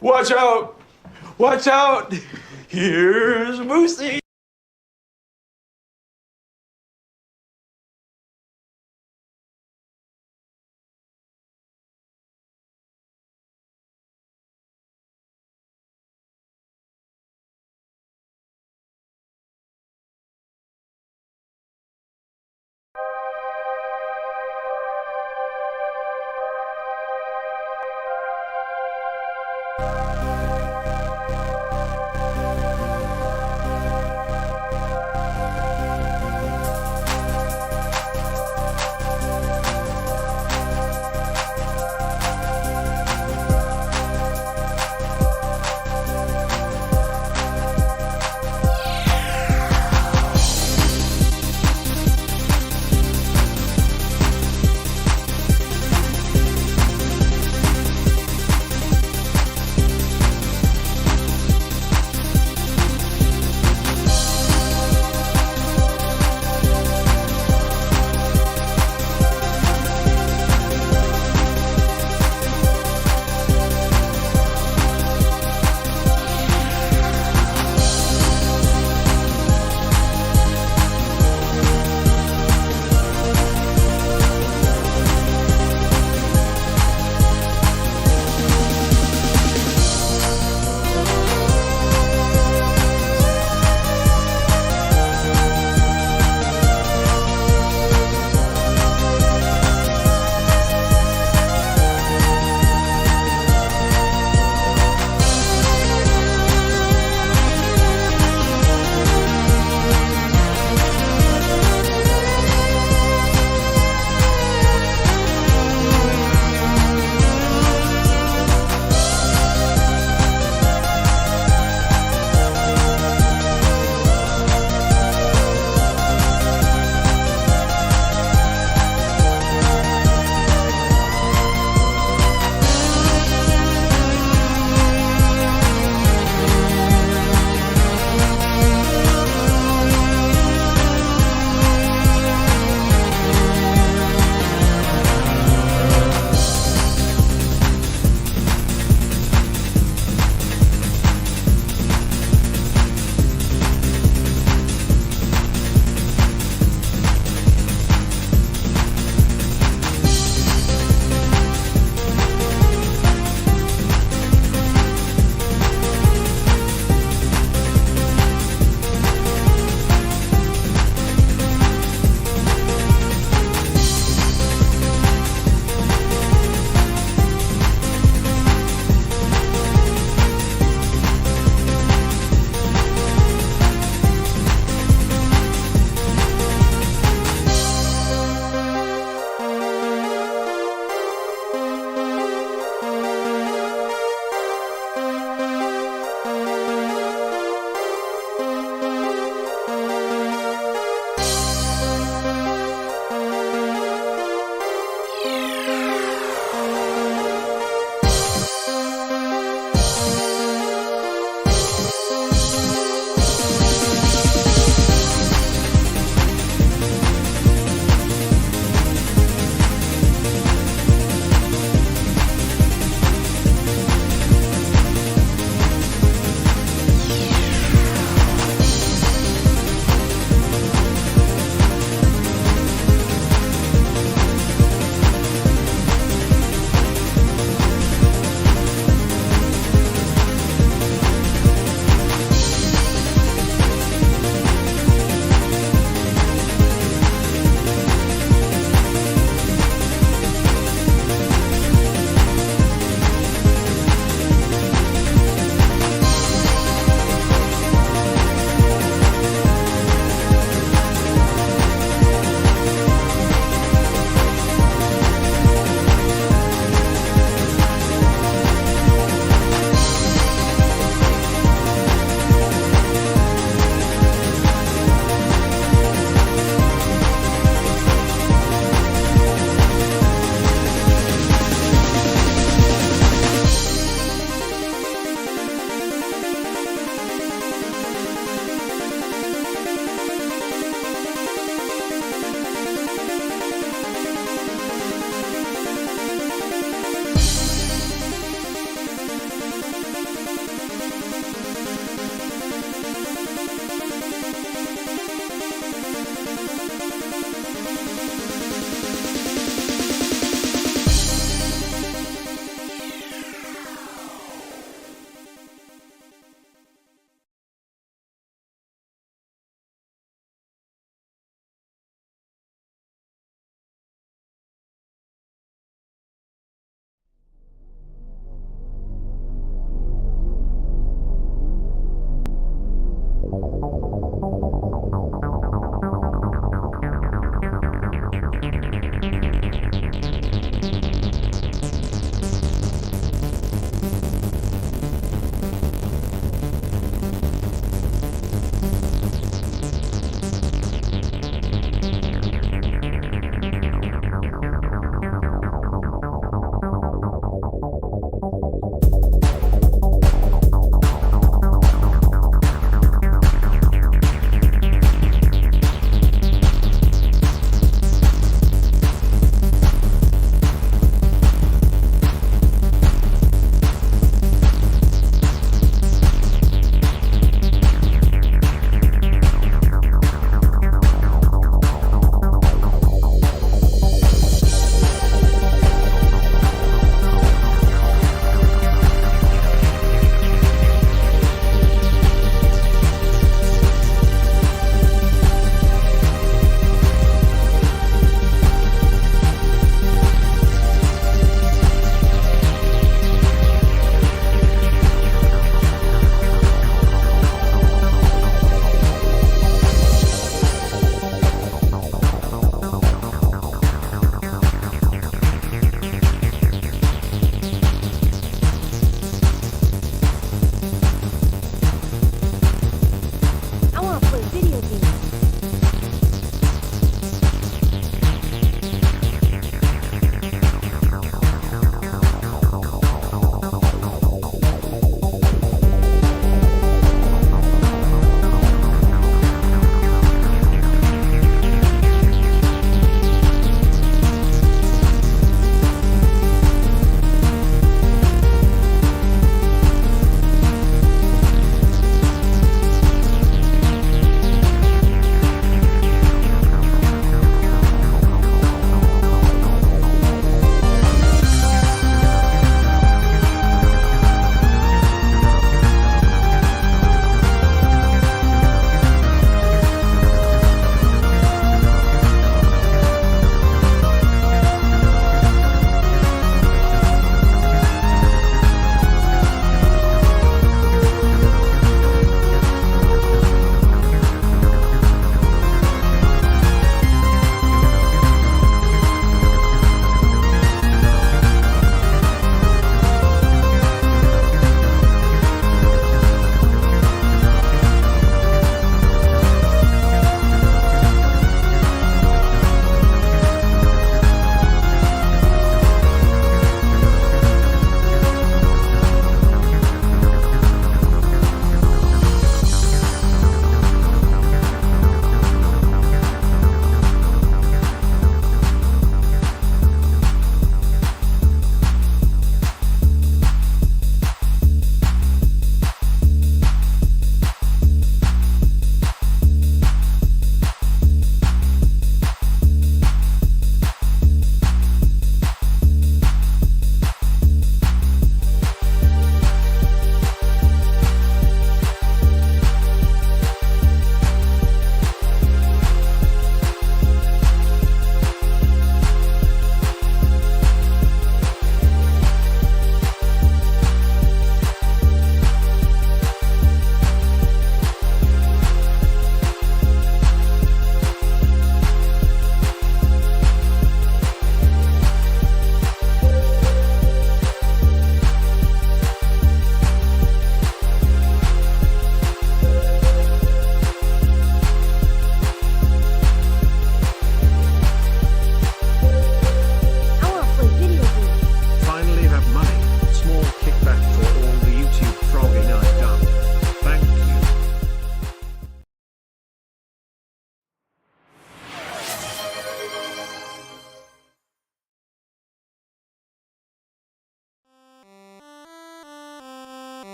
Watch out! Watch out! Here's Moosey!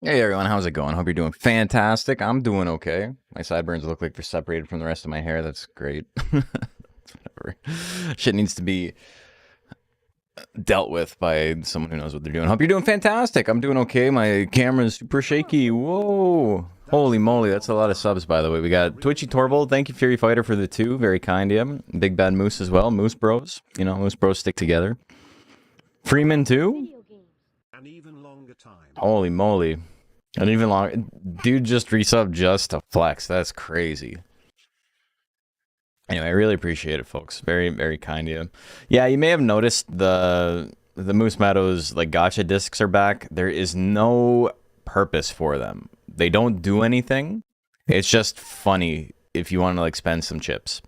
Hey everyone, how's it going? Hope you're doing fantastic. I'm doing okay. My sideburns look like they're separated from the rest of my hair. That's great. Whatever. Shit needs to be dealt with by someone who knows what they're doing. Hope you're doing fantastic. I'm doing okay. My camera's super shaky. Whoa. Holy moly, that's a lot of subs, by the way. We got Twitchy Torbold. Thank you, Fury Fighter, for the 2. Very kind of him. Big Bad Moose as well. Moose Bros. You know, Moose Bros stick together. Freeman, too? An even longer time. Holy moly. An even longer... Dude just resubbed just to flex. That's crazy. Anyway, I really appreciate it, folks. Very, very kind of you. Yeah, you may have noticed the Moose Meadows, like, gacha discs are back. There is no purpose for them. They don't do anything. It's just funny if you want to, like, spend some chips.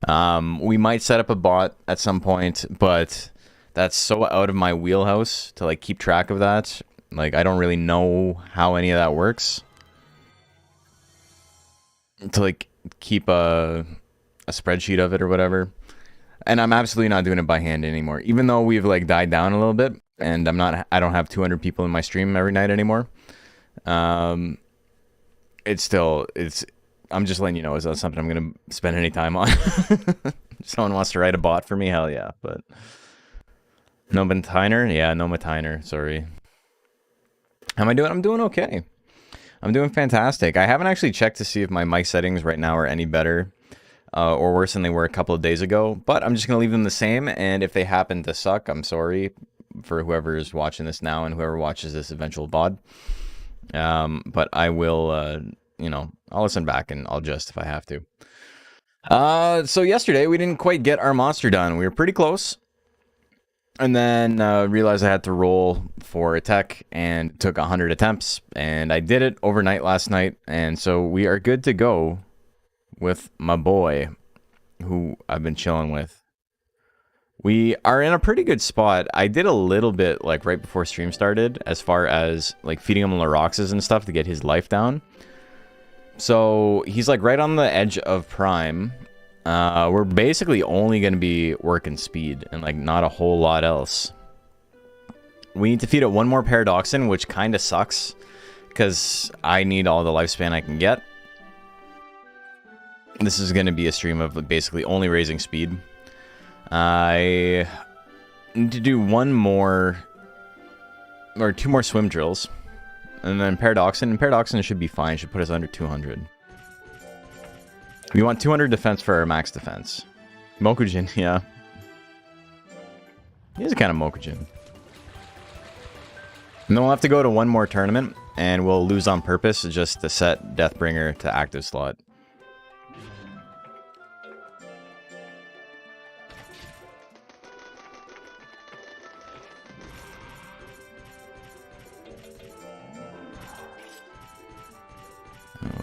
We might set up a bot at some point, but that's so out of my wheelhouse to, like, keep track of that. Like, I don't really know how any of that works. To, like, keep a spreadsheet of it or whatever. And I'm absolutely not doing it by hand anymore. Even though we've, like, died down a little bit, and I don't have 200 people in my stream every night anymore. I'm just letting you know, is that something I'm going to spend any time on? Someone wants to write a bot for me? Hell yeah, but... Noma Tyner? Yeah, Noma Tyner, sorry. How am I doing? I'm doing okay. I'm doing fantastic. I haven't actually checked to see if my mic settings right now are any better or worse than they were a couple of days ago, but I'm just going to leave them the same, and if they happen to suck, I'm sorry for whoever is watching this now and whoever watches this eventual VOD. But I will, you know, I'll listen back and I'll adjust if I have to. So yesterday we didn't quite get our monster done. We were pretty close. And then realized I had to roll for a tech and took 100 attempts. And I did it overnight last night. And so we are good to go with my boy, who I've been chilling with. We are in a pretty good spot. I did a little bit, like, right before stream started, as far as, like, feeding him Laroxes and stuff to get his life down. So he's, like, right on the edge of prime. We're basically only going to be working speed and, like, not a whole lot else. We need to feed it one more Paradoxin, which kind of sucks because I need all the lifespan I can get. This is going to be a stream of basically only raising speed. I need to do one more or 2 more swim drills and then Paradoxin, and Paradoxin should be fine. Should put us under 200. We want 200 defense for our max defense. Mokujin, yeah. He's a kind of Mokujin. And then we'll have to go to one more tournament, and we'll lose on purpose just to set Deathbringer to active slot.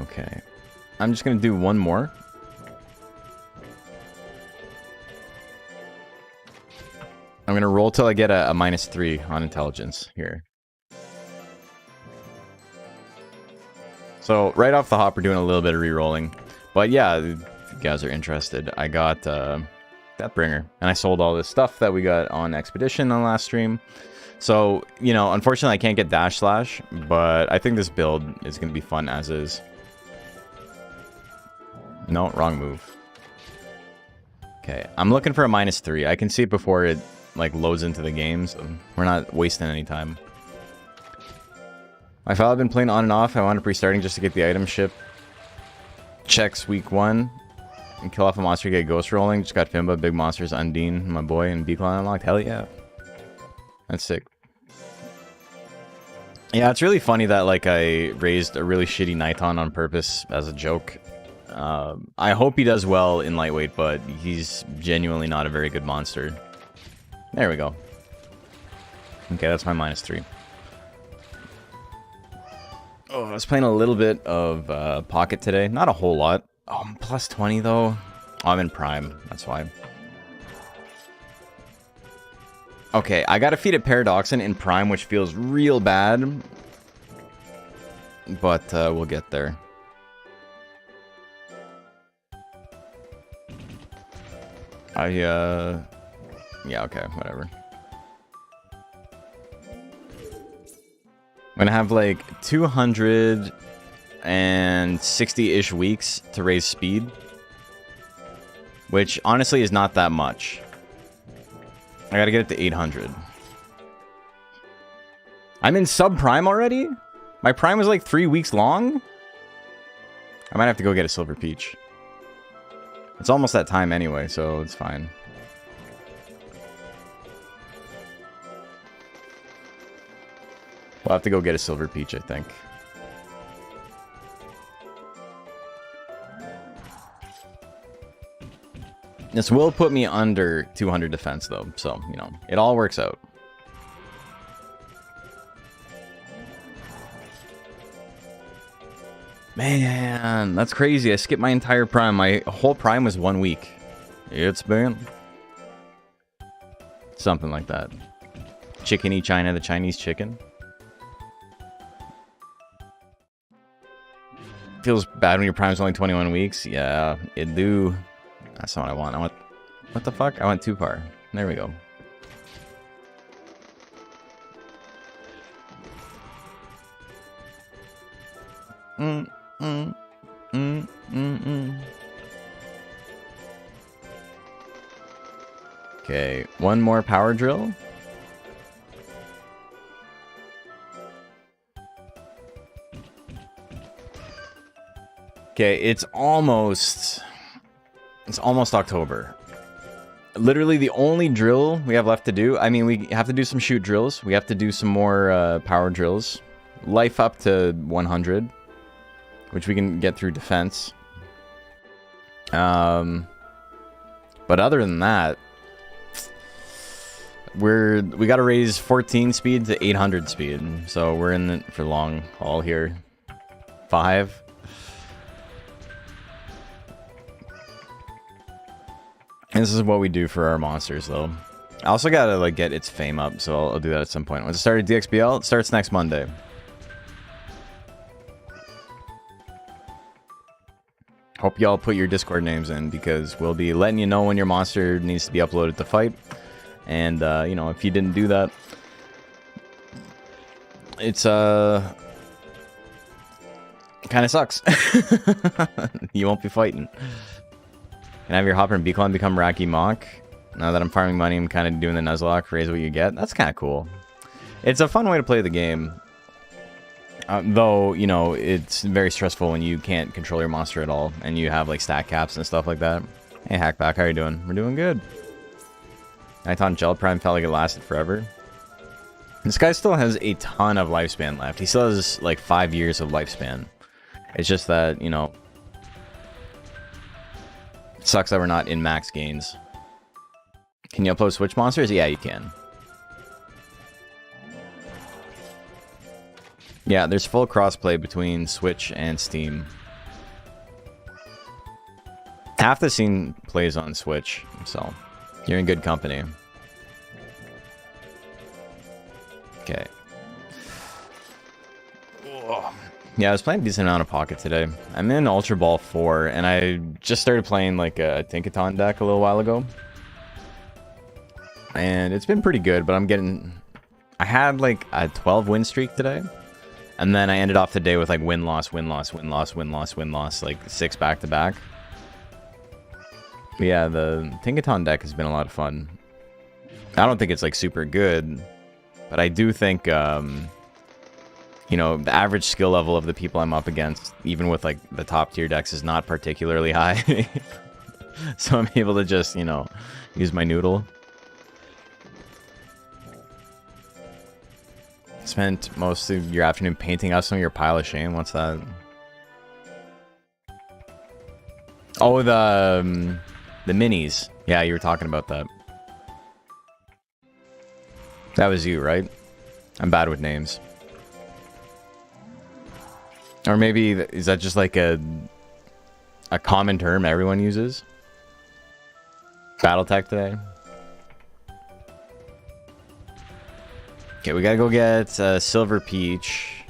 Okay. I'm just going to do one more. I'm going to roll till I get a -3 on intelligence here. So right off the hop, we're doing a little bit of re-rolling. But yeah, if you guys are interested, I got Deathbringer. And I sold all this stuff that we got on Expedition on the last stream. So, you know, unfortunately I can't get Dash Slash, but I think this build is going to be fun as is. No, wrong move. Okay, I'm looking for a -3. I can see it before it, like, loads into the game, so we're not wasting any time. I felt I've been playing on and off. I wound up restarting just to get the item ship. Checks week 1. And kill off a monster, get ghost rolling. Just got Fimba, big monsters, Undine, my boy, and Beacon unlocked. Hell yeah. That's sick. Yeah, it's really funny that, like, I raised a really shitty Nighton on purpose as a joke. I hope he does well in lightweight, but he's genuinely not a very good monster. There we go. Okay, that's my -3. Oh, I was playing a little bit of Pocket today. Not a whole lot. Oh, I'm +20 though. Oh, I'm in Prime. That's why. Okay, I got to feed it Paradoxin in Prime, which feels real bad. But we'll get there. Yeah, okay, whatever. I'm gonna have like 260-ish weeks to raise speed, which honestly is not that much. I gotta get it to 800. I'm in sub-prime already? My prime was like 3 weeks long? I might have to go get a Silver Peach. It's almost that time anyway, so it's fine. We'll have to go get a Silver Peach, I think. This will put me under 200 defense, though, so, you know, it all works out. Man, that's crazy. I skipped my entire prime. My whole prime was 1 week. It's been something like that. Chickeny China, the Chinese chicken. Feels bad when your prime's only 21 weeks. Yeah, it do. That's not what I want. I want... What the fuck? I want 2-par. There we go. Okay, one more power drill. Okay, it's almost October. Literally the only drill we have left to do. I mean, we have to do some shoot drills. We have to do some more power drills. Life up to 100, which we can get through defense. But other than that, we got to raise 14 speed to 800 speed. So we're in it for long haul here. 5. And this is what we do for our monsters, though. I also gotta, like, get its fame up, so I'll do that at some point. Once it started DXBL, it starts next Monday. Hope y'all put your Discord names in, because we'll be letting you know when your monster needs to be uploaded to fight. And, you know, if you didn't do that, it's, kind of sucks. You won't be fighting. Can I have your Hopper and Beacon become Racky Mock? Now that I'm farming money, I'm kind of doing the Nuzlocke, raise what you get. That's kind of cool. It's a fun way to play the game. Though, you know, it's very stressful when you can't control your monster at all, and you have, like, stat caps and stuff like that. Hey, Hackback, how you doing? We're doing good. Nighton Gel Prime felt like it lasted forever. This guy still has a ton of lifespan left. He still has, like, 5 years of lifespan. It's just that, you know... Sucks that we're not in max gains. Can you upload Switch monsters? Yeah, you can. Yeah, there's full crossplay between Switch and Steam. Half the scene plays on Switch, so you're in good company. Okay. Yeah, I was playing a decent amount of Pocket today. I'm in Ultra Ball 4, and I just started playing like a Tinkaton deck a little while ago. And it's been pretty good, but I had like a 12 win streak today. And then I ended off the day with like win loss, like 6 back to back. But yeah, the Tinkaton deck has been a lot of fun. I don't think it's like super good, but I do think, you know, the average skill level of the people I'm up against, even with like the top tier decks, is not particularly high. So I'm able to just, you know, use my noodle. Spent most of your afternoon painting up some of your pile of shame. What's that? Oh, the minis. Yeah, you were talking about that. That was you, right? I'm bad with names. Or maybe, is that just like a common term everyone uses? Battletech today. Okay, we gotta go get Silver Peach.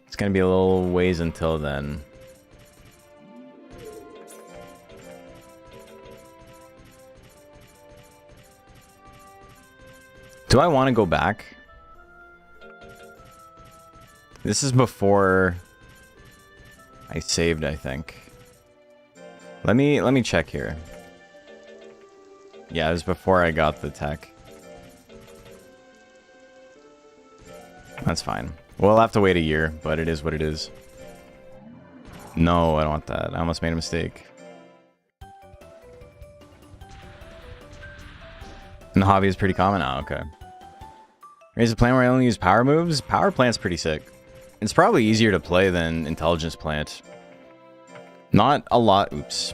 It's gonna be a little ways until then. Do I want to go back? This is before I saved, I think. Let me check here. Yeah, it was before I got the tech. That's fine. We'll have to wait a year, but it is what it is. No, I don't want that. I almost made a mistake. And the hobby is pretty common now. Okay. Raise a plant where I only use power moves. Power plant's pretty sick. It's probably easier to play than intelligence plant. Not a lot. Oops.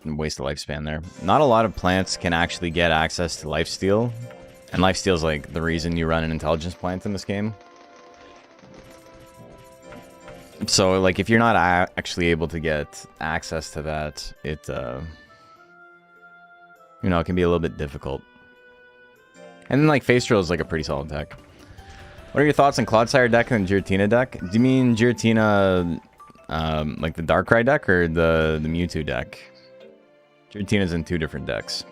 Waste of lifespan there. Not a lot of plants can actually get access to lifesteal. And lifesteal is like the reason you run an intelligence plant in this game. So like if you're not actually able to get access to that, it you know, it can be a little bit difficult. And then like Face Drill is like a pretty solid deck. What are your thoughts on Clodsire deck and Giratina deck? Do you mean Giratina like the Darkrai deck or the Mewtwo deck? Giratina's in 2 different decks.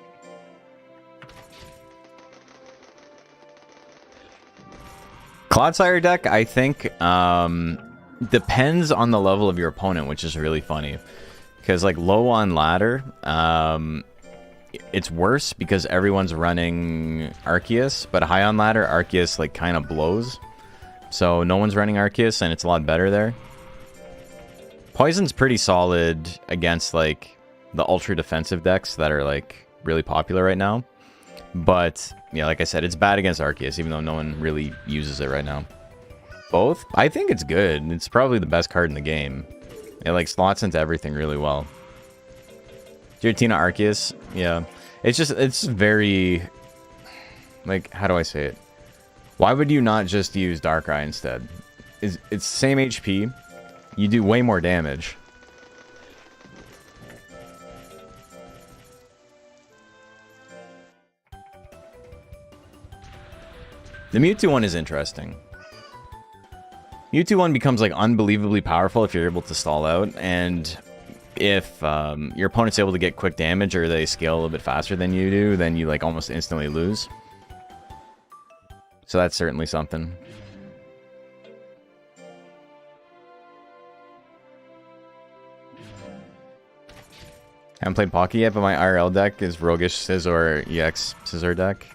Clodsire deck, I think, depends on the level of your opponent, which is really funny. Because like low on ladder, it's worse because everyone's running Arceus, but high on ladder, Arceus like kind of blows. So no one's running Arceus and it's a lot better there. Poison's pretty solid against like the ultra defensive decks that are like really popular right now. But yeah, like I said, it's bad against Arceus, even though no one really uses it right now. Both? I think it's good. It's probably the best card in the game. It like slots into everything really well. Giratina Arceus, yeah. It's very, like, how do I say it? Why would you not just use Darkrai instead? It's same HP. You do way more damage. The Mewtwo one is interesting. Mewtwo one becomes like unbelievably powerful if you're able to stall out, and if your opponent's able to get quick damage or they scale a little bit faster than you do, then you like almost instantly lose. So that's certainly something. Haven't played Pocket yet, but my IRL deck is Roguish Scizor EX Scizor deck.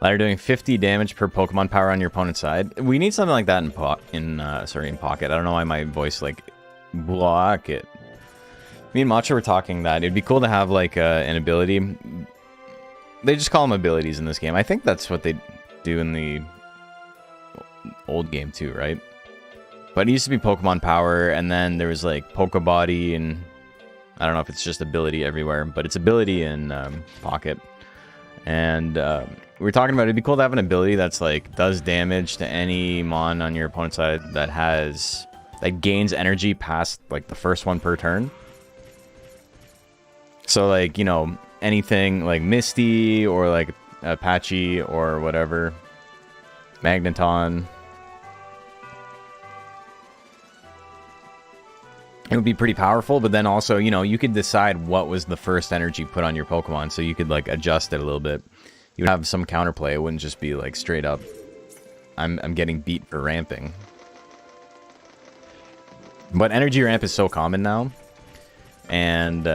Ladder doing 50 damage per Pokemon power on your opponent's side. We need something like that in Pocket. I don't know why my voice like block it. Me and Matcha were talking that it'd be cool to have like an ability. They just call them abilities in this game. I think that's what they do in the old game too, right? But it used to be Pokemon power, and then there was like Pokebody, and I don't know if it's just ability everywhere, but it's ability in Pocket. And we were talking about it'd be cool to have an ability that's like does damage to any mon on your opponent's side that gains energy past like the first one per turn. So like, you know, anything like Misty or like Apache or whatever, Magneton. it would be pretty powerful, but then also, you know, you could decide what was the first energy put on your Pokemon, so you could, like, adjust it a little bit. You would have some counterplay. It wouldn't just be, like, straight up, I'm getting beat for ramping. But energy ramp is so common now, and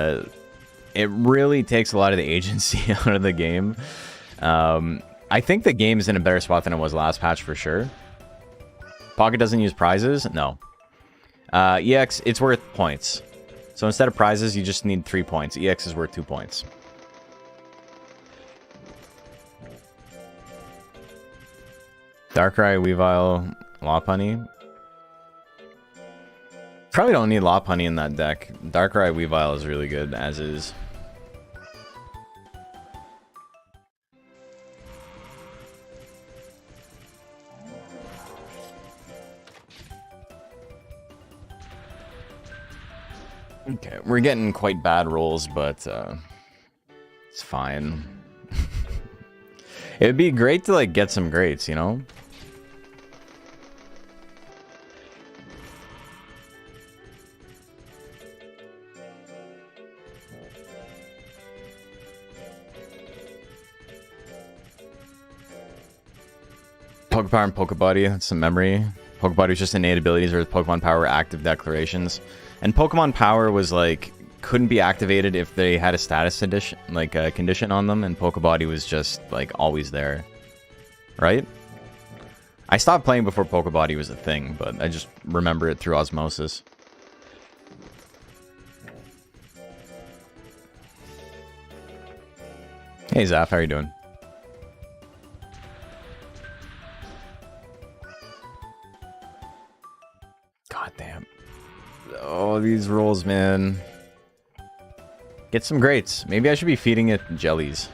it really takes a lot of the agency out of the game. I think the game is in a better spot than it was last patch for sure. Pocket doesn't use prizes? No. EX, it's worth points. So instead of prizes, you just need 3 points. EX is worth 2 points. Darkrai, Weavile, Lopunny. Probably don't need Lopunny in that deck. Darkrai, Weavile is really good, as is. Okay, we're getting quite bad rolls, but it's fine. It would be great to, like, get some greats, you know? Pokepower and Pokebody, that's some memory. Pokebody was just innate abilities, or Pokemon Power were active declarations. And Pokemon Power was, like, couldn't be activated if they had a status condition, like a condition on them, and Pokebody was just, like, always there. Right? I stopped playing before Pokebody was a thing, but I just remember it through osmosis. Hey Zaf, how are you doing? God damn. Oh, these rolls, man. Get some greats. Maybe I should be feeding it jellies.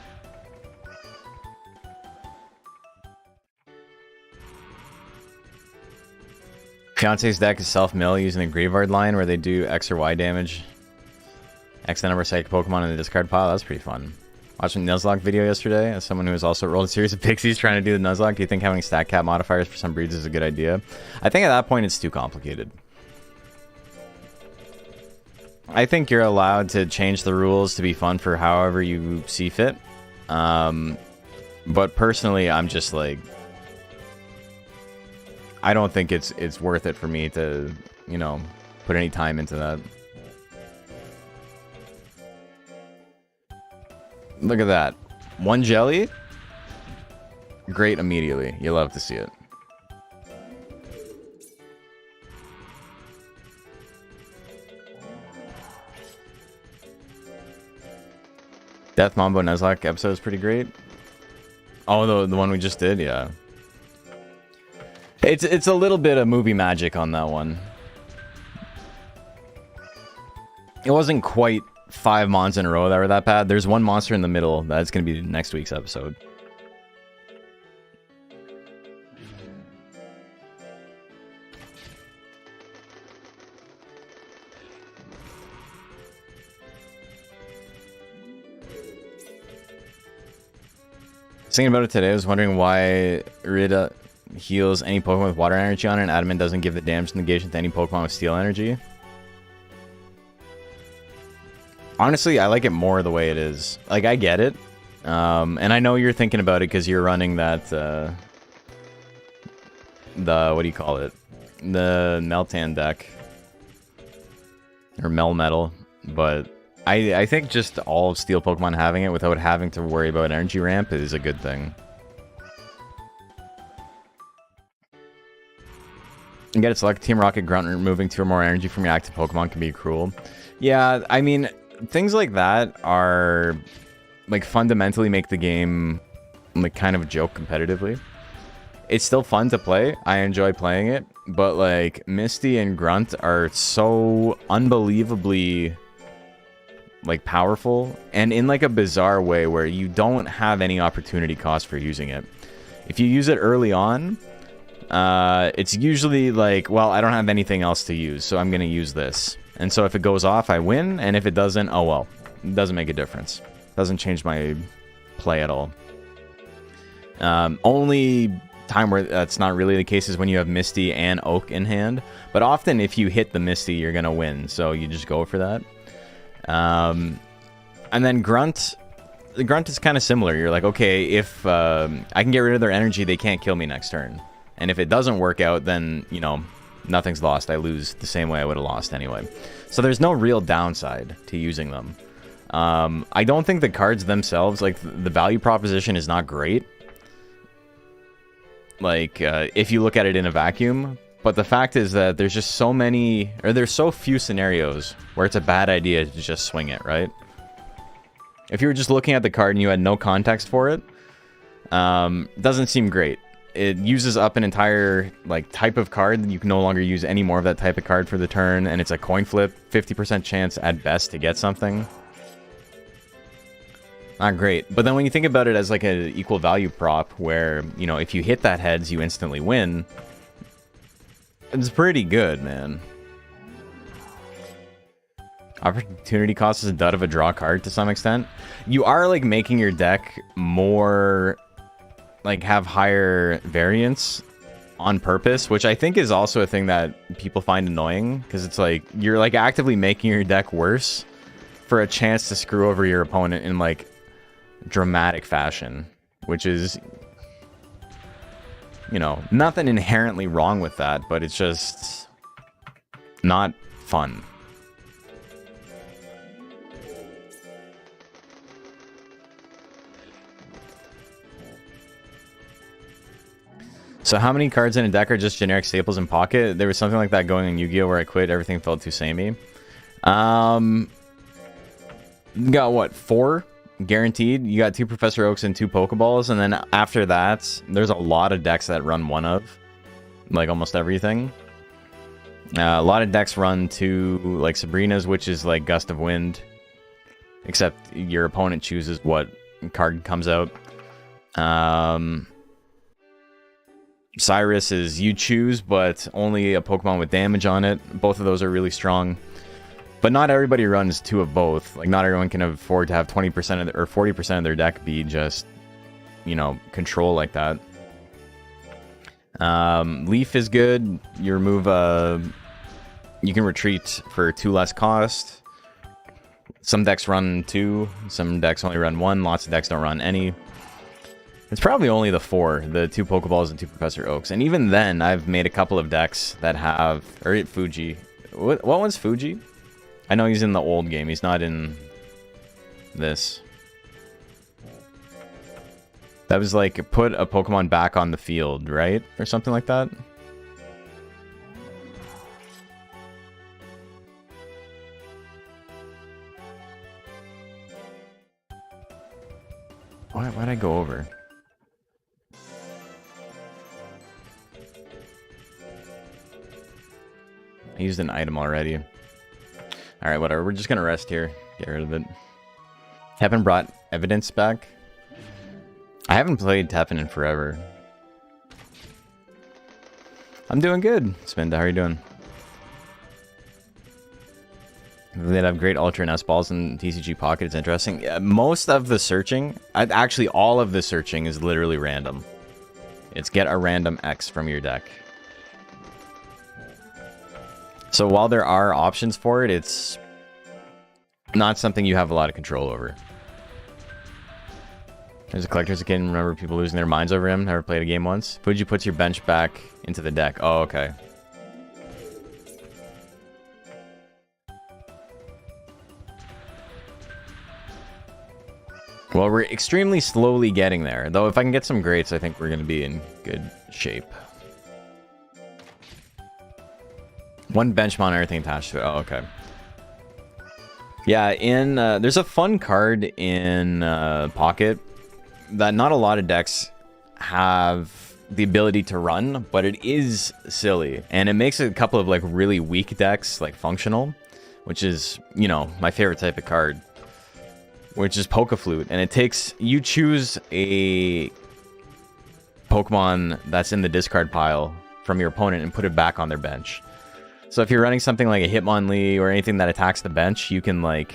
Fiance's deck is self-mill using the graveyard line where they do X or Y damage. X the number of psychic Pokemon in the discard pile. That's pretty fun. Watching the Nuzlocke video yesterday, as someone who has also rolled a series of pixies trying to do the Nuzlocke, do you think having stat cap modifiers for some breeds is a good idea? I think at that point it's too complicated. I think you're allowed to change the rules to be fun for however you see fit. But personally, I'm just like, I don't think it's worth it for me to, you know, put any time into that. Look at that. One jelly? Great immediately. You love to see it. Death Mambo Nuzlocke episode is pretty great. Oh, the one we just did? Yeah. It's a little bit of movie magic on that one. It wasn't quite 5 mons in a row that were that bad. There's one monster in the middle that's going to be next week's episode. Thinking about it today, I was wondering why Rita heals any Pokemon with water energy on it, and Adamant doesn't give the damage negation to any Pokemon with steel energy. Honestly, I like it more the way it is. Like, I get it. And I know you're thinking about it because you're running that, what do you call it? The Meltan deck. Or Melmetal. But I think just all of Steel Pokemon having it without having to worry about energy ramp is a good thing. You get it, select Team Rocket Grunt, removing 2 or more energy from your active Pokemon can be cruel. Yeah, I mean, things like that are, like, fundamentally make the game, like, kind of a joke competitively. It's still fun to play. I enjoy playing it. But, like, Misty and Grunt are so unbelievably, like, powerful. And in, like, a bizarre way where you don't have any opportunity cost for using it. If you use it early on, it's usually like, well, I don't have anything else to use, so I'm going to use this. And so if it goes off, I win, and if it doesn't, oh well. It doesn't make a difference. Doesn't change my play at all. Only time where that's not really the case is when you have Misty and Oak in hand. But often if you hit the Misty, you're going to win. So you just go for that. And then Grunt. The Grunt is kind of similar. You're like, okay, if I can get rid of their energy, they can't kill me next turn. And if it doesn't work out, then, you know, nothing's lost. I lose the same way I would have lost anyway. So there's no real downside to using them. I don't think the cards themselves, like, the value proposition is not great. Like, if you look at it in a vacuum. But the fact is that there's just so many, or there's so few scenarios where it's a bad idea to just swing it, right? If you were just looking at the card and you had no context for it, doesn't seem great. It uses up an entire like type of card. You can no longer use any more of that type of card for the turn, and it's a coin flip, 50% chance at best to get something. Not great. But then when you think about it as like an equal value prop, where, you know, if you hit that heads, you instantly win, it's pretty good, man. Opportunity cost is a dud of a draw card to some extent. You are like making your deck more like have higher variance on purpose, which I think is also a thing that people find annoying, because it's like you're like actively making your deck worse for a chance to screw over your opponent in like dramatic fashion, which is, you know, nothing inherently wrong with that, but it's just not fun. So how many cards in a deck are just generic staples in Pocket? There was something like that going in Yu-Gi-Oh! Where I quit. Everything felt too samey. You got what? 4? Guaranteed. You got 2 Professor Oaks and 2 Pokeballs. And then after that, there's a lot of decks that run 1 of. Like almost everything. A lot of decks run 2, like Sabrina's, which is like Gust of Wind. Except your opponent chooses what card comes out. Cyrus is you choose, but only a Pokemon with damage on it. Both of those are really strong. But not everybody runs 2 of both. Like, not everyone can afford to have 20% of or 40% of their deck be just, you know, control like that. Leaf is good. You remove you can retreat for 2 less cost. Some decks run 2. Some decks only run 1. Lots of decks don't run any. It's probably only the 4, the 2 Pokeballs and 2 Professor Oaks. And even then, I've made a couple of decks that have... Or Fuji. What one's Fuji? I know he's in the old game. He's not in this. That was like, put a Pokemon back on the field, right? Or something like that? Why'd I go over? I used an item already. Alright, whatever. We're just gonna rest here. Get rid of it. Tepin brought evidence back. I haven't played Tepin in forever. I'm doing good. Spinda, how are you doing? They'd have great Ultra and S-Balls in TCG Pocket. It's interesting. Yeah, most of the searching, actually all of the searching is literally random. It's get a random X from your deck. So while there are options for it, it's not something you have a lot of control over. There's a collector's kid. Remember people losing their minds over him? Never played a game once. Fuji puts your bench back into the deck. Oh, okay. Well, we're extremely slowly getting there. Though if I can get some greats, I think we're going to be in good shape. 1 bench mon, everything attached to it. Oh, okay. Yeah, there's a fun card in Pocket that not a lot of decks have the ability to run, but it is silly. And it makes a couple of like really weak decks like functional, which is, you know, my favorite type of card, which is Poke-Flute. And it takes, you choose a Pokemon that's in the discard pile from your opponent and put it back on their bench. So if you're running something like a Hitmonlee or anything that attacks the bench, you can like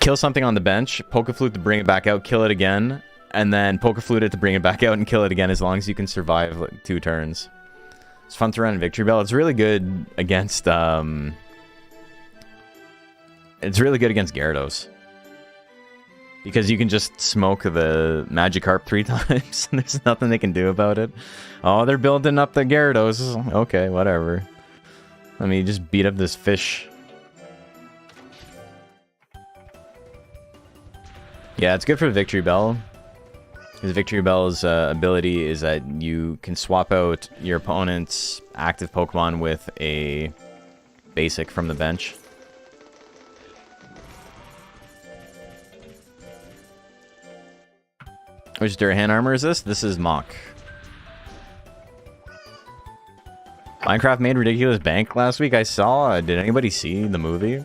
kill something on the bench, Poke-Flute to bring it back out, kill it again, and then poker flute it to bring it back out and kill it again as long as you can survive like 2 turns. It's fun to run Victory Bell. It's really good against Gyarados. Because you can just smoke the Magikarp 3 times and there's nothing they can do about it. Oh, they're building up the Gyarados. Okay, whatever. Let me just beat up this fish. Yeah, it's good for Victory Bell. Because Victory Bell's ability is that you can swap out your opponent's active Pokemon with a basic from the bench. Which Durhan armor is this? This is Mach. Minecraft made ridiculous bank last week. I saw. Did anybody see the movie?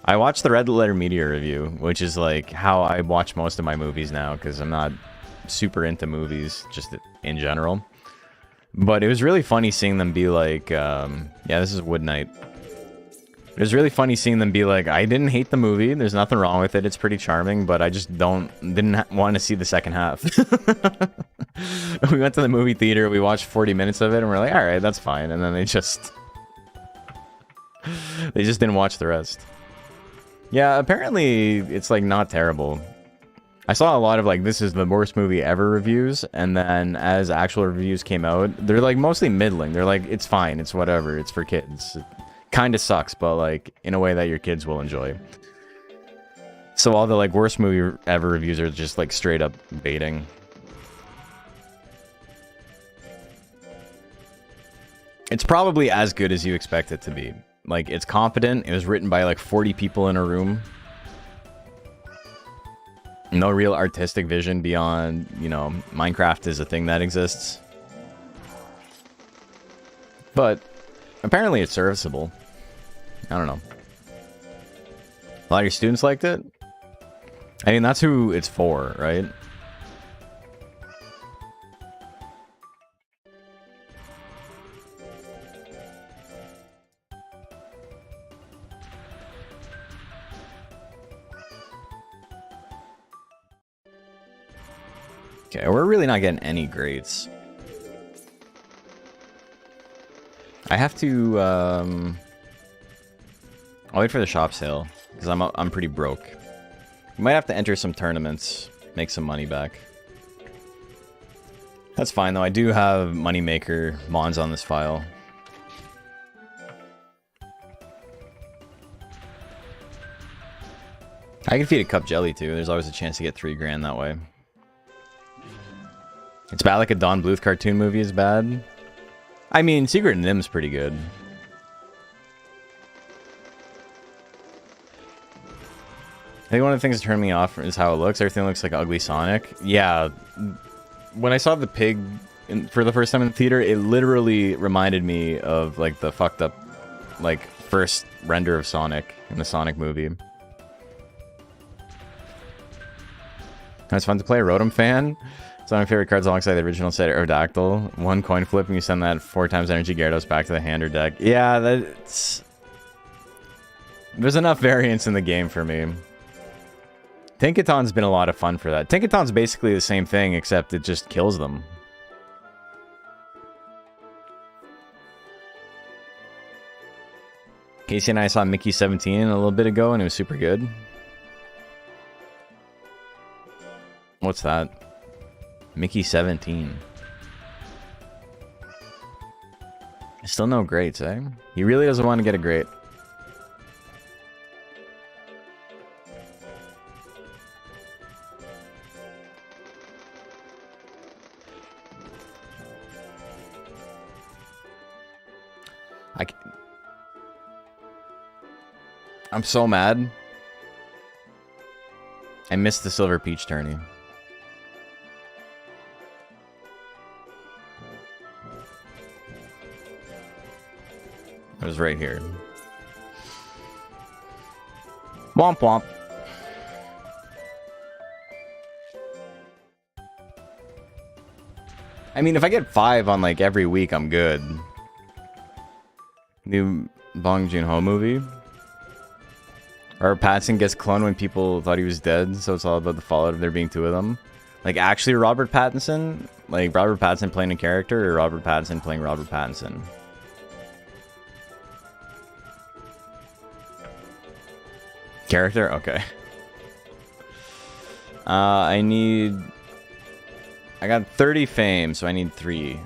I watched the Red Letter Media review, which is like how I watch most of my movies now, because I'm not super into movies just in general. But it was really funny seeing them be like, yeah, this is Wood Knight. It was really funny seeing them be like, I didn't hate the movie. There's nothing wrong with it. It's pretty charming, but I just didn't want to see the second half. We went to the movie theater. We watched 40 minutes of it, and we're like, all right, that's fine. And then they just didn't watch the rest. Yeah, apparently it's like not terrible. I saw a lot of like, this is the worst movie ever reviews, and then as actual reviews came out, they're like mostly middling. They're like, it's fine, it's whatever, it's for kids. It kind of sucks, but like in a way that your kids will enjoy. So all the like worst movie ever reviews are just like straight up baiting. It's probably as good as you expect it to be. Like, it's competent. It was written by like 40 people in a room. No real artistic vision beyond, you know, Minecraft is a thing that exists. But apparently it's serviceable. I don't know. A lot of your students liked it? I mean, that's who it's for, right? Okay, we're really not getting any grades. I have to, I'll wait for the shop sale, because I'm pretty broke. You might have to enter some tournaments, make some money back. That's fine, though. I do have Moneymaker Mons on this file. I can feed a Cup Jelly, too. There's always a chance to get 3 grand that way. It's bad like a Don Bluth cartoon movie is bad. I mean, Secret Nim's pretty good. I think one of the things that turned me off is how it looks. Everything looks like ugly Sonic. Yeah. When I saw the pig for the first time in the theater, it literally reminded me of like the fucked up like first render of Sonic in the Sonic movie. It's fun to play. Rotom fan. It's one of my favorite cards alongside the original set Aerodactyl. 1 coin flip and you send that 4 times energy Gyarados back to the hand or deck. Yeah, that's... There's enough variance in the game for me. Tinkaton's been a lot of fun for that. Tinkaton's basically the same thing, except it just kills them. Casey and I saw Mickey 17 a little bit ago, and it was super good. What's that? Mickey 17. Still no greats, eh? He really doesn't want to get a great. I'm so mad. I missed the Silver Peach tourney. It was right here. Womp womp. I mean, if I get 5 on like every week, I'm good. New Bong Joon-ho movie. Or Pattinson gets cloned when people thought he was dead, so it's all about the fallout of there being 2 of them. Like, actually Robert Pattinson? Like, Robert Pattinson playing a character, or Robert Pattinson playing Robert Pattinson? Character? Okay. I got 30 fame, so I need 3.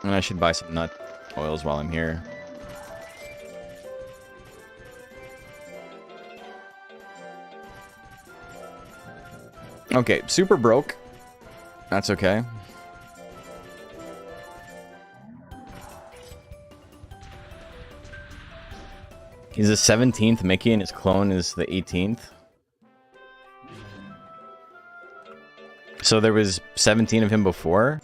And I should buy some nut oils while I'm here. Okay, super broke. That's okay. He's the 17th Mickey and his clone is the 18th. So there was 17 of him before?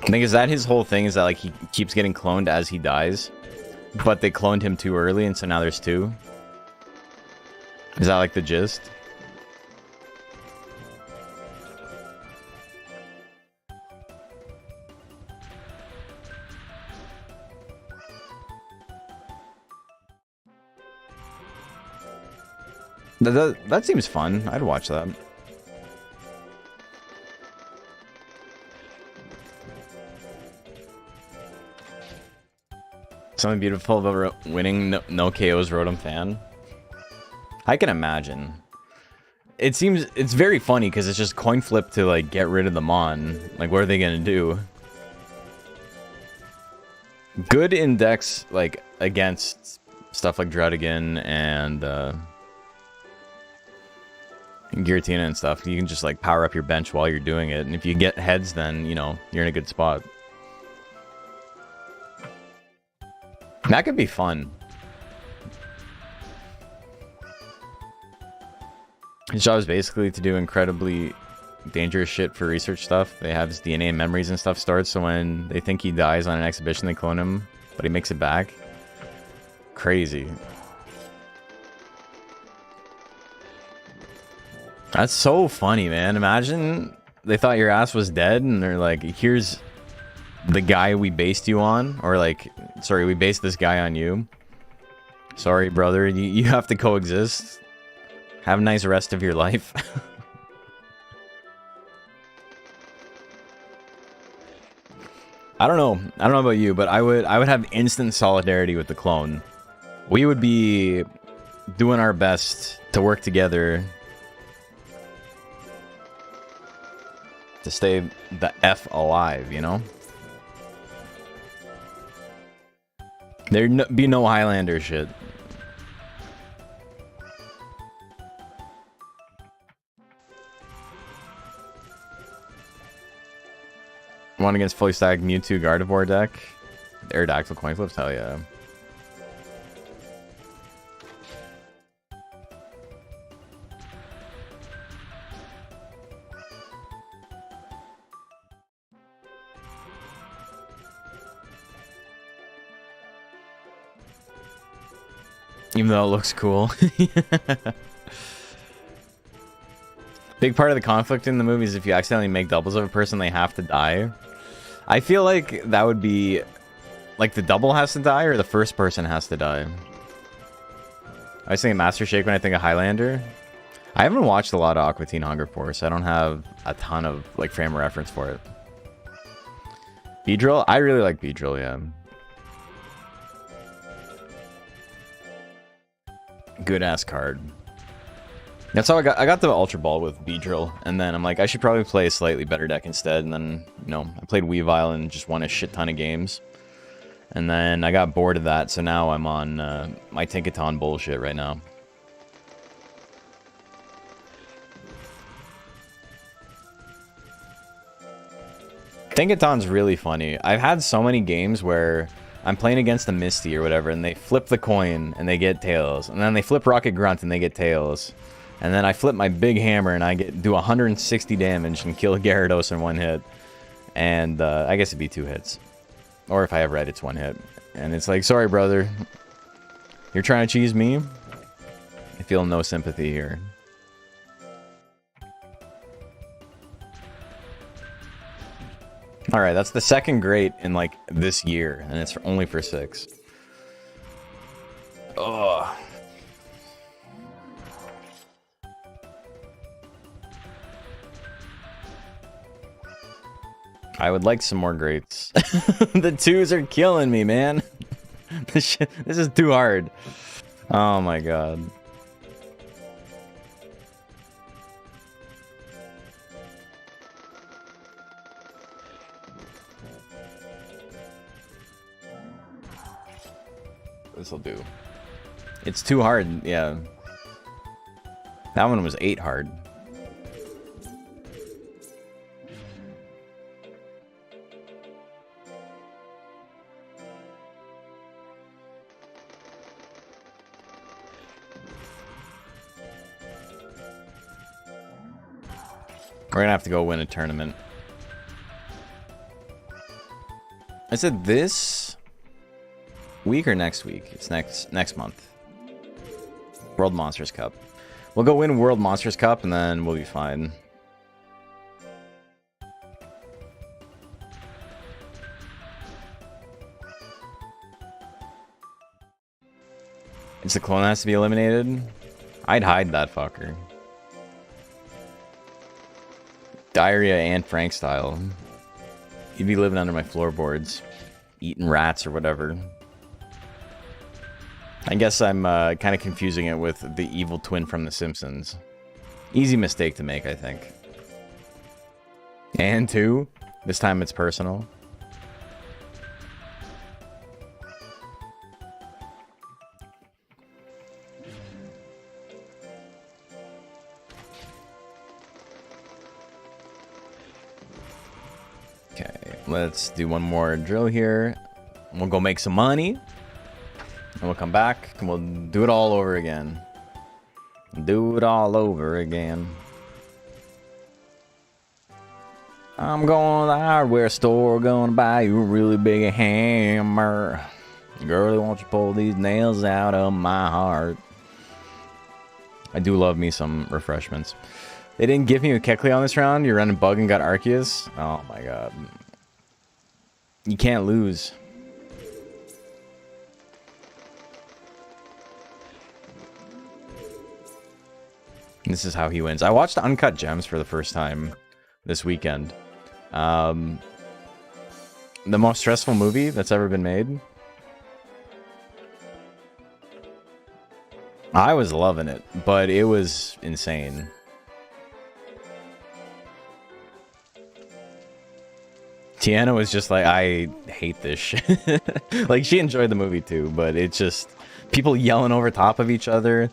I think, is that his whole thing? Is that like he keeps getting cloned as he dies? But they cloned him too early and so now there's 2? Is that like the gist? That seems fun. I'd watch that. Something beautiful about winning no KOs Rotom fan. I can imagine. It seems it's very funny because it's just coin flip to like get rid of the Mon. Like, what are they gonna do? Good index like against stuff like Draudigan and Giratina and stuff. You can just like power up your bench while you're doing it, and if you get heads, then you know you're in a good spot. That could be fun. His job is basically to do incredibly dangerous shit for research stuff. They have his DNA and memories and stuff stored, so when they think he dies on an exhibition, they clone him, but he makes it back. Crazy. That's so funny, man. Imagine they thought your ass was dead, and they're like, here's the guy we based you on, or like, sorry, we based this guy on you. Sorry, brother, you have to coexist. Have a nice rest of your life. I don't know about you, but I would have instant solidarity with the clone. We would be doing our best to work together to stay the F alive, you know? There'd be no Highlander shit. One against fully stacked Mewtwo Gardevoir deck. Aerodactyl coin flips, hell yeah. Even though it looks cool. Big part of the conflict in the movie is if you accidentally make doubles of a person, they have to die. I feel like that would be... like, the double has to die, or the first person has to die? I was thinking Master Shake when I think of Highlander. I haven't watched a lot of Aqua Teen Hunger Force. I don't have a ton of, like, frame of reference for it. Beedrill? I really like Beedrill, yeah. Good-ass card. That's how I got the Ultra Ball with Beedrill, and then I'm like, I should probably play a slightly better deck instead, and then, you know, I played Weavile and just won a shit ton of games. And then I got bored of that, so now I'm on my Tinkaton bullshit right now. Tinkaton's really funny. I've had so many games where I'm playing against a Misty or whatever, and they flip the coin and they get tails, and then they flip Rocket Grunt and they get tails. And then I flip my big hammer and I do 160 damage and kill Gyarados in 1 hit. And I guess it'd be 2 hits. Or if I have red, it's 1 hit. And it's like, sorry, brother. You're trying to cheese me? I feel no sympathy here. All right, that's the second great in like this year, and it's only for 6. Ugh. I would like some more greats. The 2s are killing me, man. This is too hard. Oh my god. This'll do. It's too hard, yeah. That one was 8 hard. We're gonna have to go win a tournament. Is it this week or next week? It's next month. World Monsters Cup. We'll go win World Monsters Cup and then we'll be fine. It's the clone that has to be eliminated. I'd hide that fucker. Diarrhea and Frank style. You'd be living under my floorboards, eating rats or whatever. I guess I'm kind of confusing it with the evil twin from The Simpsons. Easy mistake to make, I think. And 2. This time it's personal. Okay, let's do one more drill here. We'll go make some money. And we'll come back and we'll do it all over again. Do it all over again. I'm going to the hardware store, gonna buy you a really big hammer. Girlie, won't you pull these nails out of my heart? I do love me some refreshments. They didn't give me a Kecleon on this round. You're running Bug and got Arceus. Oh my god. You can't lose. This is how he wins. I watched Uncut Gems for the first time this weekend. The most stressful movie that's ever been made. I was loving it, but it was insane. Tiana was just like, I hate this shit. Like, she enjoyed the movie too, but it's just people yelling over top of each other.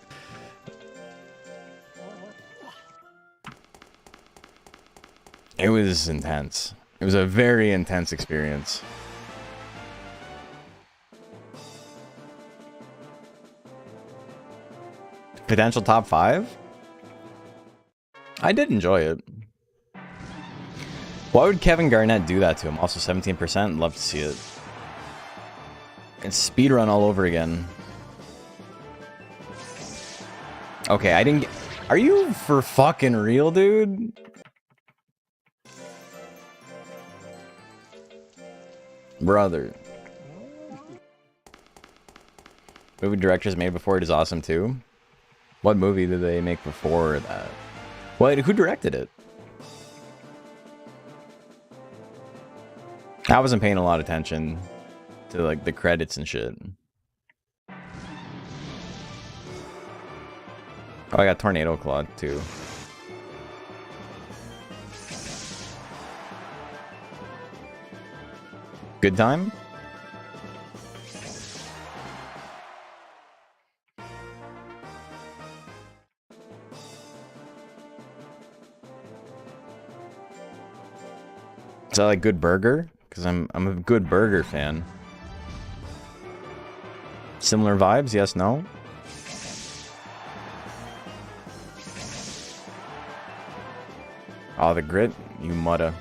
It was intense. It was a very intense experience. Potential top 5? I did enjoy it. Why would Kevin Garnett do that to him? Also 17%. Love to see it. It's speedrun all over again. Okay, I didn't get... Are you for fucking real, dude? Brother. Movie directors made before it is awesome too. What movie did they make before that? What? Who directed it? I wasn't paying a lot of attention to like the credits and shit. Oh, I got Tornado Claw too. Good time? Is that like Good Burger? Because I'm a Good Burger fan. Similar vibes? Yes, no? Oh, the grit? You mutta.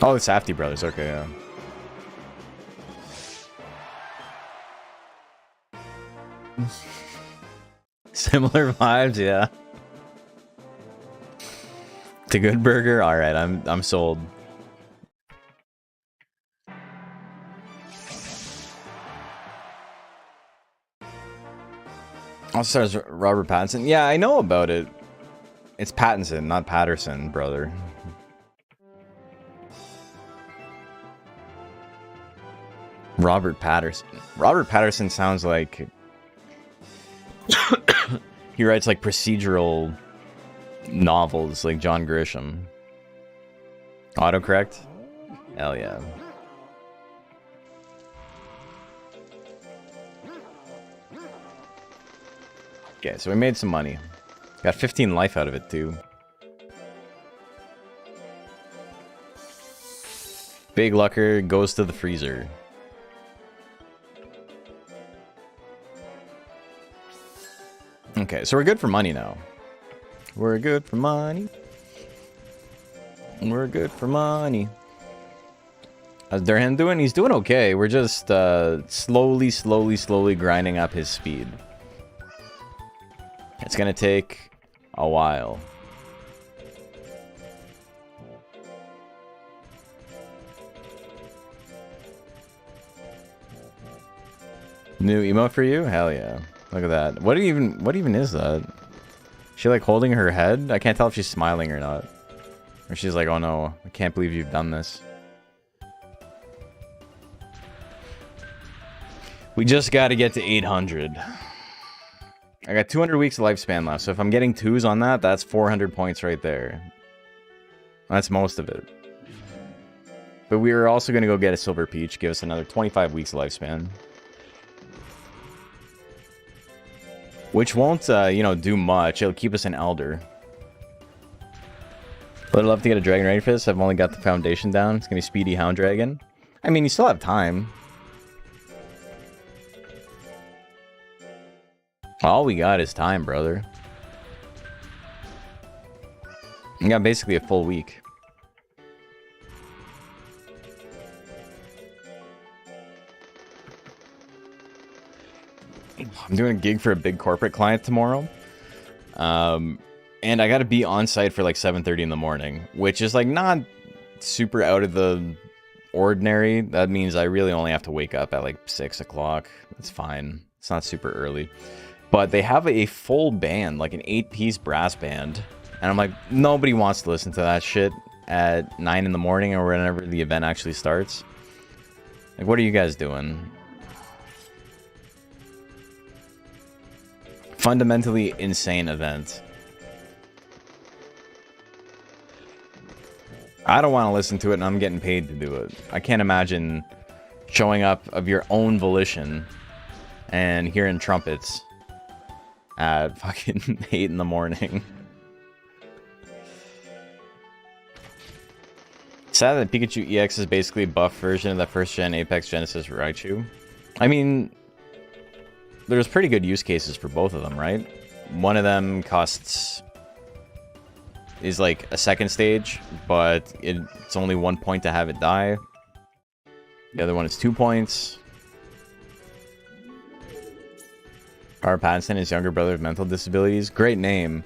Oh, the Safdie brothers. Okay, yeah. Similar vibes, yeah. The good burger? Alright, I'm sold. Also stars Robert Pattinson. Yeah, I know about it. It's Pattinson, not Patterson, brother. Robert Patterson. Robert Patterson sounds like he writes like procedural novels like John Grisham. Autocorrect? Hell yeah. Okay, so we made some money. Got 15 life out of it too. Big Lucker goes to the freezer. Okay, so we're good for money now. We're good for money. We're good for money. How's Durham doing? He's doing okay. We're just slowly grinding up his speed. It's gonna take a while. New emote for you? Hell yeah. Look at that. What even is that? She like holding her head? I can't tell if she's smiling or not. Or she's like, oh no, I can't believe you've done this. We just gotta get to 800. I got 200 weeks of lifespan left, so if I'm getting 2s on that, that's 400 points right there. That's most of it. But we were also gonna go get a silver peach, give us another 25 weeks of lifespan. Which won't, you know, do much. It'll keep us an elder. But I'd love to get a dragon ready for this. I've only got the foundation down. It's gonna be speedy hound dragon. I mean, you still have time. All we got is time, brother. We got basically a full week. I'm doing a gig for a big corporate client tomorrow. And I gotta be on site for like 7:30 in the morning, which is like not super out of the ordinary. That means I really only have to wake up at like 6 o'clock. That's fine. It's not super early. But they have a full band, like an 8-piece brass band. And I'm like, nobody wants to listen to that shit at 9 in the morning or whenever the event actually starts. Like, what are you guys doing? Fundamentally insane event. I don't want to listen to it and I'm getting paid to do it. I can't imagine showing up of your own volition and hearing trumpets at fucking 8 in the morning. Sad that Pikachu EX is basically a buff version of that first gen Apex Genesis Raichu. I mean, there's pretty good use cases for both of them, right? One of them is like a second stage, but it's only 1 point to have it die. The other one is 2 points. Robert Pattinson, his younger brother with mental disabilities. Great name.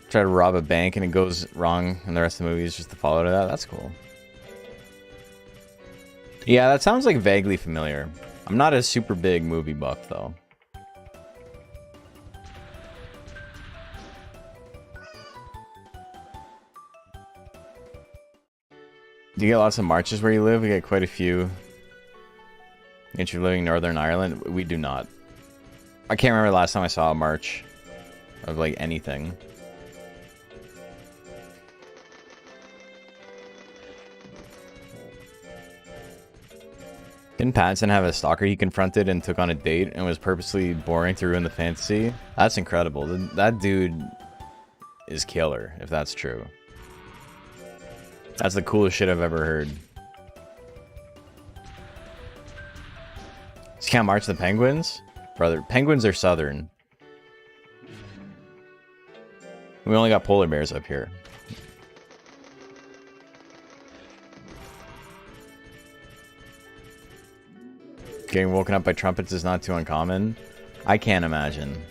Try to rob a bank and it goes wrong, and the rest of the movie is just to follow to that. That's cool. Yeah, that sounds like vaguely familiar. I'm not a super big movie buff, though. Do you get lots of marches where you live? We get quite a few. If you're living in Northern Ireland, we do not. I can't remember the last time I saw a march of, like, anything. Didn't Pattinson have a stalker he confronted and took on a date and was purposely boring to ruin the fantasy? That's incredible. That dude is killer, if that's true. That's the coolest shit I've ever heard. You can't march the penguins? Brother, penguins are southern. We only got polar bears up here. Getting woken up by trumpets is not too uncommon. I can't imagine.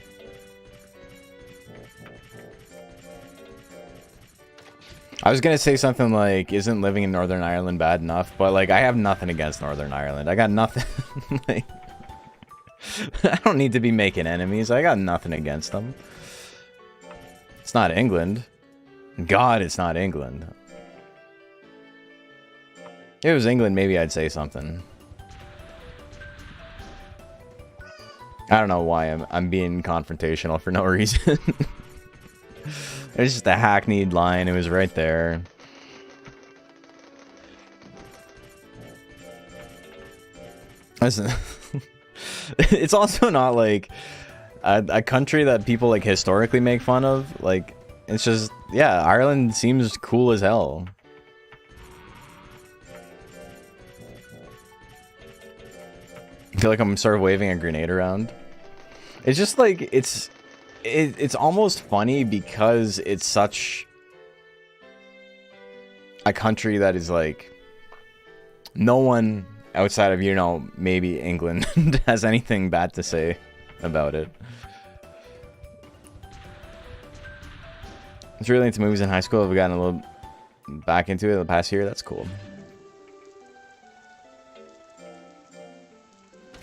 I was gonna say something like, isn't living in Northern Ireland bad enough? But like, I have nothing against Northern Ireland. I got nothing. Like, I don't need to be making enemies. I got nothing against them. It's not England. God, it's not England. If it was England, maybe I'd say something. I don't know why I'm being confrontational for no reason. It's just a hackneyed line. It was right there. Listen, it's also not like a country that people like historically make fun of. Like, it's just, yeah, Ireland seems cool as hell. I feel like I'm sort of waving a grenade around. It's just like, it's almost funny because it's such a country that is like, no one outside of, you know, maybe England has anything bad to say about it. It's really into movies in high school. We've gotten a little back into it the past year. That's cool.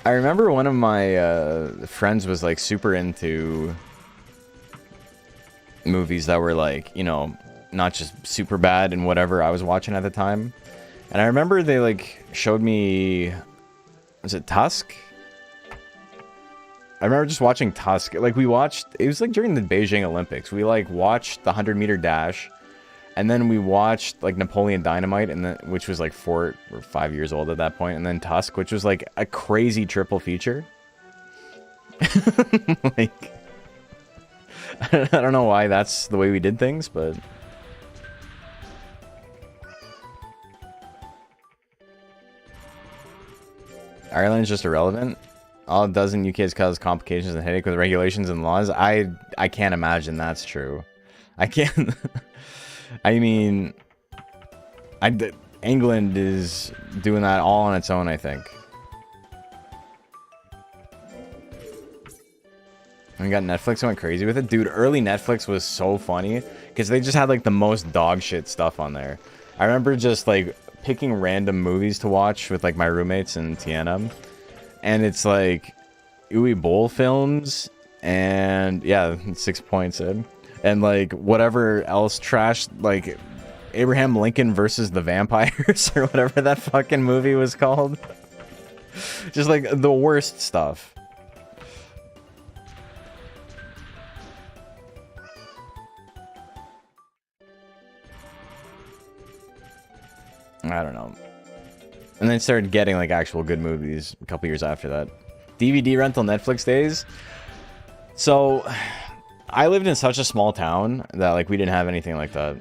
I remember one of my friends was like super into movies that were like, you know, not just super bad and whatever I was watching at the time. And I remember they like showed me, was it Tusk? I remember just watching Tusk. Like we watched, it was like during the Beijing Olympics. We like watched the 100-meter dash, and then we watched like Napoleon Dynamite, and then which was like 4 or 5 years old at that point, and then Tusk, which was like a crazy triple feature. Like, I don't know why that's the way we did things, but Ireland's just irrelevant. All it does in UK is cause complications and headache with regulations and laws. I can't imagine that's true. I can't. I mean, England is doing that all on its own, I think. We got Netflix went crazy with it. Dude, early Netflix was so funny because they just had like the most dog shit stuff on there. I remember just like picking random movies to watch with like my roommates in Tiana. And it's like Uwe Boll films and yeah, 6 points in. And like whatever else trash, like Abraham Lincoln versus the Vampires or whatever that fucking movie was called. Just like the worst stuff. I don't know. And then started getting like actual good movies a couple years after that. DVD rental Netflix days. So I lived in such a small town that like we didn't have anything like that.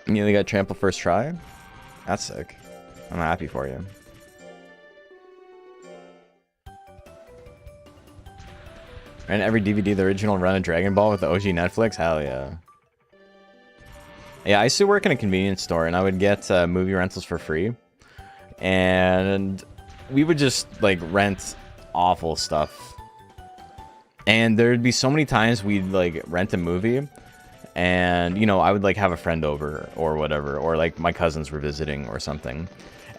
You nearly got trampled first try? That's sick. I'm happy for you. And every DVD, the original run of Dragon Ball with the OG Netflix? Hell yeah. Yeah, I used to work in a convenience store, and I would get movie rentals for free. And we would just, like, rent awful stuff. And there'd be so many times we'd, like, rent a movie. And, you know, I would, like, have a friend over or whatever. Or, like, my cousins were visiting or something.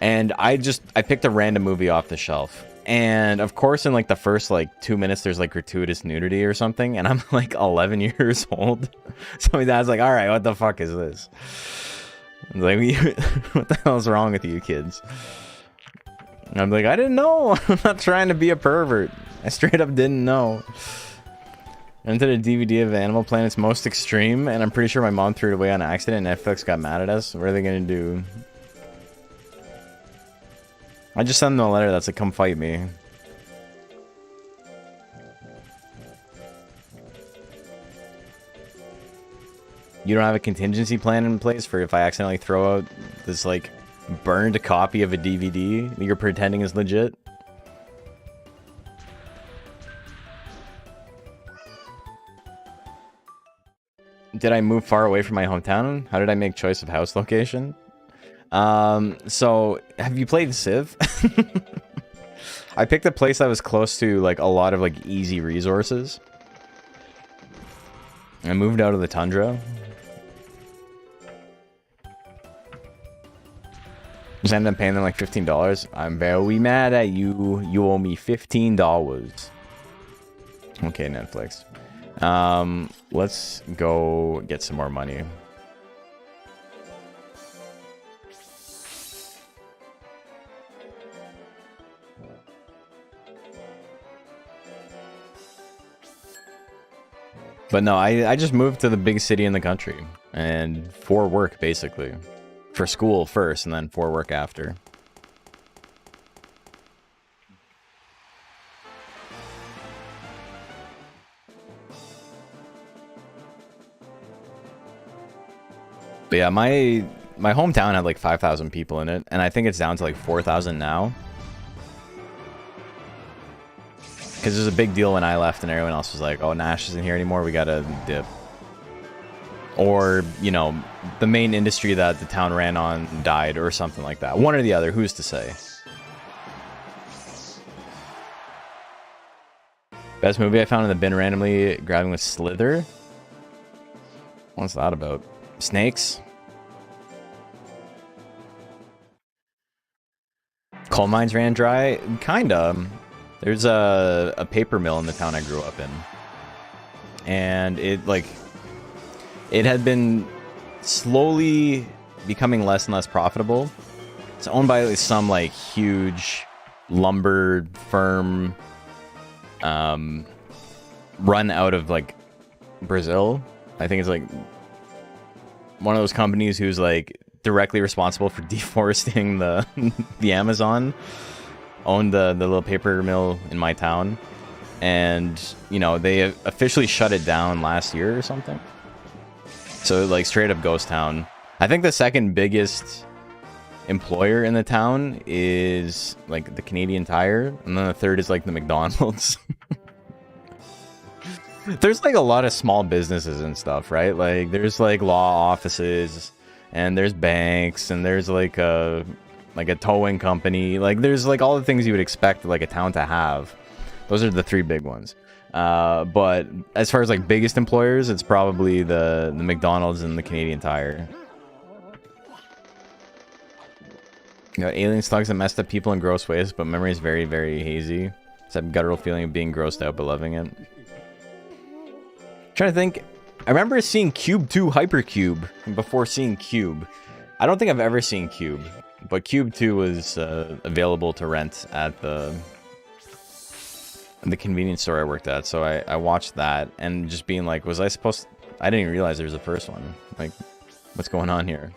And I picked a random movie off the shelf. And of course, in like the first like 2 minutes, there's like gratuitous nudity or something, and I'm like 11 years old. So my dad's like, "All right, what the fuck is this?" I'm like, "What the hell is wrong with you kids?" And I'm like, "I didn't know. I'm not trying to be a pervert. I straight up didn't know." I rented a DVD of Animal Planet's Most Extreme, and I'm pretty sure my mom threw it away on accident. And Netflix got mad at us. What are they gonna do? I just sent them a letter that's like, come fight me. You don't have a contingency plan in place for if I accidentally throw out this like burned copy of a DVD that you're pretending is legit? Did I move far away from my hometown? How did I make choice of house location? So have you played Civ? I picked a place that was close to like a lot of like easy resources. I moved out of the tundra. Just ended up paying them like $15. I'm very mad at you. You owe me $15. Okay, Netflix. Let's go get some more money. But no, I just moved to the big city in the country, and for work, basically. For school first, and then for work after. But yeah, my hometown had like 5,000 people in it, and I think it's down to like 4,000 now. Because it was a big deal when I left, and everyone else was like, oh, Nash isn't here anymore, we gotta dip. Or, you know, the main industry that the town ran on died, or something like that. One or the other, who's to say? Best movie I found in the bin randomly grabbing with Slither? What's that about? Snakes? Coal mines ran dry? Kinda. There's a paper mill in the town I grew up in. And it, like... it had been slowly becoming less and less profitable. It's owned by like, some like huge lumber firm run out of like Brazil. I think it's like one of those companies who's like directly responsible for deforesting the Amazon. Owned the little paper mill in my town. And, you know, they officially shut it down last year or something. So, like, straight up ghost town. I think the second biggest employer in the town is, like, the Canadian Tire. And then the third is, like, the McDonald's. There's, like, a lot of small businesses and stuff, right? Like, there's, like, law offices. And there's banks. And there's, like a towing company. Like, there's, like, all the things you would expect, like, a town to have. Those are the three big ones. But as far as like biggest employers, it's probably the McDonald's and the Canadian Tire. You know, alien slugs that messed up people in gross ways, but memory is very, very hazy. It's that guttural feeling of being grossed out but loving it. Trying to think. I remember seeing Cube 2 Hypercube before seeing Cube. I don't think I've ever seen Cube, but Cube 2 was available to rent at the convenience store I worked at, so I watched that and just being like, was I supposed to... I didn't even realize there was a first one. Like, what's going on here?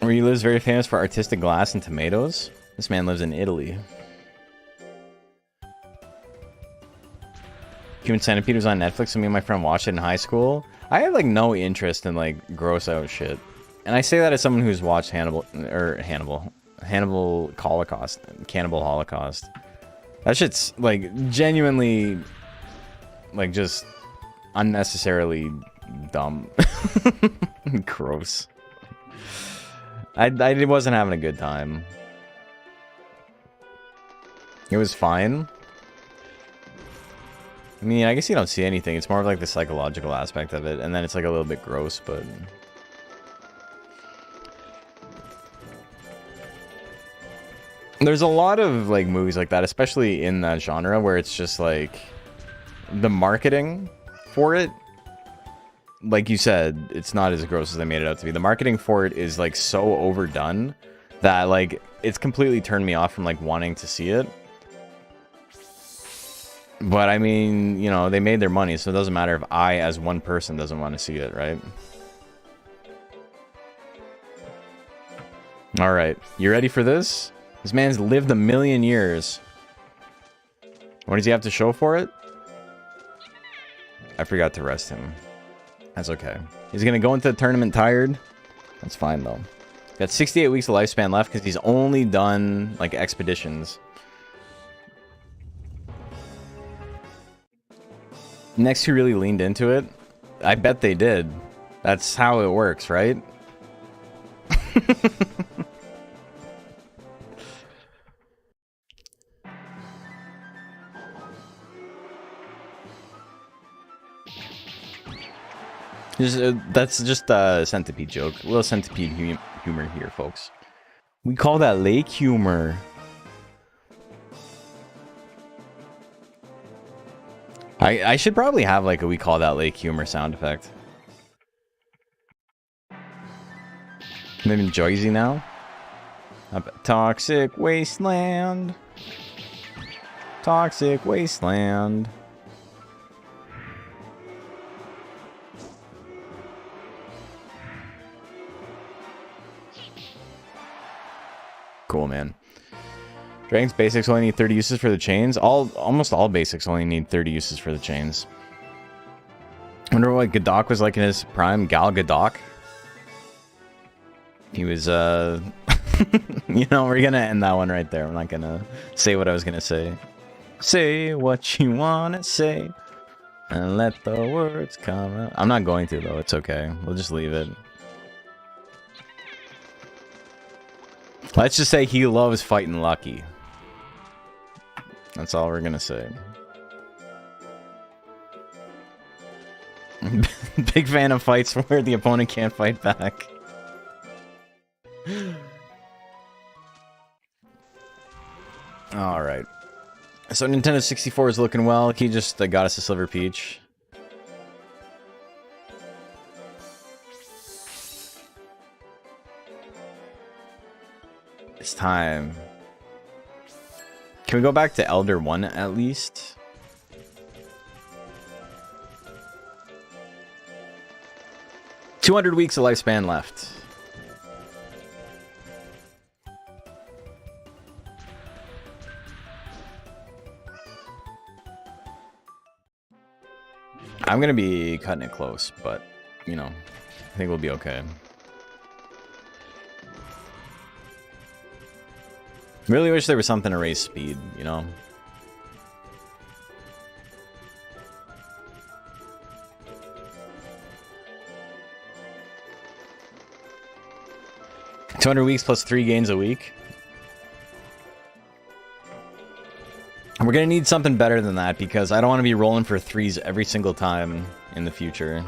Where he lives very famous for artistic glass and tomatoes. This man lives in Italy. Human Centipede was on Netflix, and me and my friend watched it in high school. I have, like, no interest in, like, gross out shit. And I say that as someone who's watched Hannibal Holocaust. Cannibal Holocaust. That shit's, like, genuinely, like, just unnecessarily dumb. Gross. I wasn't having a good time. It was fine. I mean, I guess you don't see anything. It's more of like the psychological aspect of it. And then it's like a little bit gross, but... there's a lot of like movies like that, especially in that genre, where it's just like... the marketing for it... like you said, it's not as gross as they made it out to be. The marketing for it is like so overdone that like it's completely turned me off from like wanting to see it. But I mean, you know, they made their money, so it doesn't matter if I, as one person, doesn't want to see it, right? Alright, you ready for this? This man's lived 1,000,000 years. What does he have to show for it? I forgot to rest him. That's okay. He's gonna go into the tournament tired. That's fine, though. Got 68 weeks of lifespan left, because he's only done, like, expeditions. Next, who really leaned into it? I bet they did. That's how it works, right? That's just a centipede joke. A little centipede humor here, folks. We call that lake humor. I should probably have like a we call that lake humor sound effect. I'm in Jersey now. Toxic wasteland. Toxic wasteland. Cool, man. Dragon's basics only need 30 uses for the chains. Almost all basics only need 30 uses for the chains. Wonder what Gadok was like in his prime. Gal Gadok. He was, you know, we're gonna end that one right there. I'm not gonna say what I was gonna say. Say what you wanna say, and let the words come out. I'm not going to, though. It's okay. We'll just leave it. Let's just say he loves fighting Lucky. That's all we're gonna say. Big fan of fights where the opponent can't fight back. Alright. So Nintendo 64 is looking well. He just got us a Silver Peach. It's time. Can we go back to Elder 1 at least? $200 weeks of lifespan left. I'm gonna be cutting it close, but, you know, I think we'll be okay. Really wish there was something to raise speed, you know? $200 weeks plus 3 gains a week. We're gonna need something better than that because I don't want to be rolling for 3s every single time in the future.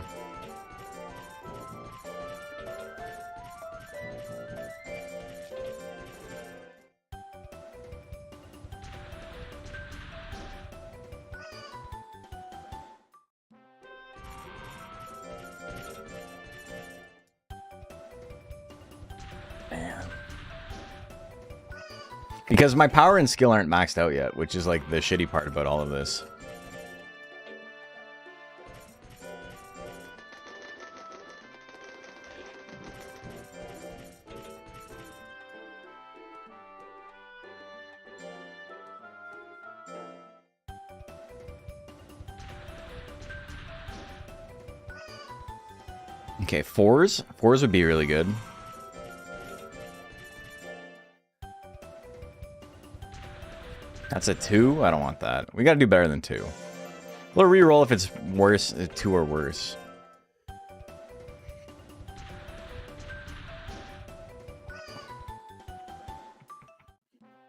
Because my power and skill aren't maxed out yet, which is like the shitty part about all of this. Okay, 4s. 4s would be really good. That's a 2? I don't want that. We gotta do better than 2. We'll reroll if it's worse, 2 or worse.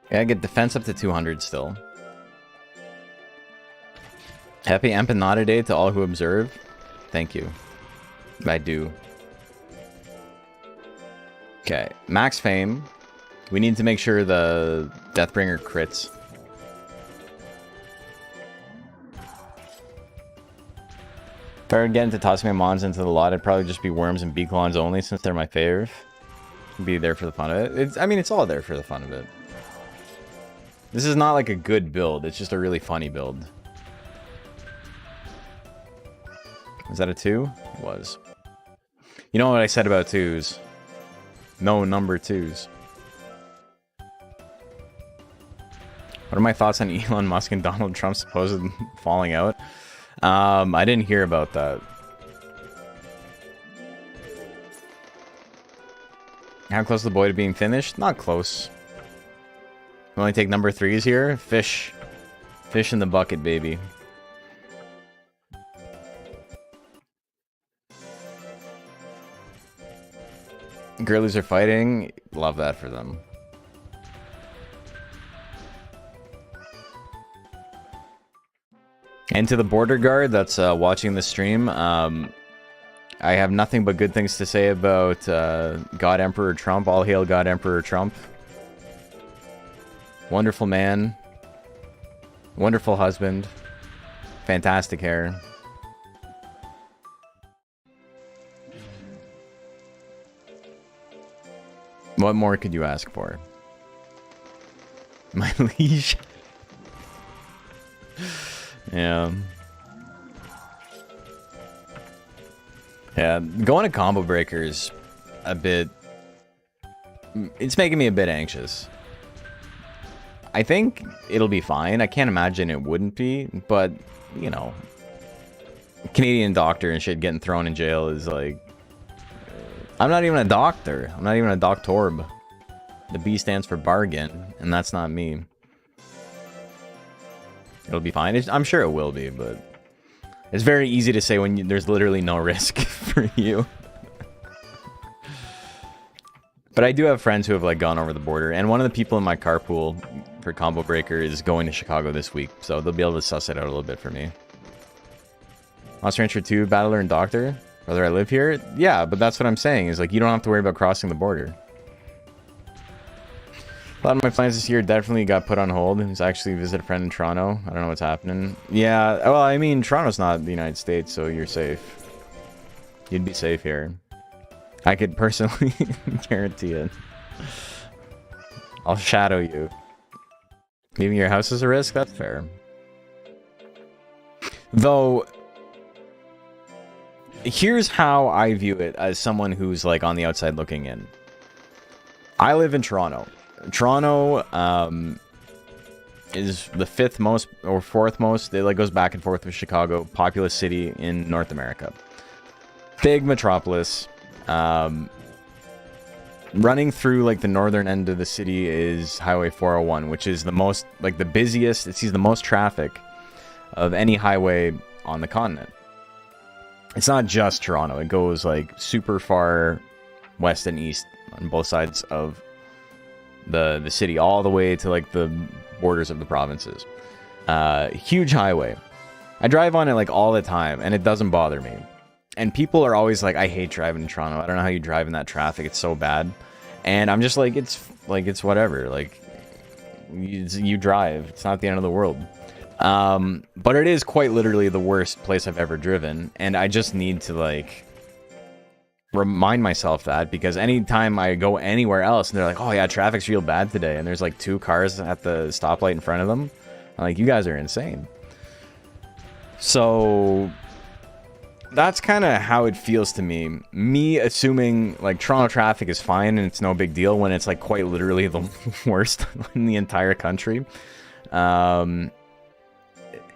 Yeah, I get defense up to 200 still. Happy Empanada Day to all who observe. Thank you. I do. Okay, max fame. We need to make sure the Deathbringer crits. If I were getting to tossing my mons into the lot, it'd probably just be worms and beaklons only, since they're my fave. Be there for the fun of it. I mean, it's all there for the fun of it. This is not like a good build, it's just a really funny build. Was that a 2? It was. You know what I said about 2s? No number 2s. What are my thoughts on Elon Musk and Donald Trump's supposed falling out? I didn't hear about that. How close is the boy to being finished? Not close. We only take number 3s here. Fish. Fish in the bucket, baby. Girlies are fighting. Love that for them. And to the border guard that's watching the stream, I have nothing but good things to say about God Emperor Trump. All hail God Emperor Trump. Wonderful man. Wonderful husband. Fantastic hair. What more could you ask for? My liege. Yeah. Yeah, going to combo breakers a bit... It's making me a bit anxious. I think it'll be fine. I can't imagine it wouldn't be, but, you know... Canadian doctor and shit getting thrown in jail is like... I'm not even a doctor. I'm not even a doctorb. The B stands for bargain, and that's not me. It'll be fine. I'm sure it will be, but... It's very easy to say when there's literally no risk for you. But I do have friends who have like gone over the border, and one of the people in my carpool for Combo Breaker is going to Chicago this week, so they'll be able to suss it out a little bit for me. Monster Rancher 2, Battler and Doctor? Whether I live here? Yeah, but that's what I'm saying, is like you don't have to worry about crossing the border. A lot of my plans this year definitely got put on hold. It's actually visit a friend in Toronto. I don't know what's happening. Yeah, well, I mean, Toronto's not the United States, so you're safe. You'd be safe here. I could personally guarantee it. I'll shadow you. Leaving your house is a risk? That's fair. Though, here's how I view it as someone who's like on the outside looking in. I live in Toronto. Toronto is the 5th most or 4th most. It like goes back and forth with Chicago, populous city in North America. Big metropolis. Running through like the northern end of the city is Highway 401, which is the most like the busiest. It sees the most traffic of any highway on the continent. It's not just Toronto. It goes like super far west and east on both sides of the city, all the way to like the borders of the provinces. Huge highway. I drive on it like all the time, and it doesn't bother me. And people are always like, I hate driving in Toronto. I don't know how you drive in that traffic. It's so bad. And I'm just like, it's whatever. Like, you drive. It's not the end of the world. But it is quite literally the worst place I've ever driven. And I just need to like remind myself that, because anytime I go anywhere else and they're like, oh yeah, traffic's real bad today, and there's like 2 cars at the stoplight in front of them, I'm like, you guys are insane. So that's kind of how it feels to me. Me assuming like Toronto traffic is fine and it's no big deal when it's like quite literally the worst in the entire country,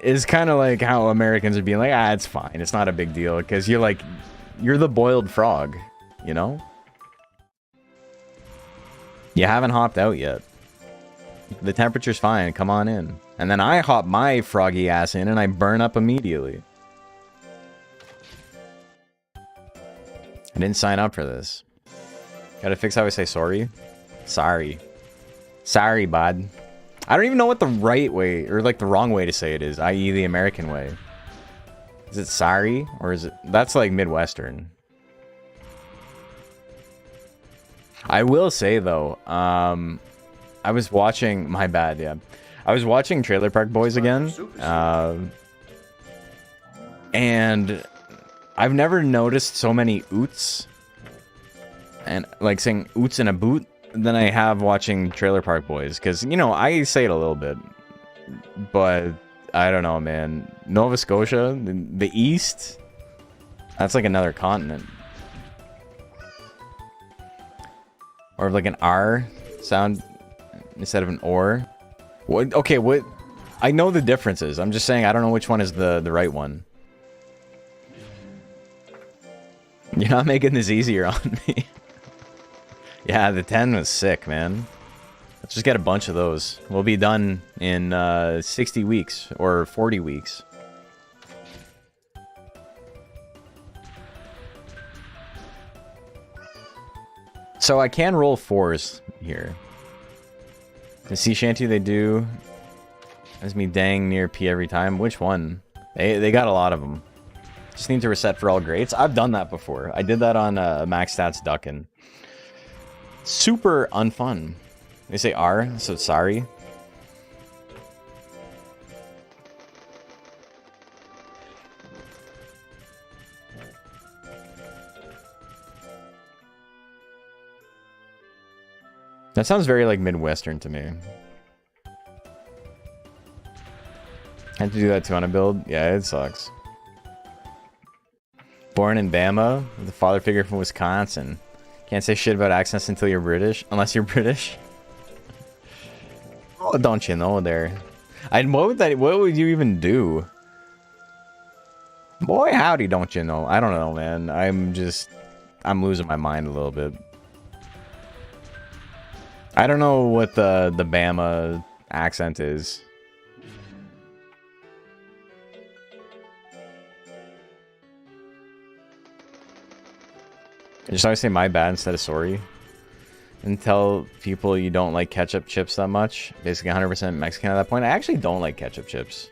is kind of like how Americans are being like, ah, it's fine, it's not a big deal, because you're like, you're the boiled frog, you know? You haven't hopped out yet. The temperature's fine, come on in. And then I hop my froggy ass in and I burn up immediately. I didn't sign up for this. Gotta fix how I say sorry. Sorry. Sorry, bud. I don't even know what the right way, or like the wrong way to say it is, i.e. the American way. Is it sorry? Or is it... That's like Midwestern. I will say, though, I was watching... My bad, yeah. I was watching Trailer Park Boys again. And I've never noticed so many oots. And like saying oots in a boot than I have watching Trailer Park Boys. Because, you know, I say it a little bit. But... I don't know, man. Nova Scotia, the East, that's like another continent. Or like an R sound instead of an or. What? Okay, what? I know the differences. I'm just saying I don't know which one is the right one. You're not making this easier on me. Yeah, the 10 was sick, man. Let's just get a bunch of those. We'll be done in 60 weeks or 40 weeks. So I can roll 4s here. The sea shanty they do has me dang near P every time. Which one? They got a lot of them. Just need to reset for all greats. I've done that before. I did that on Max Stats Duckin. Super unfun. They say R, so sorry. That sounds very like Midwestern to me. Had to do that too on a build? Yeah, it sucks. Born in Bama, with a father figure from Wisconsin. Can't say shit about accents until you're British, unless you're British. Oh, don't you know there? What would you even do? Boy, howdy, don't you know? I don't know, man. I'm losing my mind a little bit. I don't know what the Bama accent is. I just always say my bad instead of sorry. And tell people you don't like ketchup chips that much. Basically 100% Mexican at that point. I actually don't like ketchup chips.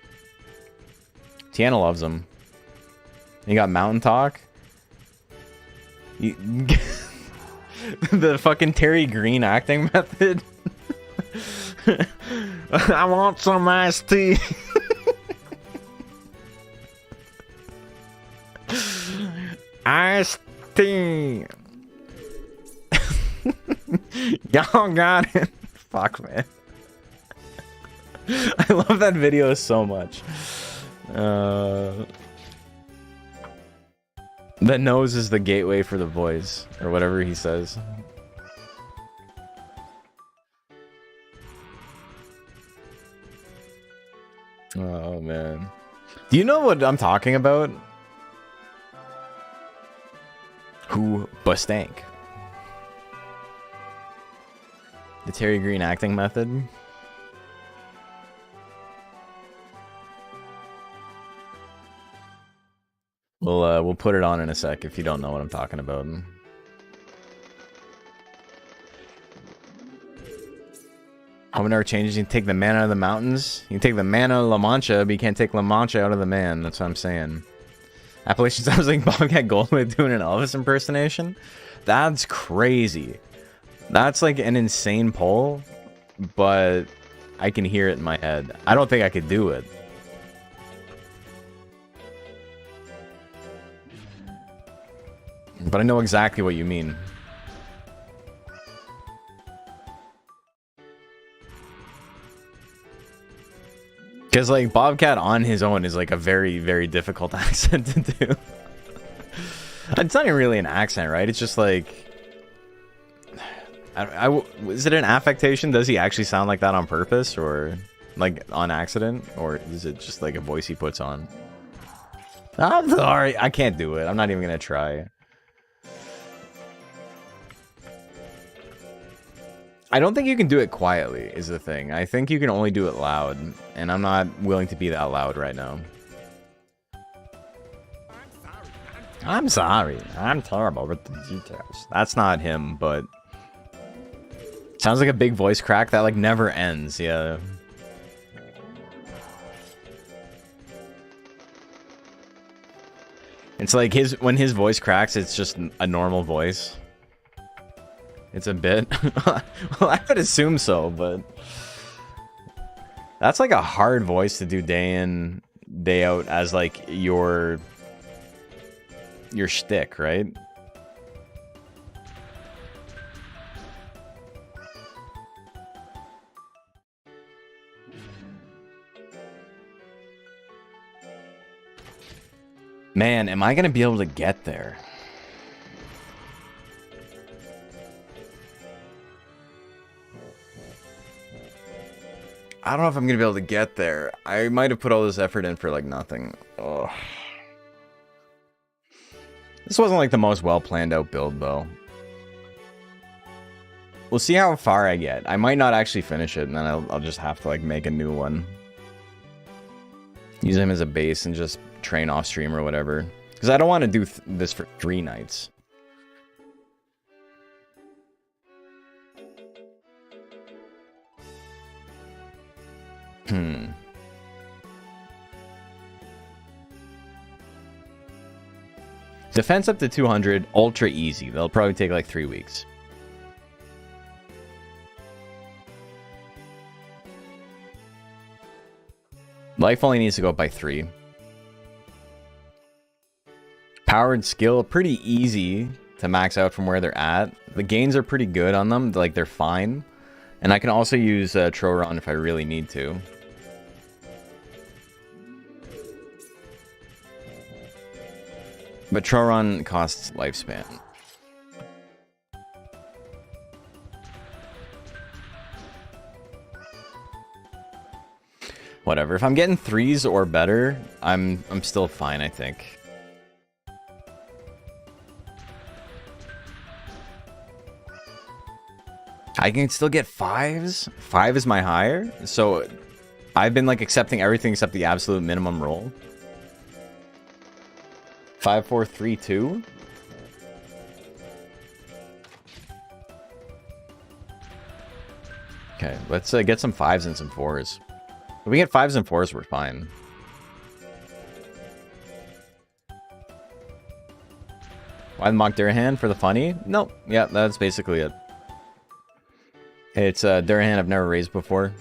Tiana loves them. You got Mountain Talk. The fucking Terry Green acting method. I want some iced tea. Iced tea. Y'all got it. Fuck, man. I love that video so much. The nose is the gateway for the voice, or whatever he says. Oh, man. Do you know what I'm talking about? Who Bustank? The Terry Green acting method? We'll put it on in a sec if you don't know what I'm talking about. Home never changes. You can take the man out of the mountains. You can take the man out of La Mancha, but you can't take La Mancha out of the man. That's what I'm saying. Appalachian sounds like Bobcat Goldthwait doing an Elvis impersonation. That's crazy. That's like an insane poll, but I can hear it in my head. I don't think I could do it. But I know exactly what you mean. Because, like, Bobcat on his own is, like, a very, very difficult accent to do. It's not even really an accent, right? It's just, like... is it an affectation? Does he actually sound like that on purpose? Or, like, on accident? Or is it just, like, a voice he puts on? I'm sorry. I can't do it. I'm not even gonna try. I don't think you can do it quietly, is the thing. I think you can only do it loud, and I'm not willing to be that loud right now. I'm sorry. I'm terrible with the details. That's not him, but... sounds like a big voice crack that, like, never ends, yeah. It's like when his voice cracks, it's just a normal voice. It's a bit. Well, I would assume so, but that's like a hard voice to do day in, day out as like your shtick, right? Man, am I gonna be able to get there? I don't know if I'm gonna be able to get there. I might have put all this effort in for like nothing. Ugh. This wasn't like the most well planned out build though. We'll see how far I get. I might not actually finish it, and then I'll just have to like make a new one. Use him as a base and just train off stream or whatever. Because I don't want to do this for 3 nights. Defense up to 200, ultra easy. They'll probably take like 3 weeks. Life only needs to go up by 3. Power and skill, pretty easy to max out from where they're at. The gains are pretty good on them, like they're fine. And I can also use Troron if I really need to. But Troron costs lifespan. Whatever. If I'm getting 3s or better, I'm still fine, I think. I can still get 5s. 5 is my higher. So I've been like accepting everything except the absolute minimum roll. 5, 4, 3, 2. Okay, let's get some 5s and some 4s. If we get 5s and 4s, we're fine. Why the Mock Durahan for the funny? No, yeah, that's basically it. It's a Durahan I've never raised before.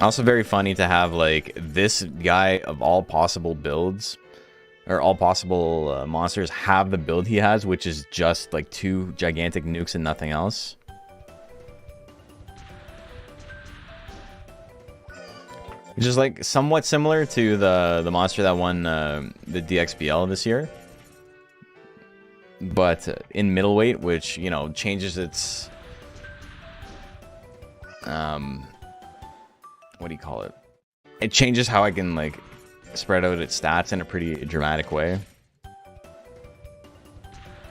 Also very funny to have, like, this guy of all possible builds, or all possible monsters, have the build he has, which is just, like, 2 gigantic nukes and nothing else. Which is, like, somewhat similar to the monster that won the DXBL this year. But in middleweight, which, you know, changes its... what do you call it? It changes how I can, like, spread out its stats in a pretty dramatic way.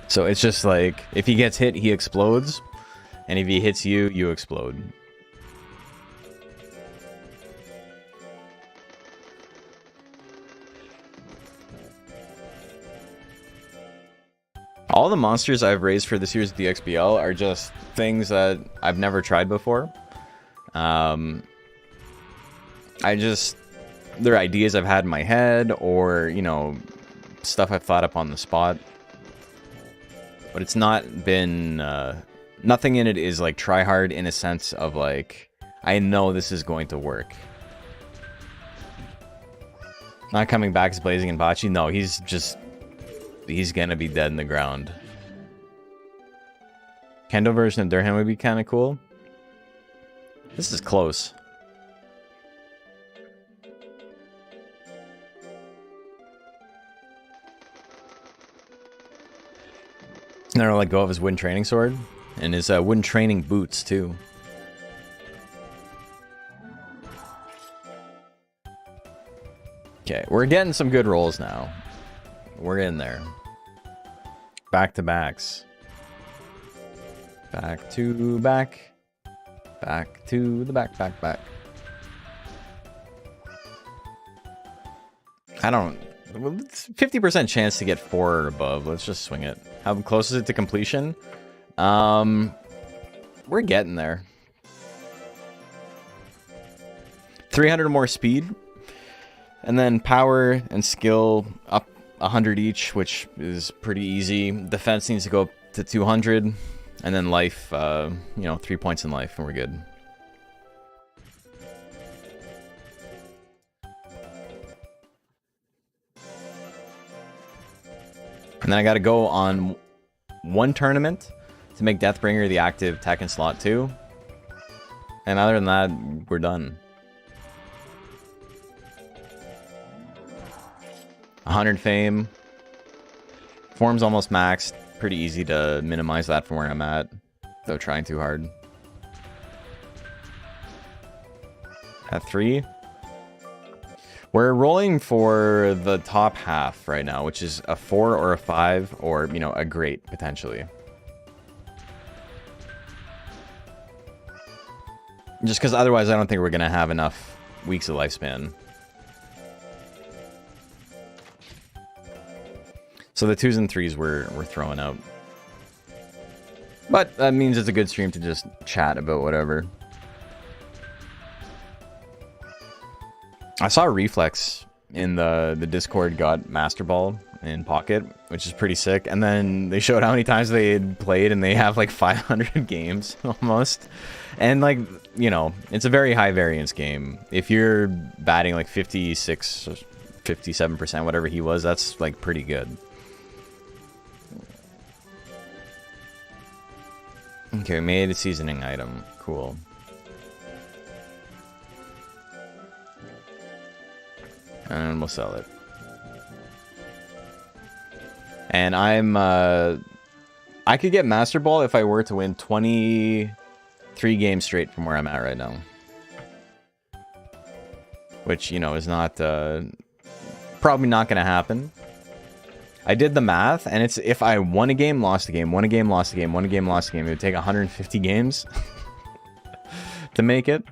So it's just like, if he gets hit, he explodes. And if he hits you, you explode. All the monsters I've raised for this year's DXBL are just things that I've never tried before. They're ideas I've had in my head, or, you know, stuff I've thought up on the spot. But it's not been, nothing in it is, like, try hard in a sense of, like, I know this is going to work. Not coming back as Blazing and Bocce. No, he's gonna be dead in the ground. Kendo version of Durham would be kind of cool. This is close. Never let go of his wooden training sword. And his wooden training boots, too. Okay, we're getting some good rolls now. We're in there. Back to backs. Back to back. Back to the back, back, back. I don't... 50% chance to get 4 or above. Let's just swing it. How close is it to completion? We're getting there. 300 more speed. And then power and skill up 100 each, which is pretty easy. Defense needs to go up to 200. And then life, you know, 3 points in life, and we're good. And then I gotta go on 1 tournament to make Deathbringer the active tech in slot 2. And other than that, we're done. 100 fame. Form's almost maxed. Pretty easy to minimize that from where I'm at, without trying too hard. At 3. We're rolling for the top half right now, which is a 4 or a 5, or, you know, a great, potentially. Just because otherwise I don't think we're going to have enough weeks of lifespan. So the 2s and 3s we're throwing out. But that means it's a good stream to just chat about whatever. I saw Reflex in the Discord got Master Ball in Pocket, which is pretty sick. And then they showed how many times they had played, and they have like 500 games almost. And like, you know, it's a very high variance game. If you're batting like 56 or 57%, whatever he was, that's like pretty good. Okay, made a seasoning item. Cool. And we'll sell it. And I could get Master Ball if I were to win 23 games straight from where I'm at right now. Which, you know, is not, probably not going to happen. I did the math, and it's if I won a game, lost a game, won a game, lost a game, won a game, lost a game, it would take 150 games to make it.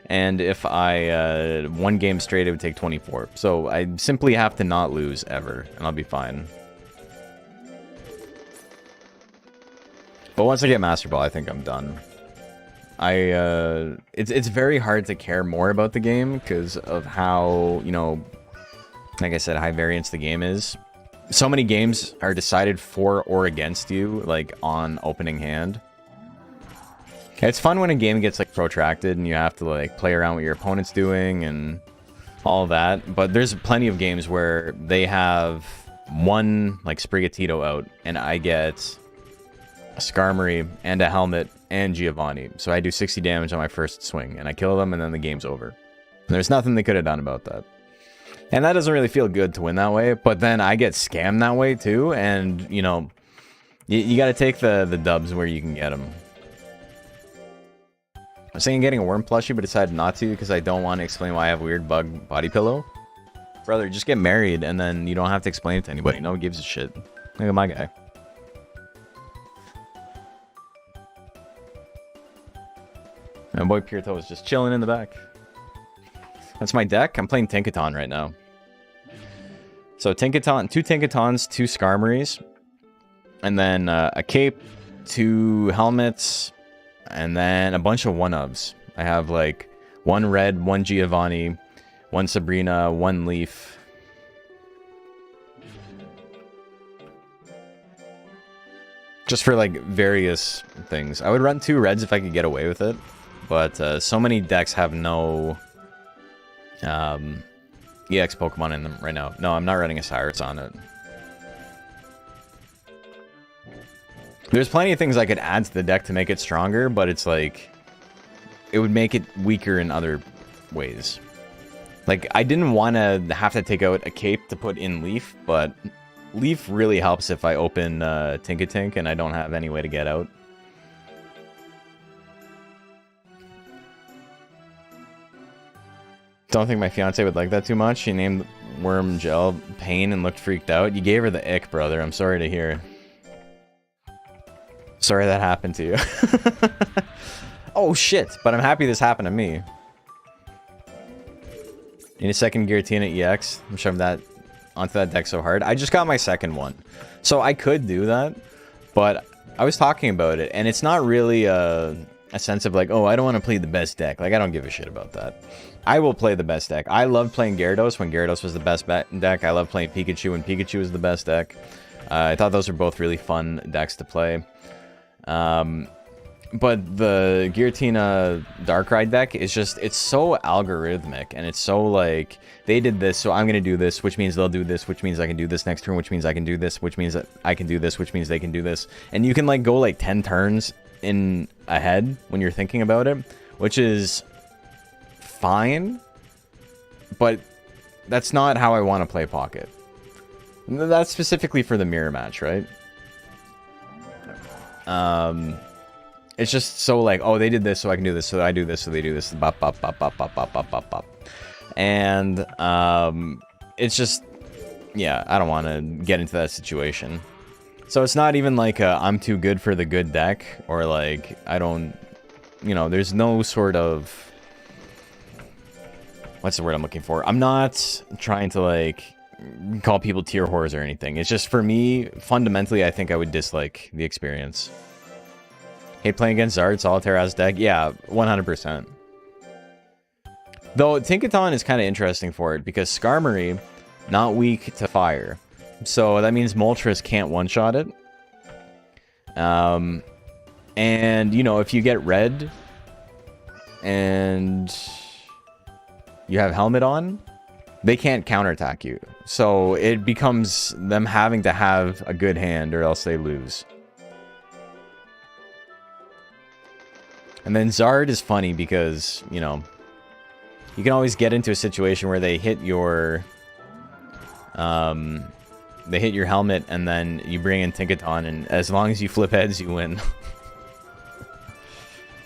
And if I one game straight, it would take 24. So I simply have to not lose ever, and I'll be fine. But once I get Master Ball, I think I'm done. It's very hard to care more about the game because of how, you know, like I said, high variance the game is. So many games are decided for or against you, like on opening hand. It's fun when a game gets like protracted and you have to like play around what your opponent's doing and all that. But there's plenty of games where they have one like Sprigatito out and I get a Skarmory and a Helmet and Giovanni. So I do 60 damage on my first swing and I kill them and then the game's over. And there's nothing they could have done about that. And that doesn't really feel good to win that way, but then I get scammed that way too, and, you know, you got to take the dubs where you can get them. I was thinking getting a worm plushie, but decided not to because I don't want to explain why I have a weird bug body pillow. Brother, just get married, and then you don't have to explain it to anybody. No one gives a shit. Look at my guy. My boy Pierto is just chilling in the back. That's my deck. I'm playing Tinkaton right now. So Tinkaton, 2 Tinkatons, 2 Skarmories, and then a Cape, 2 Helmets, and then a bunch of 1-ofs. I have like 1 Red, 1 Giovanni, 1 Sabrina, 1 Leaf. Just for like various things. I would run 2 Reds if I could get away with it, but so many decks have no EX Pokemon in them right now. No, I'm not running a Cyrus on it. There's plenty of things I could add to the deck to make it stronger, but it's like, it would make it weaker in other ways. Like, I didn't want to have to take out a Cape to put in Leaf, but Leaf really helps if I open Tinkatink and I don't have any way to get out. Don't think my fiance would like that too much. She named Worm Gel Pain and looked freaked out. You gave her the ick, brother. I'm sorry to hear. Sorry that happened to you. Oh, shit. But I'm happy this happened to me. Need a second Giratina EX. I'm shoving that onto that deck so hard. I just got my second one. So I could do that. But I was talking about it. And it's not really a sense of like, oh, I don't want to play the best deck. Like, I don't give a shit about that. I will play the best deck. I loved playing Gyarados when Gyarados was the best deck. I love playing Pikachu when Pikachu was the best deck. I thought those were both really fun decks to play. But the Giratina Darkrai deck is just, it's so algorithmic, and it's so like, they did this, so I'm going to do this, which means they'll do this, which means I can do this next turn, which means I can do this, which means that I can do this, which means they can do this. And you can like go like 10 turns in ahead when you're thinking about it, which is fine, but that's not how I want to play Pocket. That's specifically for the mirror match, right? It's just so like, oh, they did this, so I can do this, so I do this, so they do this, bop, bop, bop, bop, bop, bop, bop, bop, bop. And it's just, yeah, I don't want to get into that situation. So it's not even like I'm too good for the good deck, or like I don't, you know, there's no sort of, what's the word I'm looking for? I'm not trying to like call people tier whores or anything. It's just, for me, fundamentally, I think I would dislike the experience. Hate playing against Zard, Solitaire as deck. Yeah, 100%. Though Tinkaton is kind of interesting for it because Skarmory, not weak to fire. So that means Moltres can't one-shot it. And, you know, if you get red and you have Helmet on, they can't counterattack you. So it becomes them having to have a good hand or else they lose. And then Zard is funny because, you know, you can always get into a situation where they hit your helmet and then you bring in Tinkaton, and as long as you flip heads, you win.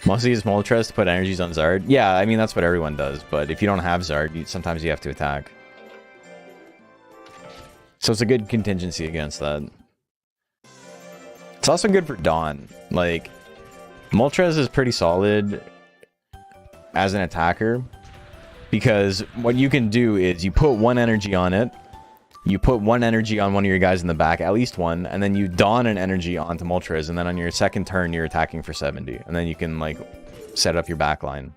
Mostly use Moltres to put energies on Zard. Yeah, I mean, that's what everyone does, but if you don't have Zard, sometimes you have to attack. So it's a good contingency against that. It's also good for Dawn. Like, Moltres is pretty solid as an attacker, because what you can do is you put one energy on it, you put one energy on one of your guys in the back, at least one, and then you don an energy onto Moltres, and then on your second turn, you're attacking for 70. And then you can, like, set up your back line.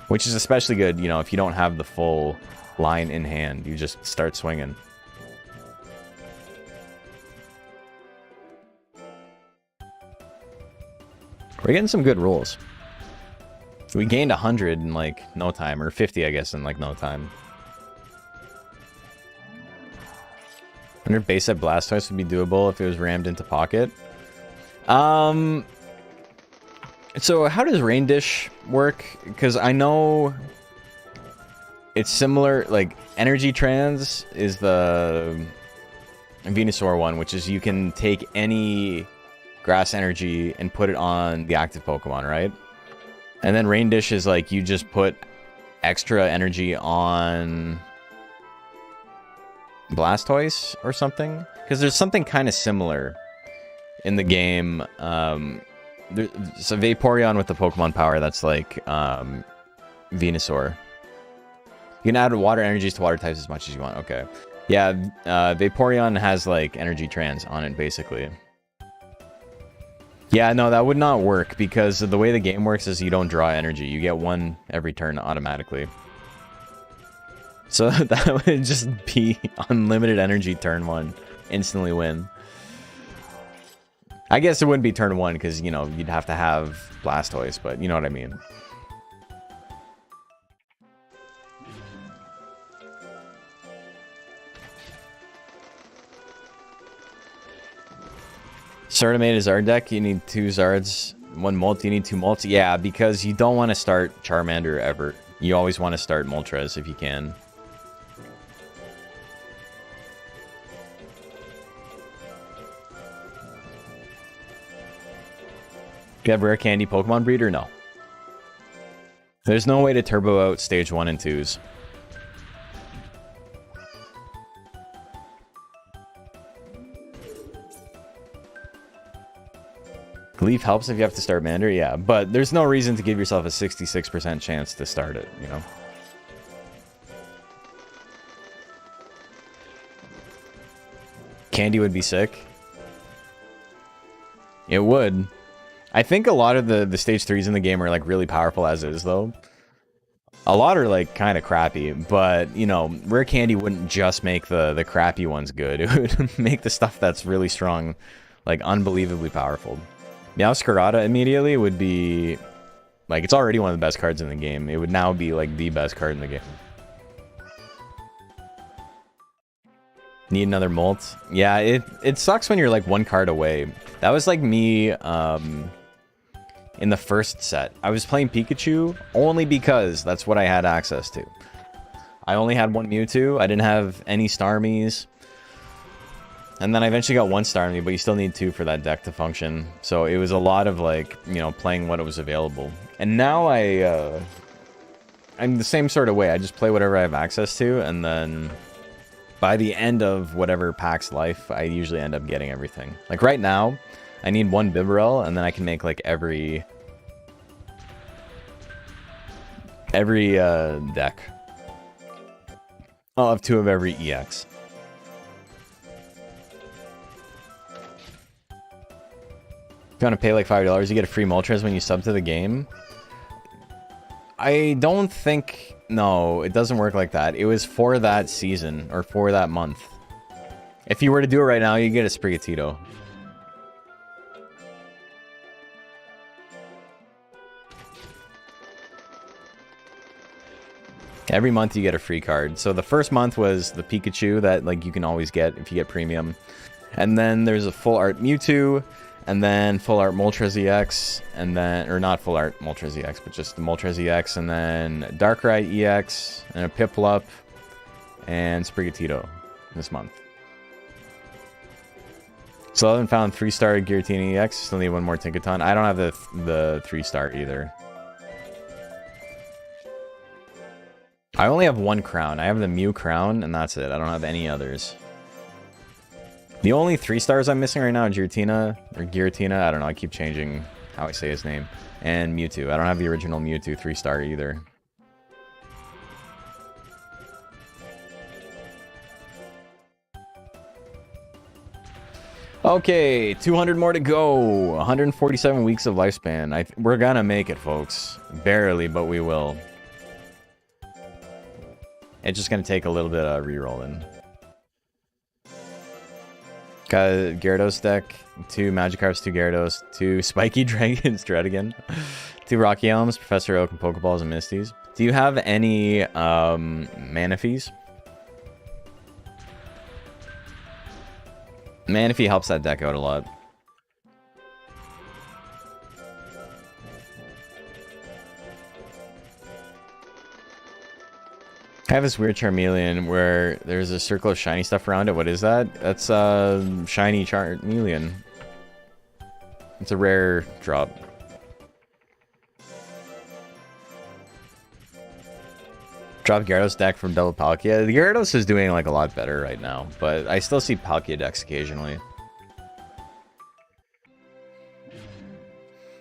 Which is especially good, you know, if you don't have the full line in hand. You just start swinging. We're getting some good rolls. We gained 100 in, like, no time. Or 50, I guess, in, like, no time. 100 base set Blastoise would be doable if it was rammed into Pocket. So how does Rain Dish work? Because I know it's similar, like Energy Trans is the Venusaur one, which is you can take any grass energy and put it on the active Pokemon, right? And then Rain Dish is like you just put extra energy on Blastoise or something, because there's something kind of similar in the game. There's a Vaporeon with the Pokemon power that's like Venusaur. You can add water energies to water types as much as you want. Okay, yeah, Vaporeon has like energy trans on it basically. Yeah, no, that would not work because the way the game works is you don't draw energy. You get one every turn automatically. So that would just be unlimited energy turn one. Instantly win. I guess it wouldn't be turn one because, you know, you'd have to have Blastoise, but you know what I mean. Certimate is our deck. You need 2 Zards, 1 multi. You need 2 multi. Yeah, because you don't want to start Charmander ever. You always want to start Moltres if you can. Do you have Rare Candy Pokemon Breeder? No. There's no way to turbo out stage 1 and 2s. Leaf helps if you have to start Mander, yeah, but there's no reason to give yourself a 66% chance to start it, you know? Candy would be sick. It would. I think a lot of the stage 3s in the game are like really powerful as is, though. A lot are like kind of crappy, but you know, Rare Candy wouldn't just make the crappy ones good. It would make the stuff that's really strong like unbelievably powerful. Meowscarada immediately would be like, it's already one of the best cards in the game. It would now be like the best card in the game. Need another Molt. Yeah, it sucks when you're like 1 card away. That was like me in the first set. I was playing Pikachu only because that's what I had access to. I only had 1 Mewtwo. I didn't have any Starmies. And then I eventually got 1 Starmie, but you still need 2 for that deck to function. So it was a lot of like, you know, playing what was available. And now I'm the same sort of way. I just play whatever I have access to, and then by the end of whatever pack's life, I usually end up getting everything. Like right now, I need 1 Bibarel, and then I can make like every deck. I'll have 2 of every EX. you want to pay like $5, you get a free Moltres when you sub to the game. I don't think... No, it doesn't work like that. It was for that season, or for that month. If you were to do it right now, you get a Sprigatito. Every month you get a free card. So the first month was the Pikachu that like you can always get if you get premium. And then there's a full art Mewtwo, and then full art Moltres EX, and then, or not full art Moltres EX, but just the Moltres EX, and then Darkrai EX, and a Piplup, and Sprigatito this month. Still haven't found 3-star Giratina EX, still need one more Tinkaton. I don't have the 3-star either. I only have one crown. I have the Mew crown, and that's it. I don't have any others. The only 3-stars I'm missing right now are Giratina, or Giratina, I don't know, I keep changing how I say his name, and Mewtwo. I don't have the original Mewtwo 3-star either. Okay, 200 more to go. 147 weeks of lifespan. We're gonna make it, folks. Barely, but we will. It's just gonna take a little bit of re-rolling. Got a Gyarados deck, 2 Magikarps, 2 Gyarados, 2 Spiky Dragons, Dredigan, 2 Rocky Elms, Professor Oak, and Pokeballs and Misties. Do you have any Manaphy's? Manaphy helps that deck out a lot. I have this weird Charmeleon where there's a circle of shiny stuff around it. What is that? That's shiny Charmeleon. It's a rare drop. Drop Gyarados deck from Double Palkia. The Gyarados is doing like a lot better right now, but I still see Palkia decks occasionally.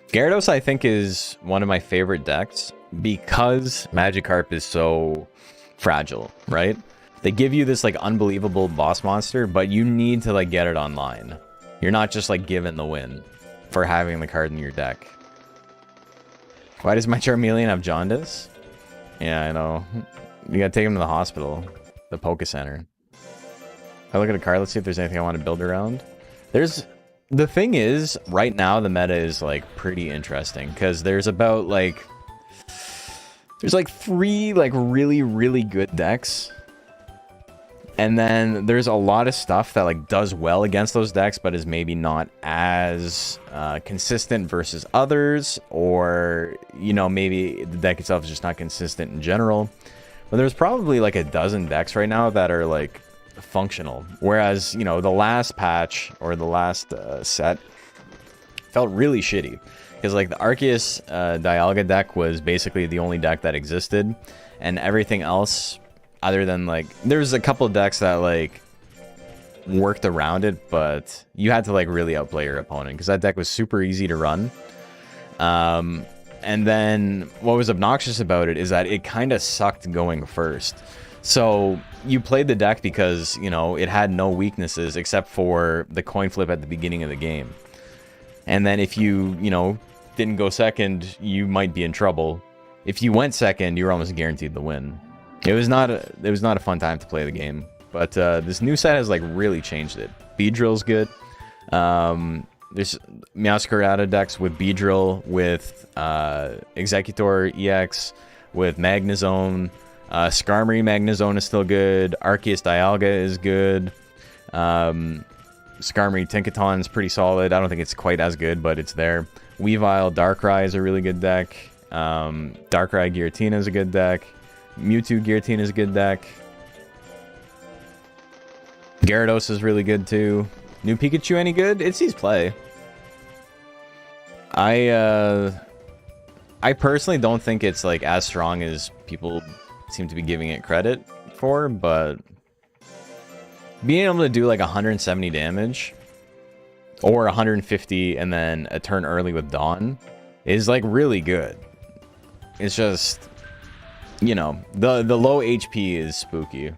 Gyarados, I think, is one of my favorite decks because Magikarp is so fragile, right? They give you this like unbelievable boss monster, but you need to like get it online. You're not just like given the win for having the card in your deck. Why does my Charmeleon have jaundice? Yeah, I know. You gotta take him to the hospital. The Poke Center. I look at a card, let's see if there's anything I want to build around. The thing is, right now the meta is like pretty interesting because there's about like there's like 3 like really good decks, and then there's a lot of stuff that like does well against those decks but is maybe not as consistent versus others, or you know, maybe the deck itself is just not consistent in general. But there's probably like a dozen decks right now that are like functional, whereas, you know, the last patch or the last set felt really shitty because like the Arceus Dialga deck was basically the only deck that existed, and everything else other than like there's a couple of decks that like worked around it, but you had to like really outplay your opponent because that deck was super easy to run. And then what was obnoxious about it is that it kind of sucked going first. So you played the deck because, you know, it had no weaknesses except for the coin flip at the beginning of the game. And then if you know, didn't go second, you might be in trouble. If you went second, you were almost guaranteed the win. It was not a fun time to play the game. But this new set has like really changed it. Beedrill's good. There's Meowscarada decks with Beedrill, with Executor EX, with Magnezone. Skarmory Magnezone is still good. Arceus Dialga is good. Skarmory Tinkaton is pretty solid. I don't think it's quite as good, but it's there. Weavile Darkrai is a really good deck. Darkrai Giratina is a good deck. Mewtwo Giratina is a good deck. Gyarados is really good too. New Pikachu any good? It sees play. I personally don't think it's like as strong as people seem to be giving it credit for, but being able to do like 170 damage or 150 and then a turn early with Dawn is like really good. It's just, you know, the low HP is spooky.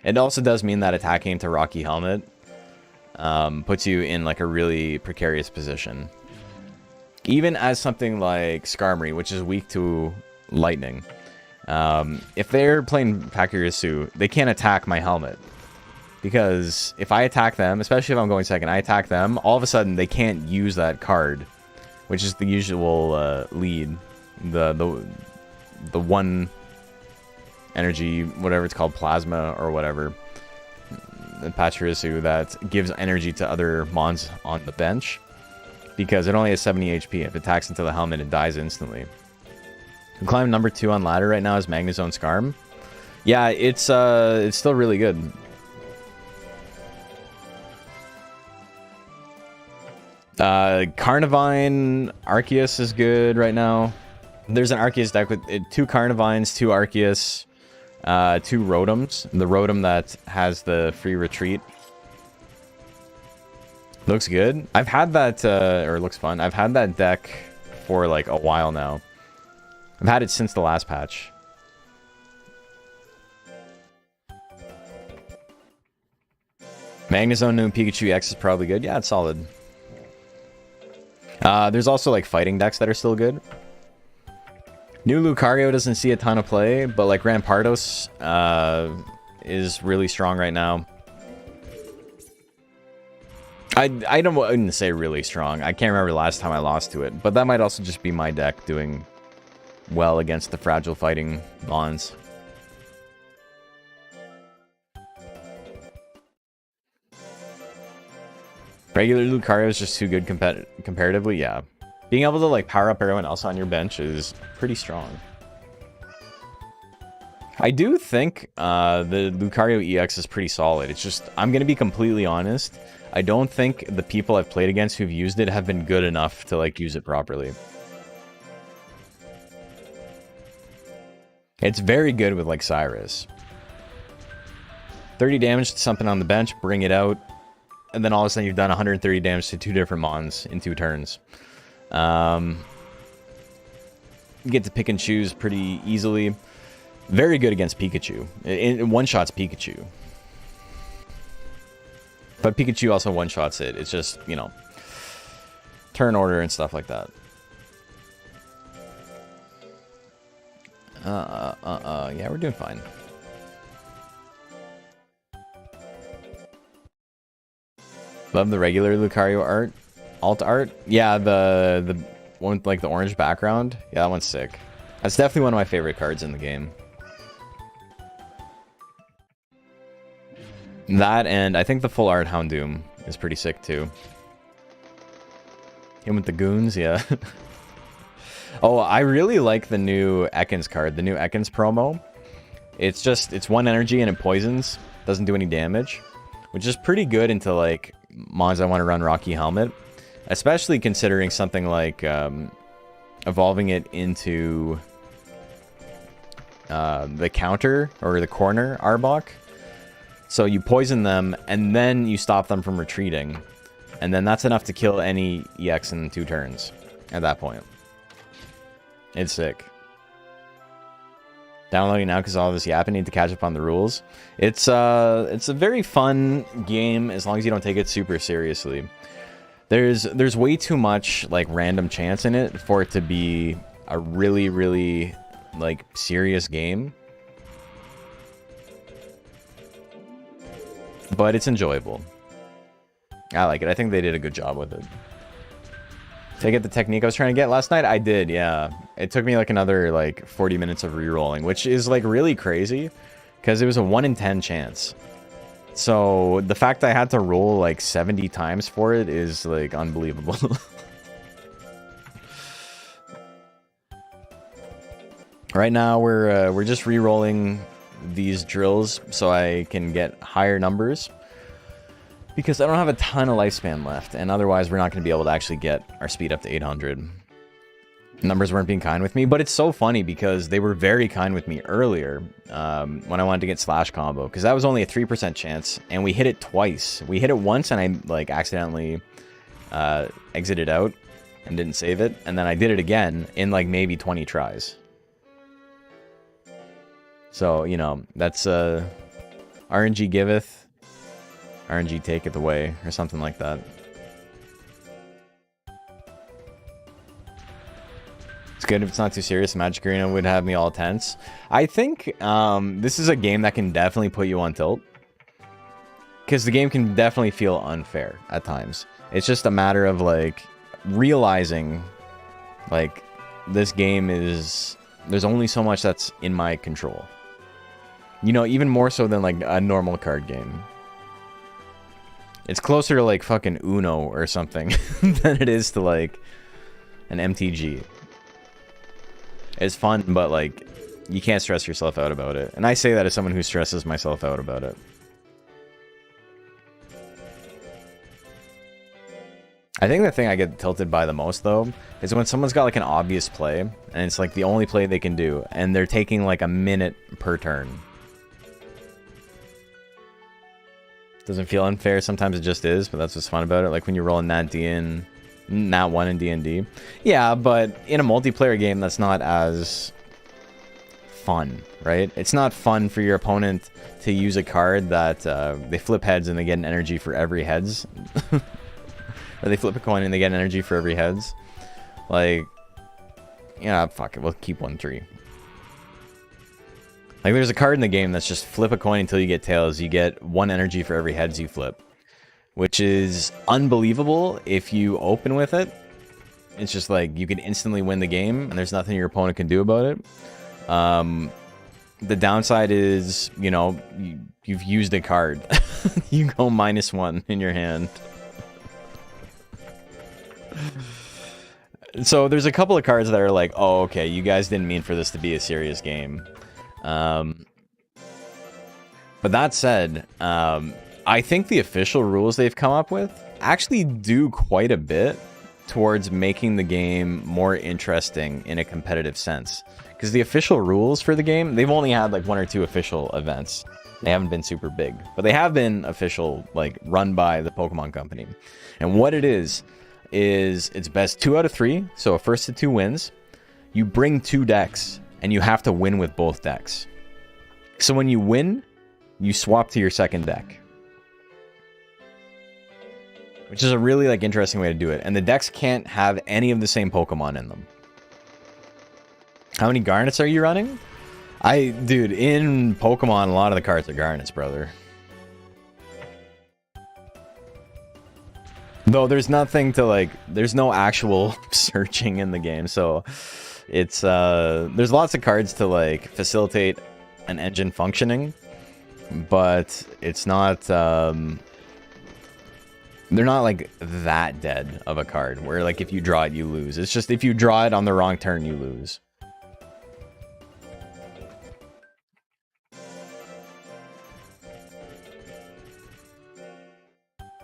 It also does mean that attacking into Rocky Helmet puts you in like a really precarious position. Even as something like Skarmory, which is weak to lightning, if they're playing Pachirisu, they can't attack my helmet. Because if I attack them, especially if I'm going second, I attack them, all of a sudden they can't use that card, which is the usual lead. The one energy, whatever it's called, plasma or whatever, the Pachirisu that gives energy to other mons on the bench. Because it only has 70 HP. If it attacks into the helmet, it dies instantly. Climb number 2 on ladder right now is Magnezone Skarm. Yeah, it's still really good. Carnivine Arceus is good right now. There's an Arceus deck with 2 Carnivines, 2 Arceus, 2 Rotoms. The Rotom that has the free retreat. Looks good. I've had that, or looks fun. I've had that deck for like a while now. I've had it since the last patch. Magnezone new Pikachu X is probably good. Yeah, it's solid. There's also like fighting decks that are still good. New Lucario doesn't see a ton of play, but like Rampardos is really strong right now. I wouldn't say really strong. I can't remember the last time I lost to it, but that might also just be my deck doing well against the fragile fighting mons. Regular Lucario is just too good comparatively, yeah. Being able to like power up everyone else on your bench is pretty strong. I do think the Lucario EX is pretty solid. It's just, I'm going to be completely honest, I don't think the people I've played against who've used it have been good enough to like use it properly. It's very good with like Cyrus. 30 damage to something on the bench, bring it out, and then all of a sudden you've done 130 damage to 2 different mons in 2 turns. You get to pick and choose pretty easily. Very good against Pikachu. It one-shots Pikachu. But Pikachu also one-shots it. It's just, you know, turn order and stuff like that. Yeah, we're doing fine. Love the regular Lucario art. Alt art. Yeah, the one with like the orange background. Yeah, that one's sick. That's definitely one of my favorite cards in the game. That, and I think the full art Houndoom is pretty sick too. Him with the goons, yeah. Oh, I really like the new Ekans card, the new Ekans promo. It's just, it's 1 energy and it poisons, doesn't do any damage, which is pretty good into like mons I want to run Rocky Helmet, especially considering something like evolving it into the counter or the corner Arbok. So you poison them, and then you stop them from retreating. And then that's enough to kill any EX in 2 turns at that point. It's sick. Downloading now because all this yapping, need to catch up on the rules. It's a very fun game as long as you don't take it super seriously. There's way too much like random chance in it for it to be a really, really like serious game. But it's enjoyable. I like it. I think they did a good job with it. Did I get the technique I was trying to get last night? I did, yeah. It took me like another like 40 minutes of re-rolling, which is like really crazy because it was a 1 in 10 chance. So the fact I had to roll like 70 times for it is like unbelievable. Right now we're just re-rolling these drills so I can get higher numbers because I don't have a ton of lifespan left, and otherwise we're not going to be able to actually get our speed up to 800. Numbers weren't being kind with me, but it's so funny because they were very kind with me earlier when I wanted to get slash combo, because that was only a 3% chance and we hit it twice. We hit it once and I like accidentally exited out and didn't save it, and then I did it again in like maybe 20 tries. So, you know, that's RNG giveth, RNG taketh away, or something like that. good if it's not too serious. Magic Arena would have me all tense. I think this is a game that can definitely put you on tilt. Because the game can definitely feel unfair at times. It's just a matter of, like, realizing, like, this game is... There's only so much that's in my control. You know, even more so than, like, a normal card game. It's closer to, like, fucking Uno or something than it is to, like, an MTG. It's fun, but, like, you can't stress yourself out about it. And I say that as someone who stresses myself out about it. I think the thing I get tilted by the most, though, is when someone's got, like, an obvious play, and it's, like, the only play they can do, and they're taking, like, a minute per turn. Doesn't feel unfair. Sometimes it just is, but that's what's fun about it. Like, when you roll a Nat 1 in D&D. Yeah, but in a multiplayer game, that's not as fun, right? It's not fun for your opponent to use a card that they flip heads and they get an energy for every heads. Or they flip a coin and they get energy for every heads. Like, yeah, fuck it. We'll keep 1-3. Like, there's a card in the game that's just flip a coin until you get tails. You get 1 energy for every heads you flip. Which is unbelievable if you open with it. It's just like, you can instantly win the game, and there's nothing your opponent can do about it. The downside is, you know, you've used a card. You go -1 in your hand. So there's a couple of cards that are like, oh, okay, you guys didn't mean for this to be a serious game. But that said, I think the official rules they've come up with actually do quite a bit towards making the game more interesting in a competitive sense. Because the official rules for the game, they've only had like 1 or 2 official events. They haven't been super big, but they have been official, like run by the Pokemon Company. And what it is it's best 2 out of 3, so a first to 2 wins. You bring 2 decks, and you have to win with both decks. So when you win, you swap to your second deck. Which is a really like interesting way to do it. And the decks can't have any of the same Pokemon in them. How many Garnets are you running? Dude, in Pokemon, a lot of the cards are Garnets, brother. Though there's nothing to like, there's no actual searching in the game, so it's there's lots of cards to like facilitate an engine functioning, but it's not they're not like that dead of a card where like if you draw it you lose. It's just if you draw it on the wrong turn you lose.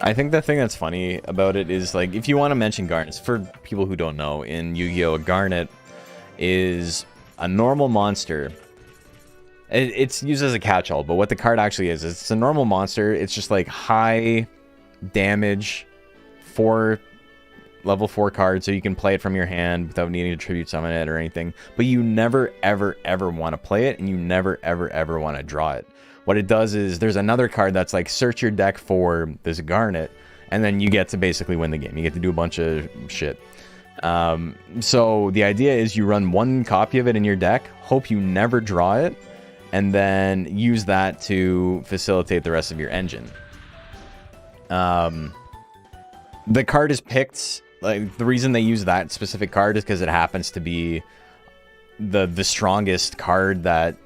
I think the thing that's funny about it is, like, if you want to mention Garnets, for people who don't know, in Yu-Gi-Oh! A Garnet is a normal monster. It's used as a catch-all, but what the card actually is it's a normal monster. It's just, like, high damage, level 4 card, so you can play it from your hand without needing to tribute summon it or anything. But you never, ever, ever want to play it, and you never, ever, ever want to draw it. What it does is there's another card that's like search your deck for this Garnet, and then you get to basically win the game. You get to do a bunch of shit. So the idea is you run 1 copy of it in your deck, hope you never draw it, and then use that to facilitate the rest of your engine. The card is picked, like the reason they use that specific card is because it happens to be the strongest card that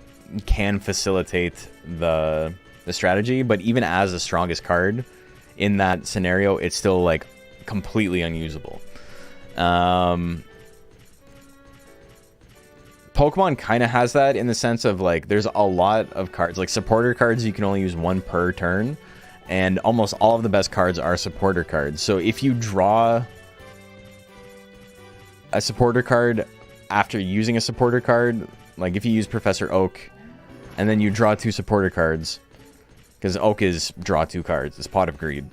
can facilitate the strategy, but even as the strongest card in that scenario, it's still like completely unusable. Pokemon kind of has that in the sense of like there's a lot of cards, like supporter cards you can only use 1 per turn, and almost all of the best cards are supporter cards. So if you draw a supporter card after using a supporter card, like if you use Professor Oak and then you draw 2 supporter cards, because Oak is draw 2 cards, it's Pot of Greed.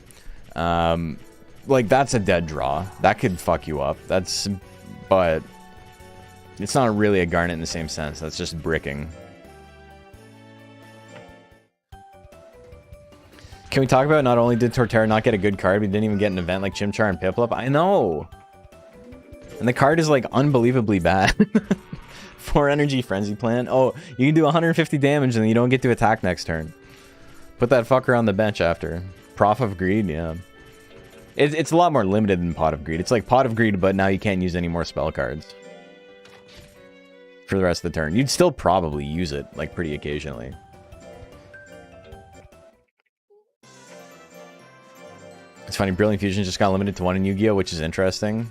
Like, that's a dead draw. That could fuck you up. But it's not really a Garnet in the same sense. That's just bricking. Can we talk about not only did Torterra not get a good card, but he didn't even get an event like Chimchar and Piplup? I know! And the card is like unbelievably bad. 4 energy frenzy plant. Oh, you can do 150 damage and then you don't get to attack next turn. Put that fucker on the bench after. Prof of Greed, yeah. It's a lot more limited than Pot of Greed. It's like Pot of Greed, but now you can't use any more spell cards for the rest of the turn. You'd still probably use it, like, pretty occasionally. It's funny, Brilliant Fusion just got limited to 1 in Yu-Gi-Oh!, which is interesting.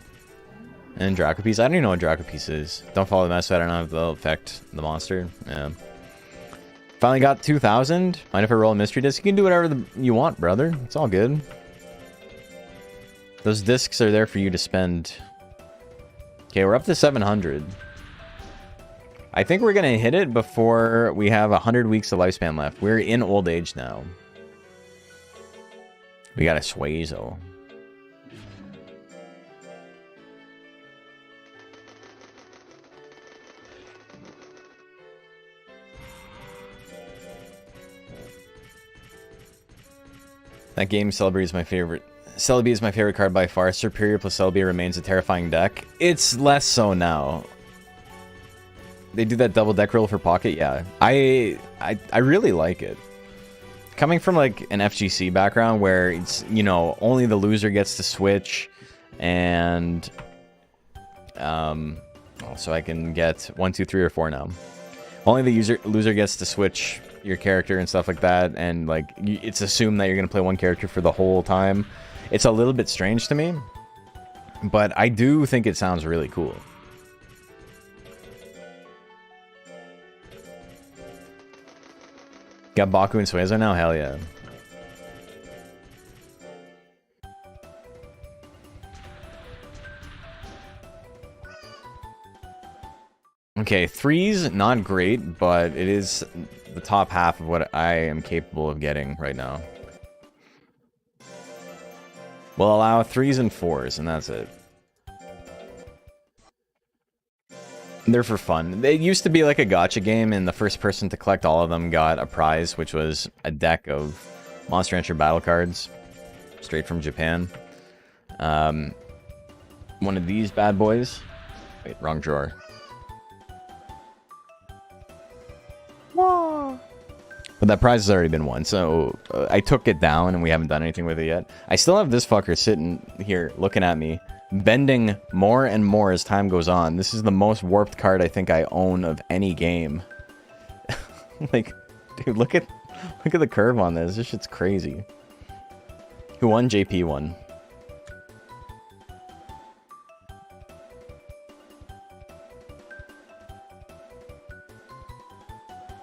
And Dracopiece. I don't even know what Dracopiece is. Don't follow the mess, so I don't know if they'll affect the monster. Yeah. Finally got 2,000. Mind if I roll a mystery disc? You can do whatever you want, brother. It's all good. Those discs are there for you to spend. Okay, we're up to 700. I think we're going to hit it before we have 100 weeks of lifespan left. We're in old age now. We got a Suazo. That game, Celebi, is my favorite. Celebi is my favorite card by far. Superior plus Celebi remains a terrifying deck. It's less so now. They do that double deck roll for Pocket, yeah. I really like it. Coming from like an FGC background where it's, you know, only the loser gets to switch, and so I can get 1, 2, 3, or 4 now. Only the loser gets to switch your character and stuff like that, and like it's assumed that you're gonna play one character for the whole time. It's a little bit strange to me, but I do think it sounds really cool. Got Baku and Suezo now? Hell yeah. Okay, 3's not great, but it is the top half of what I am capable of getting right now. We'll allow 3's and 4's, and that's it. They're for fun. It used to be like a gacha game, and the first person to collect all of them got a prize, which was a deck of Monster Rancher battle cards, straight from Japan. One of these bad boys. Wait, wrong drawer. Whoa. But that prize has already been won, so I took it down, and we haven't done anything with it yet. I still have this fucker sitting here, looking at me, bending more and more as time goes on. This is the most warped card I think I own of any game. Like, dude, look at the curve on this. This shit's crazy. Who won? JP won.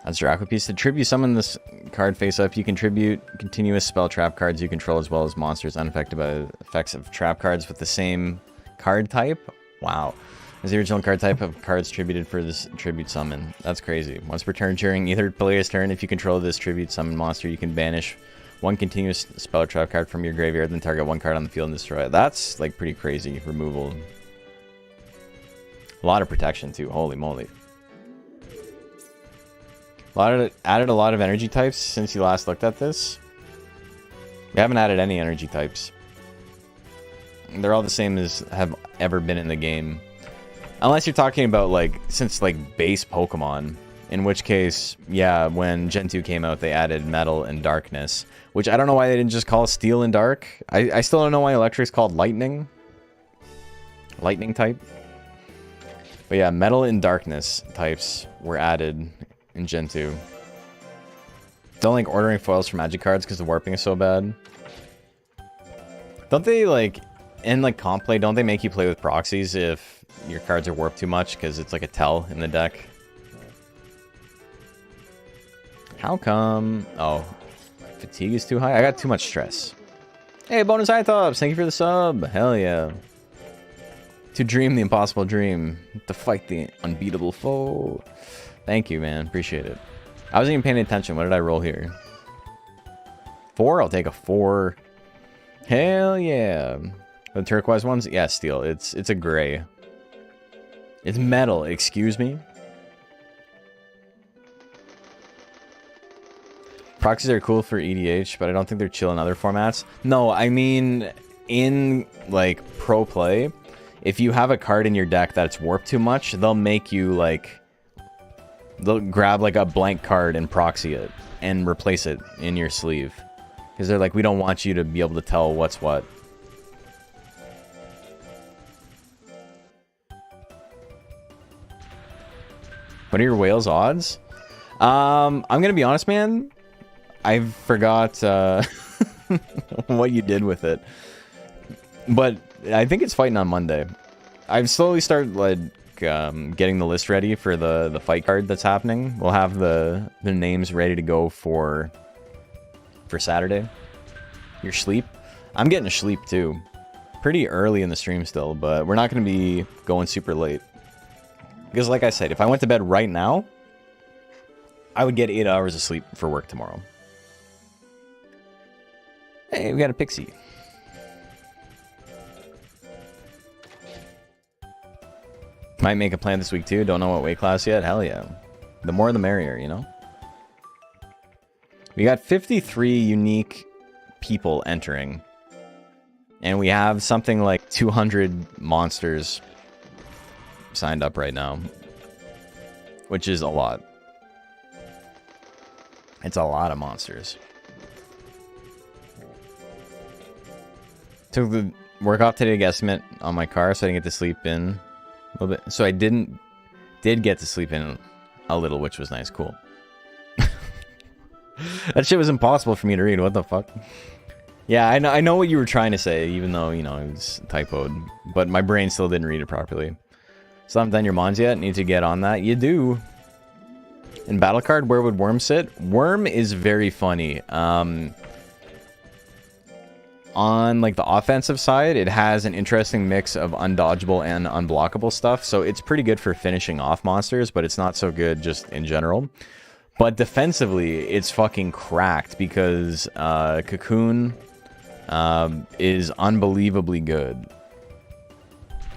That's Dracopiece. To tribute summon this card face up, you contribute continuous spell trap cards you control as well as monsters unaffected by the effects of trap cards with the same card type. Wow. As the original card type of cards tributed for this tribute summon. That's crazy. Once per turn during either player's turn, if you control this tribute summon monster, you can banish 1 continuous spell trap card from your graveyard, then target 1 card on the field and destroy it. That's like pretty crazy removal. A lot of protection too. Holy moly. Added a lot of energy types since you last looked at this. We haven't added any energy types. They're all the same as have ever been in the game. Unless you're talking about like, since like base Pokemon. In which case, yeah, when Gen 2 came out, they added Metal and Darkness. Which I don't know why they didn't just call Steel and Dark. I still don't know why Electric's called Lightning. Lightning type. But yeah, Metal and Darkness types were added in Gen 2. Don't like ordering foils for magic cards because the warping is so bad. Don't they like, in like comp play, don't they make you play with proxies if your cards are warped too much because it's like a tell in the deck? How come? Oh, fatigue is too high? I got too much stress. Hey, bonus Ithobs, thank you for the sub. Hell yeah. To dream the impossible dream. To fight the unbeatable foe. Thank you, man. Appreciate it. I wasn't even paying attention. What did I roll here? 4? I'll take a 4. Hell yeah. The turquoise ones? Yeah, steel. It's a gray. It's metal. Excuse me. Proxies are cool for EDH, but I don't think they're chill in other formats. No, I mean, in, like, pro play, if you have a card in your deck that's warped too much, they'll make you like, they'll grab like a blank card and proxy it and replace it in your sleeve. Because they're like, we don't want you to be able to tell what's what. What are your whales odds? I'm gonna be honest, man. I forgot what you did with it. But I think it's fighting on Monday. I've slowly started like getting the list ready for the fight card that's happening. We'll have the names ready to go for Saturday. Your sleep? I'm getting a sleep too. Pretty early in the stream still, but we're not going to be going super late. Because like I said, if I went to bed right now, I would get 8 hours of sleep for work tomorrow. Hey, we got a pixie. Might make a plan this week too. Don't know what weight class yet. Hell yeah. The more the merrier, you know? We got 53 unique people entering. And we have something like 200 monsters signed up right now. Which is a lot. It's a lot of monsters. Took the work off today to estimate on my car so I didn't get to sleep in a little bit. So I did get to sleep in a little, which was nice. Cool. That shit was impossible for me to read. What the fuck? Yeah, I know what you were trying to say, even though, you know, it was typoed. But my brain still didn't read it properly. So haven't done your mons yet? Need to get on that. You do. In battle card, where would Worm sit? Worm is very funny. On like the offensive side, it has an interesting mix of undodgeable and unblockable stuff. So it's pretty good for finishing off monsters, but it's not so good just in general. But defensively, it's fucking cracked because Cocoon is unbelievably good.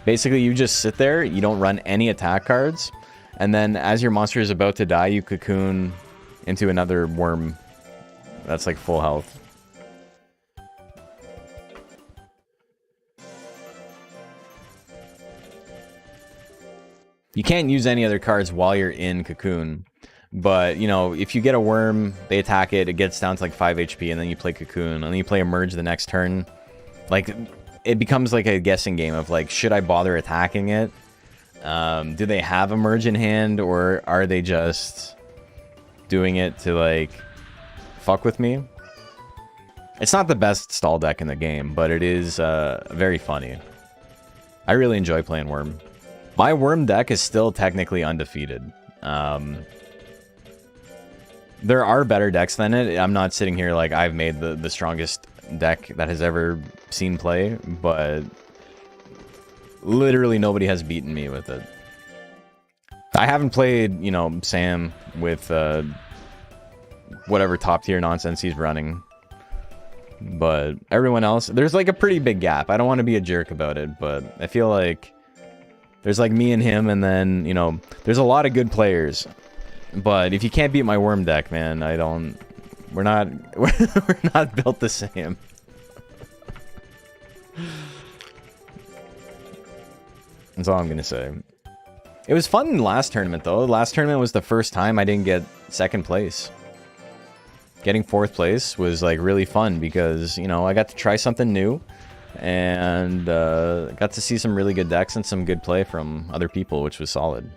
Basically, you just sit there, you don't run any attack cards, and then as your monster is about to die, you Cocoon into another worm that's like full health. You can't use any other cards while you're in Cocoon. But, you know, if you get a worm, they attack it, it gets down to like 5 HP, and then you play Cocoon, and then you play Emerge the next turn. Like, it becomes like a guessing game of like, should I bother attacking it? Do they have Emerge in hand, or are they just doing it to like, fuck with me? It's not the best stall deck in the game, but it is very funny. I really enjoy playing Worm. My Worm deck is still technically undefeated. There are better decks than it. I'm not sitting here like I've made the strongest deck that has ever seen play, but literally nobody has beaten me with it. I haven't played, you know, Sam with whatever top tier nonsense he's running. But everyone else, there's like a pretty big gap. I don't want to be a jerk about it, but I feel like there's like me and him, and then, you know, there's a lot of good players. But if you can't beat my Worm deck, man, we're not built the same. That's all I'm gonna say. It was fun in the last tournament though. The last tournament was the first time I didn't get second place. Getting fourth place was like really fun because, you know, I got to try something new and got to see some really good decks and some good play from other people, which was solid.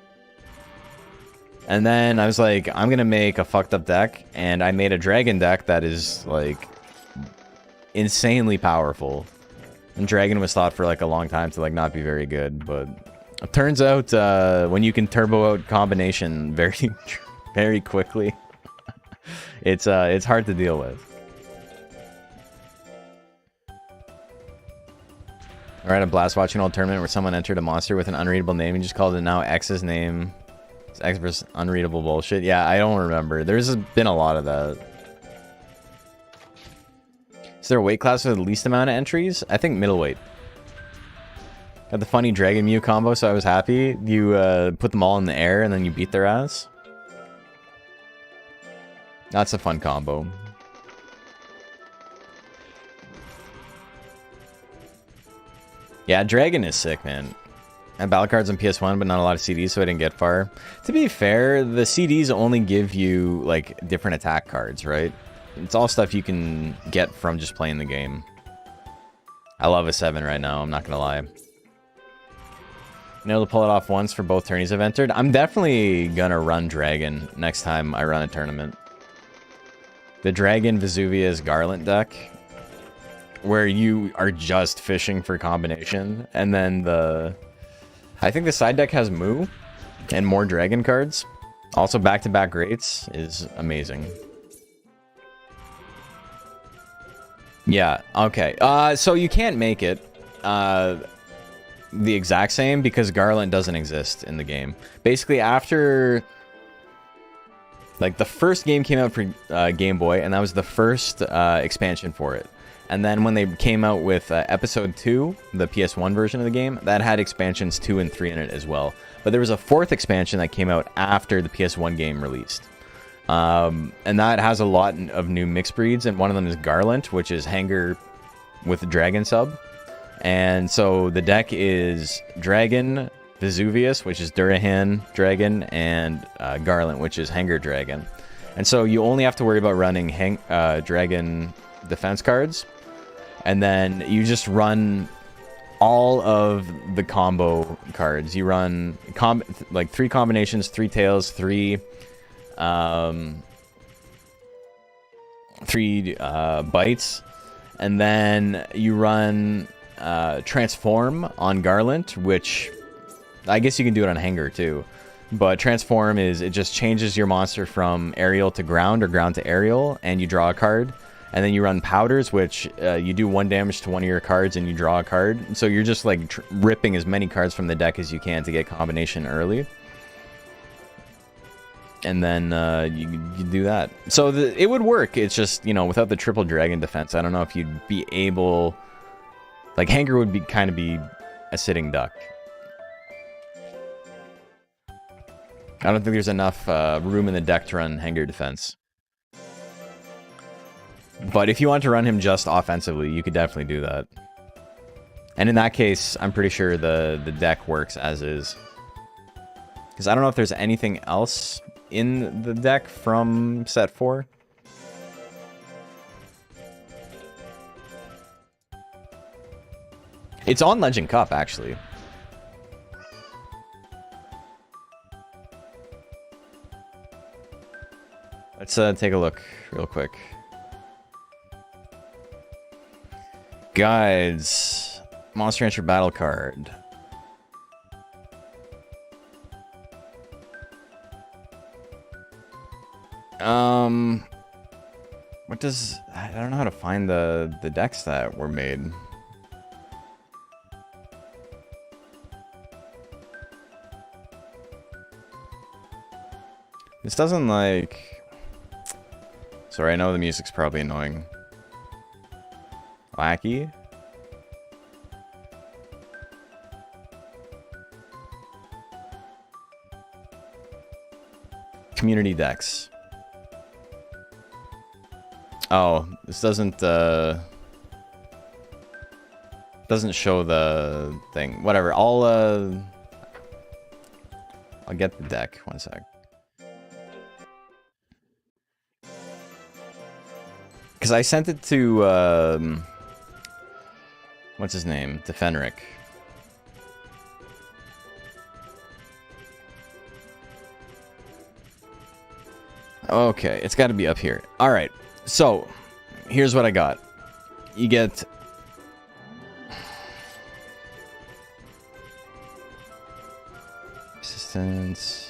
And then I was like, I'm gonna make a fucked up deck, and I made a dragon deck that is like insanely powerful. And dragon was thought for like a long time to like not be very good, but it turns out when you can turbo out combination very very quickly, it's hard to deal with. I had a blast watching an old tournament where someone entered a monster with an unreadable name and just called it now X's name. It's X versus unreadable bullshit. Yeah, I don't remember. There's been a lot of that. Is there a weight class with the least amount of entries? I think middleweight. Got the funny Dragon Mew combo, so I was happy. You put them all in the air and then you beat their ass. That's a fun combo. Yeah, Dragon is sick, man. I had battle cards on PS1, but not a lot of CDs, so I didn't get far. To be fair, the CDs only give you, like, different attack cards, right? It's all stuff you can get from just playing the game. I love a 7 right now, I'm not gonna lie. Been able to pull it off once for both tourneys I've entered. I'm definitely gonna run Dragon next time I run a tournament. The Dragon Vesuvius Garland deck, where you are just fishing for combination, and then I think the side deck has Moo and more Dragon cards. Also back-to-back greats is amazing. Yeah, okay. So you can't make it the exact same because Garland doesn't exist in the game. Basically, after... Like, the first game came out for Game Boy, and that was the first expansion for it. And then when they came out with Episode 2, the PS1 version of the game, that had expansions 2 and 3 in it as well. But there was a 4th expansion that came out after the PS1 game released. And that has a lot of new mixed breeds, and one of them is Garland, which is Hanger with Dragon sub. And so the deck is Dragon, Vesuvius, which is Durahan Dragon, and Garland, which is Hanger Dragon. And so you only have to worry about running Dragon defense cards, and then you just run all of the combo cards. You run like 3 combinations, 3 tails, 3 bites, and then you run transform on Garland, which I guess you can do it on Hanger too. But transform is, it just changes your monster from aerial to ground or ground to aerial, and you draw a card. And then you run powders, which you do 1 damage to one of your cards and you draw a card. So you're just like ripping as many cards from the deck as you can to get combination early. And then you do that. So it would work. It's just, you know, without the triple dragon defense, I don't know if you'd be able... Like, Hanger would kind of be a sitting duck. I don't think there's enough room in the deck to run Hanger defense. But if you want to run him just offensively, you could definitely do that. And in that case, I'm pretty sure the deck works as is. Because I don't know if there's anything else in the deck from set 4. It's on Legend Cup, actually. Let's take a look real quick. Guides. Monster Rancher battle card. What does... I don't know how to find the decks that were made. This doesn't like... Sorry, I know the music's probably annoying. Wacky? Community decks. Oh, this doesn't show the thing. Whatever, I'll get the deck. One sec. Because I sent it to, what's his name? To Fenric. Okay, it's got to be up here. Alright, so, here's what I got. You get... Resistance...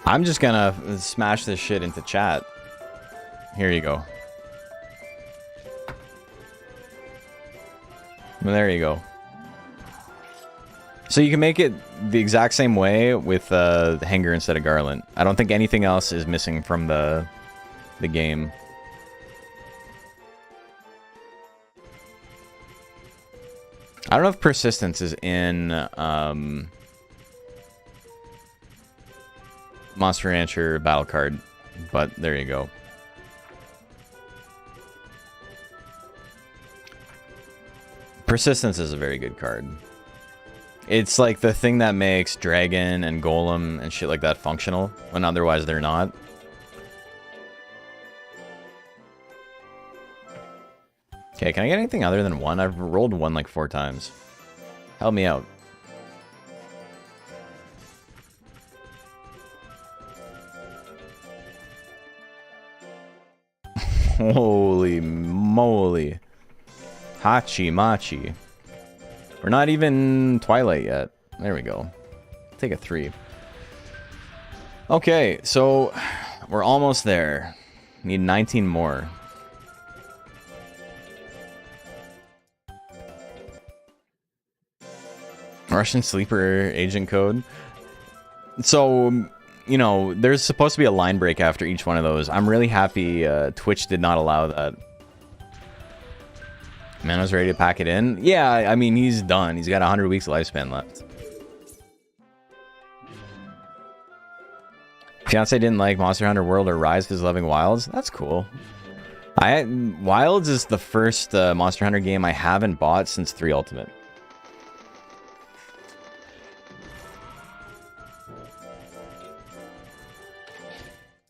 I'm just gonna smash this shit into chat. Here you go. Well, there you go. So you can make it the exact same way with the Hanger instead of Garland. I don't think anything else is missing from the game. I don't know if Persistence is in Monster Rancher battle card. But there you go. Persistence is a very good card. It's like the thing that makes Dragon and Golem and shit like that functional, when otherwise they're not. Okay, can I get anything other than 1? I've rolled 1 like 4 times. Help me out. Holy moly. Hachi Machi. We're not even Twilight yet. There we go. Take a 3. Okay, so we're almost there. Need 19 more. Russian sleeper agent code. So, you know, there's supposed to be a line break after each one of those. I'm really happy Twitch did not allow that. Man was ready to pack it in. Yeah, I mean, he's done. He's got 100 weeks of lifespan left. Fiance didn't like Monster Hunter World or Rise because loving Wilds. That's cool. Wilds is the first Monster Hunter game I haven't bought since 3 Ultimate.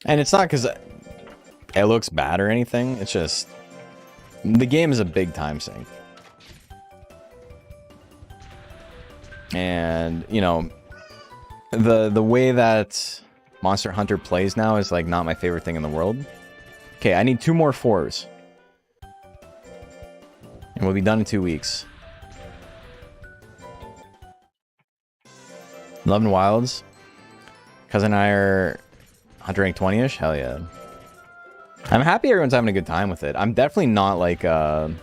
And it's not because it looks bad or anything. It's just the game is a big time sink. And, you know, the way that Monster Hunter plays now is like not my favorite thing in the world. Okay, I need 2 more 4s. And we'll be done in 2 weeks. Love and Wilds. Cousin and I are Hunter rank 20-ish? Hell yeah. I'm happy everyone's having a good time with it. I'm definitely not like, I'm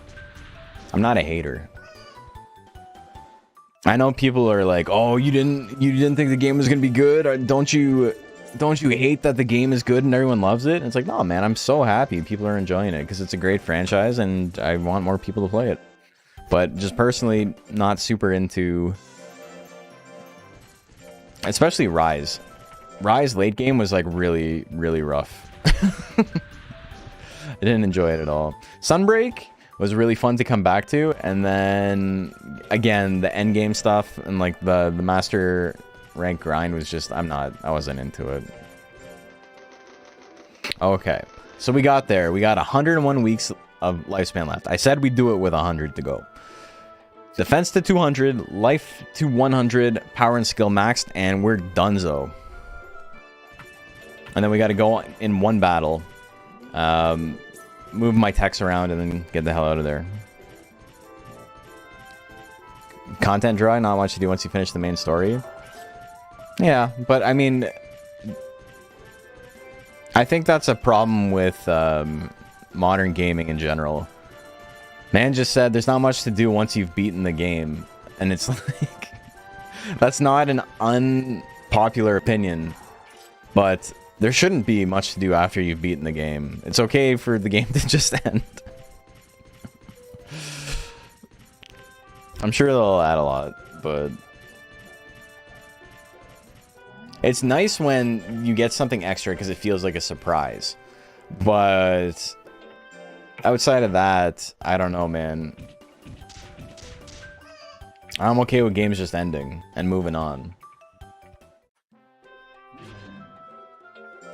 not a hater. I know people are like, oh, you didn't think the game was gonna be good? Or don't you hate that the game is good and everyone loves it? And it's like, no, man, I'm so happy people are enjoying it because it's a great franchise and I want more people to play it. But just personally, not super into, especially Rise. Rise late game was like really, really rough. I didn't enjoy it at all. Sunbreak was really fun to come back to, and then again the end game stuff and like the master rank grind was just I wasn't into it. Okay, so we got there. We got 101 weeks of lifespan left. I said we'd do it with 100 to go. Defense to 200, life to 100, power and skill maxed, and we're donezo. And then we got to go in one battle, move my techs around, and then get the hell out of there. Content dry, not much to do once you finish the main story. Yeah, but I mean, I think that's a problem with modern gaming in general. Man just said there's not much to do once you've beaten the game. And it's like, that's not an unpopular opinion, but there shouldn't be much to do after you've beaten the game. It's okay for the game to just end. I'm sure they'll add a lot, but it's nice when you get something extra because it feels like a surprise. But outside of that, I don't know, man. I'm okay with games just ending and moving on.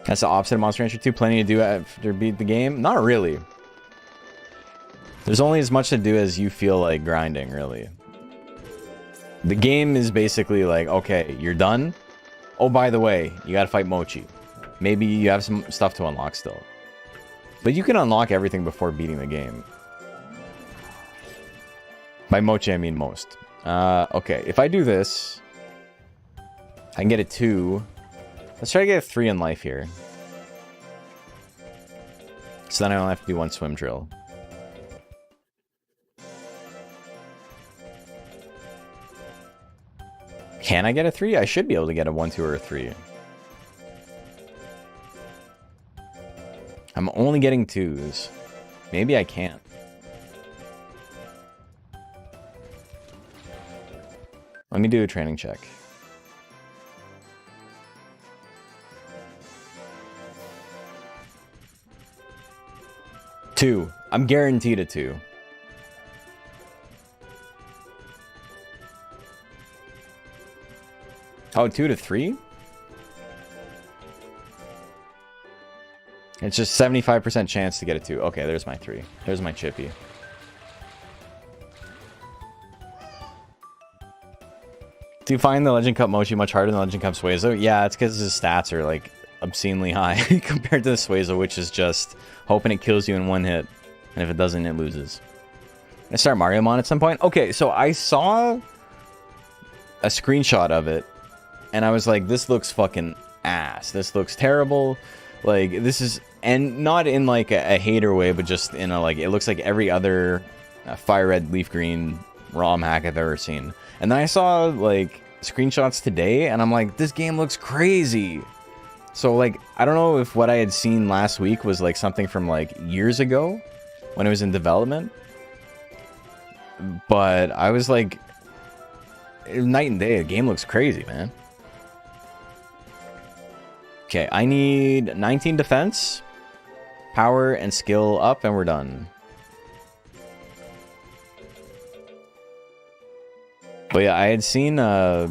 That's the opposite of Monster Rancher 2. Plenty to do after beat the game? Not really. There's only as much to do as you feel like grinding, really. The game is basically like, okay, you're done. Oh, by the way, you gotta fight Mochi. Maybe you have some stuff to unlock still. But you can unlock everything before beating the game. By Mochi, I mean most. Okay, if I do this, I can get a 2. Let's try to get a 3 in life here. So then I only have to do 1 swim drill. Can I get a 3? I should be able to get a 1, 2, or a 3. I'm only getting 2s. Maybe I can't. Let me do a training check. 2. I'm guaranteed a 2. Oh, 2 to 3? It's just 75% chance to get a 2. Okay, there's my 3. There's my chippy. Do you find the Legend Cup Mochi much harder than the Legend Cup Suezo? Yeah, it's because his stats are like obscenely high compared to the Suezo, which is just hoping it kills you in one hit. And if it doesn't, it loses. I start Mario Mon at some point. Okay, so I saw a screenshot of it. And I was like, this looks fucking ass. This looks terrible. Like, this is... And not in, like, a hater way, but just in a, like... It looks like every other Fire Red, Leaf Green ROM hack I've ever seen. And then I saw, like, screenshots today, and I'm like, this game looks crazy. So, like, I don't know if what I had seen last week was, like, something from, like, years ago when it was in development. But I was like... Night and day, the game looks crazy, man. Okay, I need 19 defense, power, and skill up, and we're done. But yeah, I had seen, I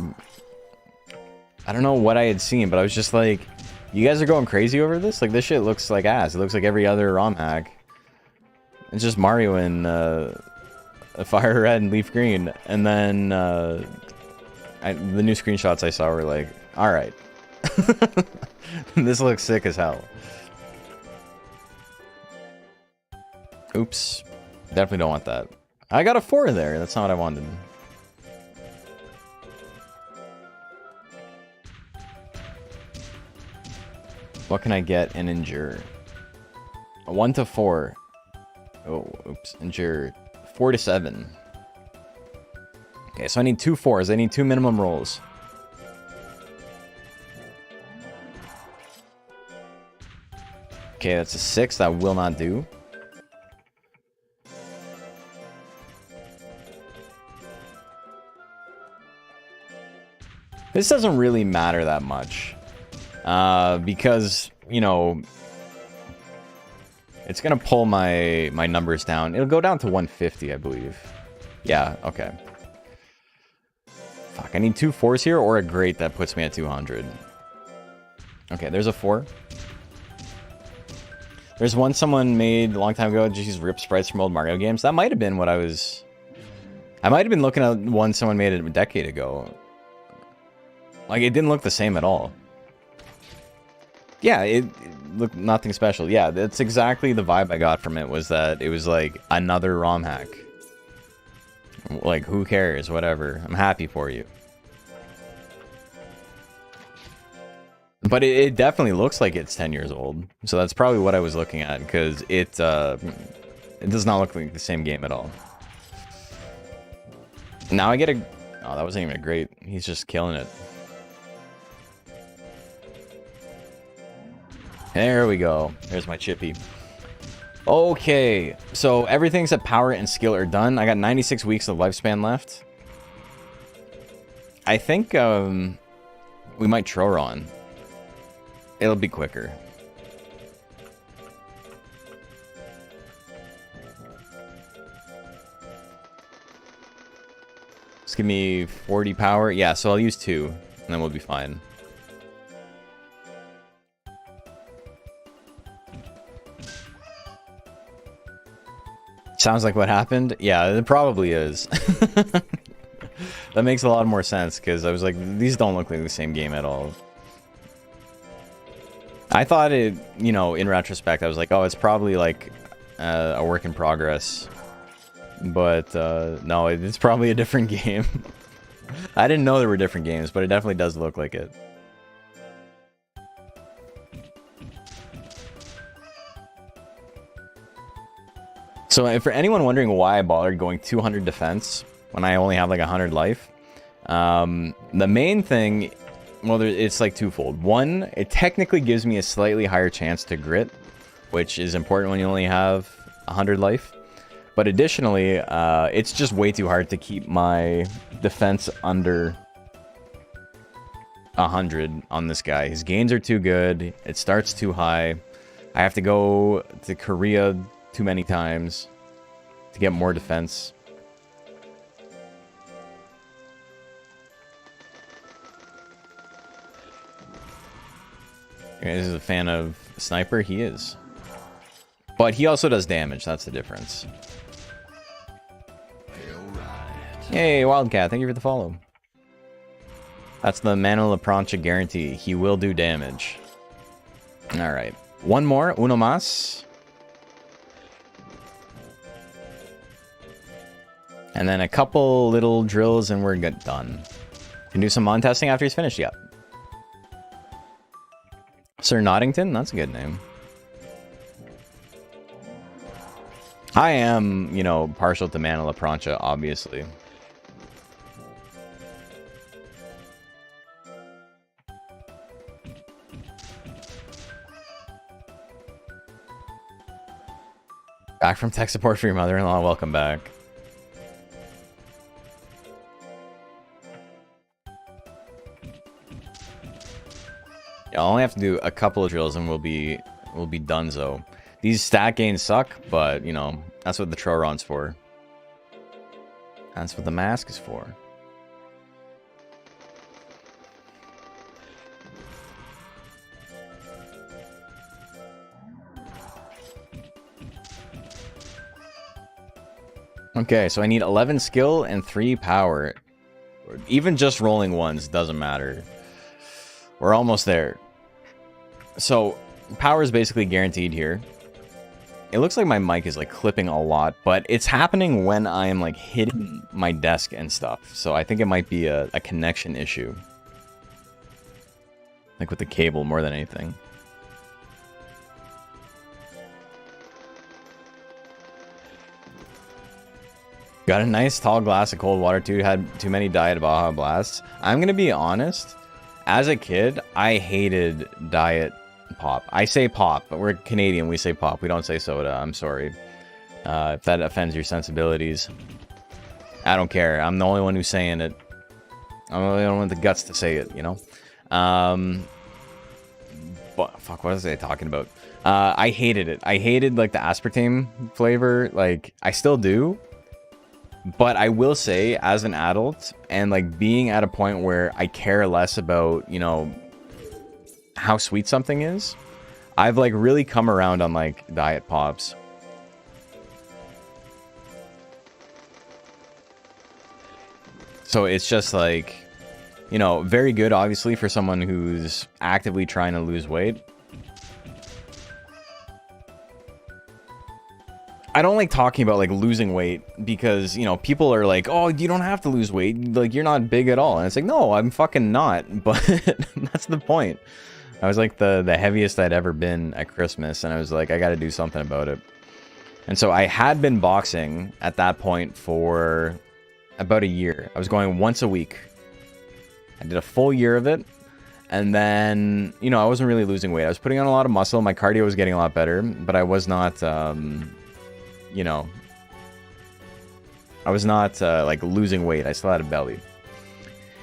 don't know what I had seen, but I was just like, you guys are going crazy over this? Like, this shit looks like ass. It looks like every other ROM hack. It's just Mario and Fire Red and Leaf Green. And then the new screenshots I saw were like, alright. This looks sick as hell. Oops. Definitely don't want that. I got a 4 there. That's not what I wanted. What can I get and endure? A 1 to 4. Oh, oops. Endure 4 to 7. Okay, so I need 2 4s. I need 2 minimum rolls. Okay, that's a 6. That will not do. This doesn't really matter that much. Because, you know, it's going to pull my numbers down. It'll go down to 150, I believe. Yeah, okay. Fuck, I need 2 4s here or a great that puts me at 200. Okay, there's a 4. There's one someone made a long time ago, just use rip sprites from old Mario games. That might have been what I was... I might have been looking at one someone made a decade ago. Like, it didn't look the same at all. Yeah, it looked nothing special. Yeah, that's exactly the vibe I got from it, was that it was like another ROM hack. Like, who cares? Whatever. I'm happy for you. But it definitely looks like it's 10 years old. So that's probably what I was looking at, because it does not look like the same game at all. Now I get a... Oh, that wasn't even a great... He's just killing it. There we go. There's my chippy. Okay, so everything except power and skill are done. I got 96 weeks of lifespan left. I think we might Troron. It'll be quicker. Just give me 40 power. Yeah, so I'll use 2, and then we'll be fine. Sounds like what happened? Yeah, it probably is. That makes a lot more sense, because I was like, these don't look like the same game at all. I thought it, you know, in retrospect, I was like, oh, it's probably like a work in progress. But no, it's probably a different game. I didn't know there were different games, but it definitely does look like it. So for anyone wondering why I bothered going 200 defense when I only have like 100 life, the main thing, well, it's like twofold. One, it technically gives me a slightly higher chance to grit, which is important when you only have 100 life. But additionally, it's just way too hard to keep my defense under 100 on this guy. His gains are too good. It starts too high. I have to go to Korea too many times to get more defense. This is a fan of Sniper? He is. But he also does damage, that's the difference. Hey, Wildcat, thank you for the follow. That's the Mana La Prancha guarantee. He will do damage. Alright. One more, uno más. And then a couple little drills and we're done. Can do some mon testing after he's finished, yeah. Sir Noddington? That's a good name. I am, you know, partial to Mana La Prancha, obviously. Back from tech support for your mother-in-law. Welcome back. Yeah, I'll only have to do a couple of drills and we'll be donezo. These stat gains suck, but, you know, that's what the Troron's for. That's what the mask is for. Okay, so I need 11 skill and 3 power. Even just rolling ones doesn't matter. We're almost there. So, power is basically guaranteed here. It looks like my mic is like clipping a lot, but it's happening when I am like hitting my desk and stuff. So I think it might be a connection issue. Like with the cable more than anything. Got a nice tall glass of cold water too. Had too many Diet Baja Blasts. I'm gonna be honest. As a kid, I hated Diet Pop. I say pop, but we're Canadian. We say pop. We don't say soda. I'm sorry. If that offends your sensibilities. I don't care. I'm the only one who's saying it. I'm the only one with the guts to say it, you know? But, fuck, what was I talking about? I hated it. I hated, like, the aspartame flavor. Like, I still do. But I will say, as an adult, and, like, being at a point where I care less about, you know, how sweet something is, I've like really come around on like Diet Pops. So it's just like, you know, very good obviously for someone who's actively trying to lose weight. I don't like talking about like losing weight because, you know, people are like, oh, you don't have to lose weight, like you're not big at all. And it's like, no, I'm fucking not. But that's the point. I was like the heaviest I'd ever been at Christmas, and I was like, I gotta do something about it. And so I had been boxing at that point for about a year. I was going once a week. I did a full year of it, and then, you know, I wasn't really losing weight. I was putting on a lot of muscle. My cardio was getting a lot better, but I was not, you know, I was not like losing weight. I still had a belly.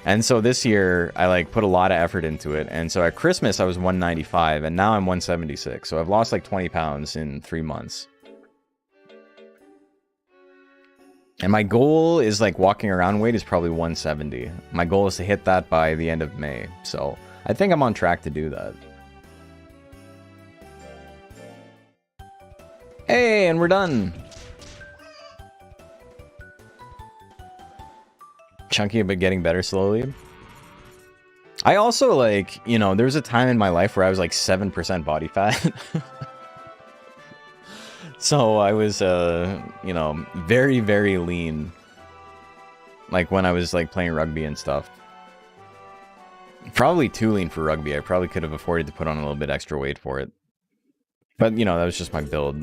And so this year, I like put a lot of effort into it. And so at Christmas, I was 195, and now I'm 176. So I've lost like 20 pounds in 3 months. And my goal is like walking around weight is probably 170. My goal is to hit that by the end of May. So I think I'm on track to do that. Hey, and we're done. Chunky but getting better slowly. I also like, you know, there was a time in my life where I was like 7% body fat. So I was, you know, very, very lean. Like when I was like playing rugby and stuff. Probably too lean for rugby. I probably could have afforded to put on a little bit extra weight for it. But, you know, that was just my build.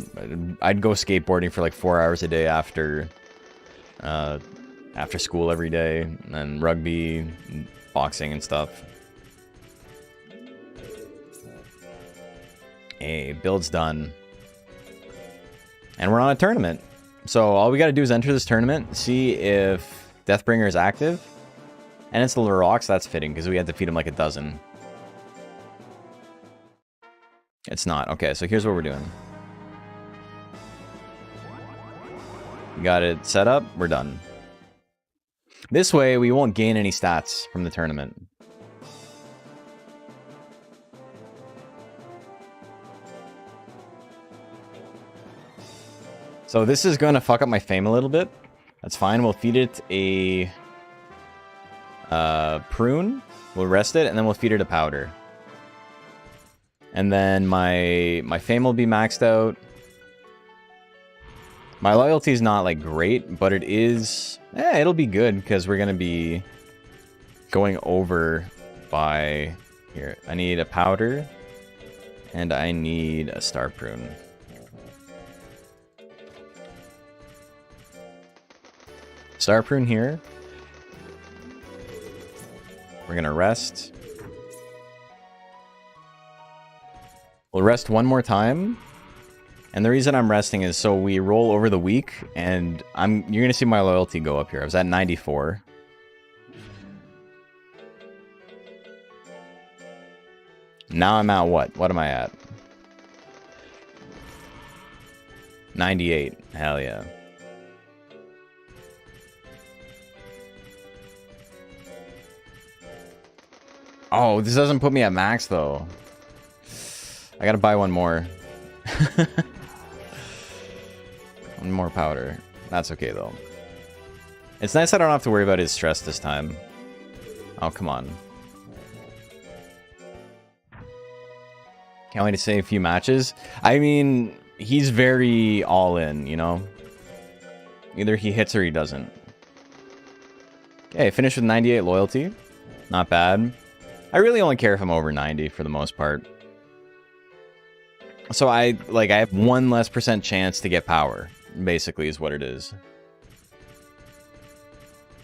I'd go skateboarding for like 4 hours a day after school every day, and rugby, and boxing and stuff. Hey, build's done. And we're on a tournament. So all we gotta do is enter this tournament, see if Deathbringer is active. And it's the Larox, that's fitting, because we had to feed him like a dozen. It's not. Okay, so here's what we're doing. We got it set up. We're done. This way, we won't gain any stats from the tournament. So this is going to fuck up my fame a little bit. That's fine. We'll feed it a prune. We'll rest it, and then we'll feed it a powder. And then my fame will be maxed out. My loyalty is not, like, great, but it is... it'll be good, because we're going to be going over by... Here, I need a powder, and I need a star prune. Star prune here. We're going to rest. We'll rest one more time. And the reason I'm resting is so we roll over the week, and you're gonna see my loyalty go up here. I was at 94. Now I'm at what? What am I at? 98. Hell yeah. Oh, this doesn't put me at max though. I gotta buy one more. One more powder. That's okay, though. It's nice I don't have to worry about his stress this time. Oh, come on. Can't wait to say a few matches. I mean, he's very all-in, you know? Either he hits or he doesn't. Okay, finished with 98 loyalty. Not bad. I really only care if I'm over 90 for the most part. So I have 1 less % chance to get power, basically is what it is.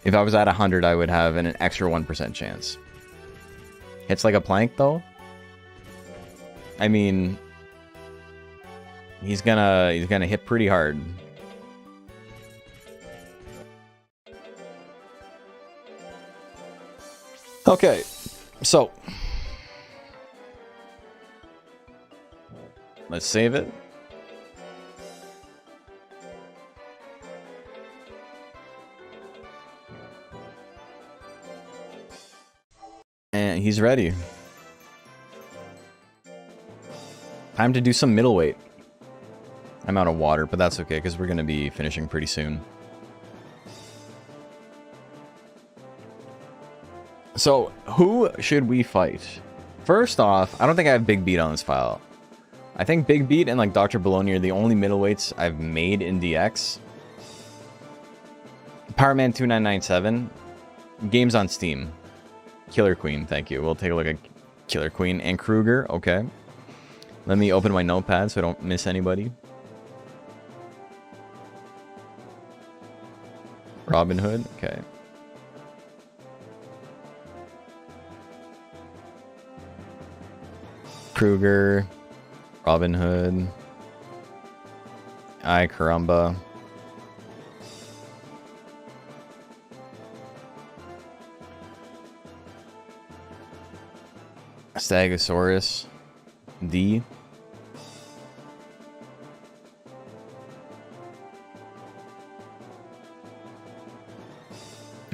If I was at 100, I would have an extra 1% chance. Hits like a plank, though. I mean, he's gonna hit pretty hard. Okay, so let's save it. And he's ready. Time to do some middleweight. I'm out of water, but that's okay because we're going to be finishing pretty soon. So, who should we fight? First off, I don't think I have Big Beat on this file. I think Big Beat and like Dr. Bologna are the only middleweights I've made in DX. Powerman 2997. Games on Steam. Killer Queen, thank you. We'll take a look at Killer Queen and Kruger. Okay. Let me open my notepad so I don't miss anybody. Robin Hood, okay. Kruger. Robin Hood. Ay caramba. Stegosaurus. D.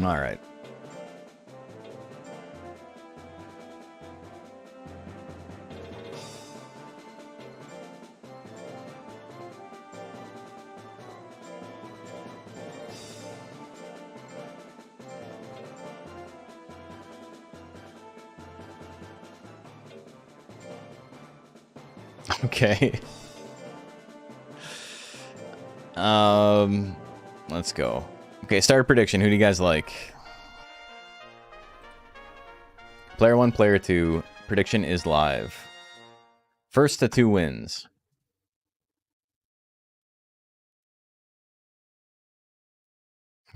All right. Okay. Let's go. Okay, start prediction. Who do you guys like? Player 1, player 2. Prediction is live. First to 2 wins.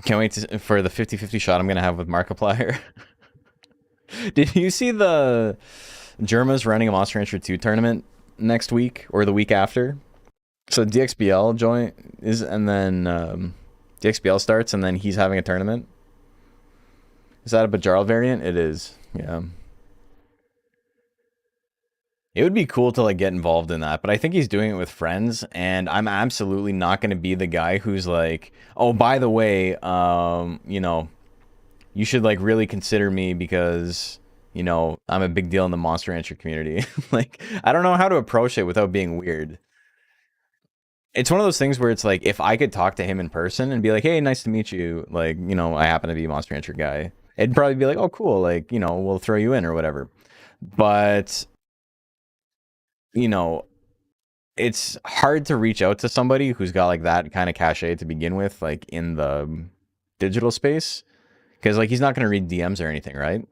Can't wait for the 50-50 shot I'm going to have with Markiplier. Did you see the Germa's running a Monster Rancher 2 tournament next week or the week after? So DXBL joint is, and then DXBL starts, and then he's having a tournament. Is that a Bajarl variant? It is. Yeah. It would be cool to like get involved in that, but I think he's doing it with friends, and I'm absolutely not going to be the guy who's like, "Oh, by the way, you know, you should like really consider me because, you know, I'm a big deal in the Monster Rancher community." Like, I don't know how to approach it without being weird. It's one of those things where it's like, if I could talk to him in person and be like, "Hey, nice to meet you. Like, you know, I happen to be a Monster Rancher guy." It'd probably be like, "Oh, cool. Like, you know, we'll throw you in or whatever." But, you know, it's hard to reach out to somebody who's got like that kind of cachet to begin with, like in the digital space, because like he's not going to read DMs or anything, right?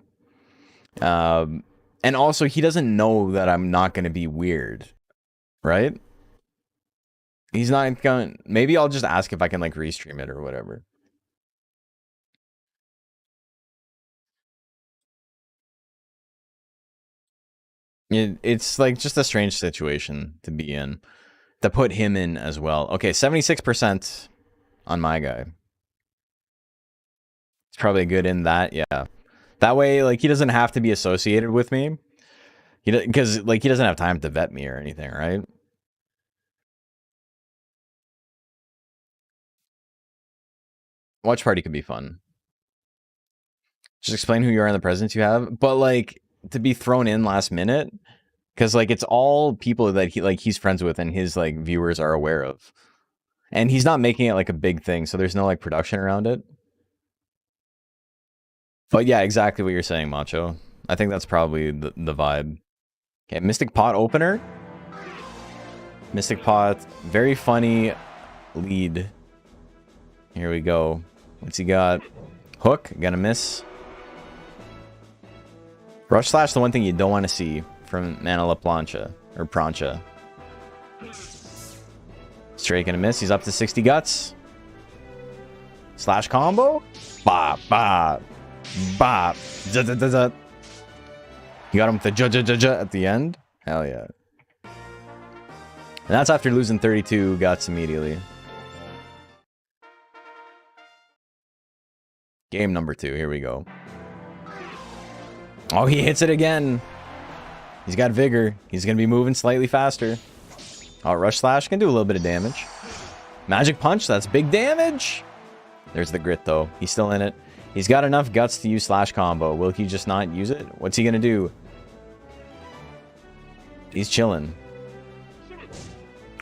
And also he doesn't know that I'm not going to be weird, right? He's not going. Maybe I'll just ask if I can like restream it or whatever. It's like just a strange situation to be in, to put him in as well. Okay, 76% on my guy. It's probably good in that, yeah. That way, like, he doesn't have to be associated with me. Because, like, he doesn't have time to vet me or anything, right? Watch party could be fun. Just explain who you are and the presence you have. But, like, to be thrown in last minute, because, like, it's all people that he's friends with and his, like, viewers are aware of. And he's not making it, like, a big thing, so there's no, like, production around it. But, yeah, exactly what you're saying, Macho. I think that's probably the vibe. Okay, Mystic Pot opener. Mystic Pot, very funny lead. Here we go. What's he got? Hook, gonna miss. Rush Slash, the one thing you don't want to see from Mana La Plancha, or Prancha. Straight gonna miss, he's up to 60 guts. Slash combo. Bop, bop, bop. Da, da, da, da. You got him with the ja at the end? Hell yeah. And that's after losing 32 guts immediately. Game number 2, here we go. Oh, he hits it again. He's got vigor. He's going to be moving slightly faster. Oh, Rush Slash can do a little bit of damage. Magic Punch, that's big damage. There's the grit, though. He's still in it. He's got enough guts to use Slash combo. Will he just not use it? What's he going to do? He's chilling.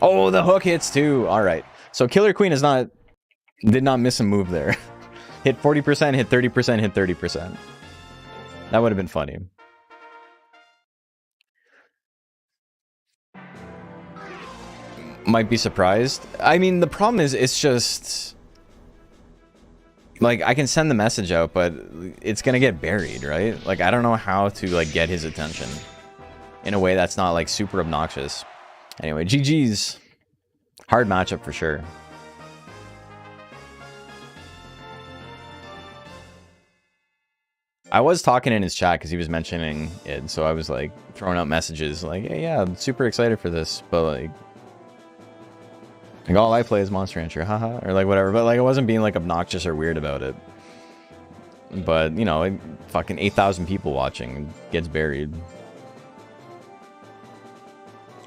Oh, the hook hits too. All right. So Killer Queen did not miss a move there. Hit 40%, hit 30%, hit 30%. That would have been funny. Might be surprised. I mean, the problem is, it's just... like, I can send the message out, but it's gonna get buried, right? Like, I don't know how to, like, get his attention in a way that's not, like, super obnoxious. Anyway, GG's. Hard matchup for sure. I was talking in his chat because he was mentioning it, so I was like throwing out messages like, hey, yeah, I'm super excited for this, but like all I play is Monster Rancher, haha, or like whatever. But like I wasn't being like obnoxious or weird about it. But you know, fucking 8,000 people watching gets buried.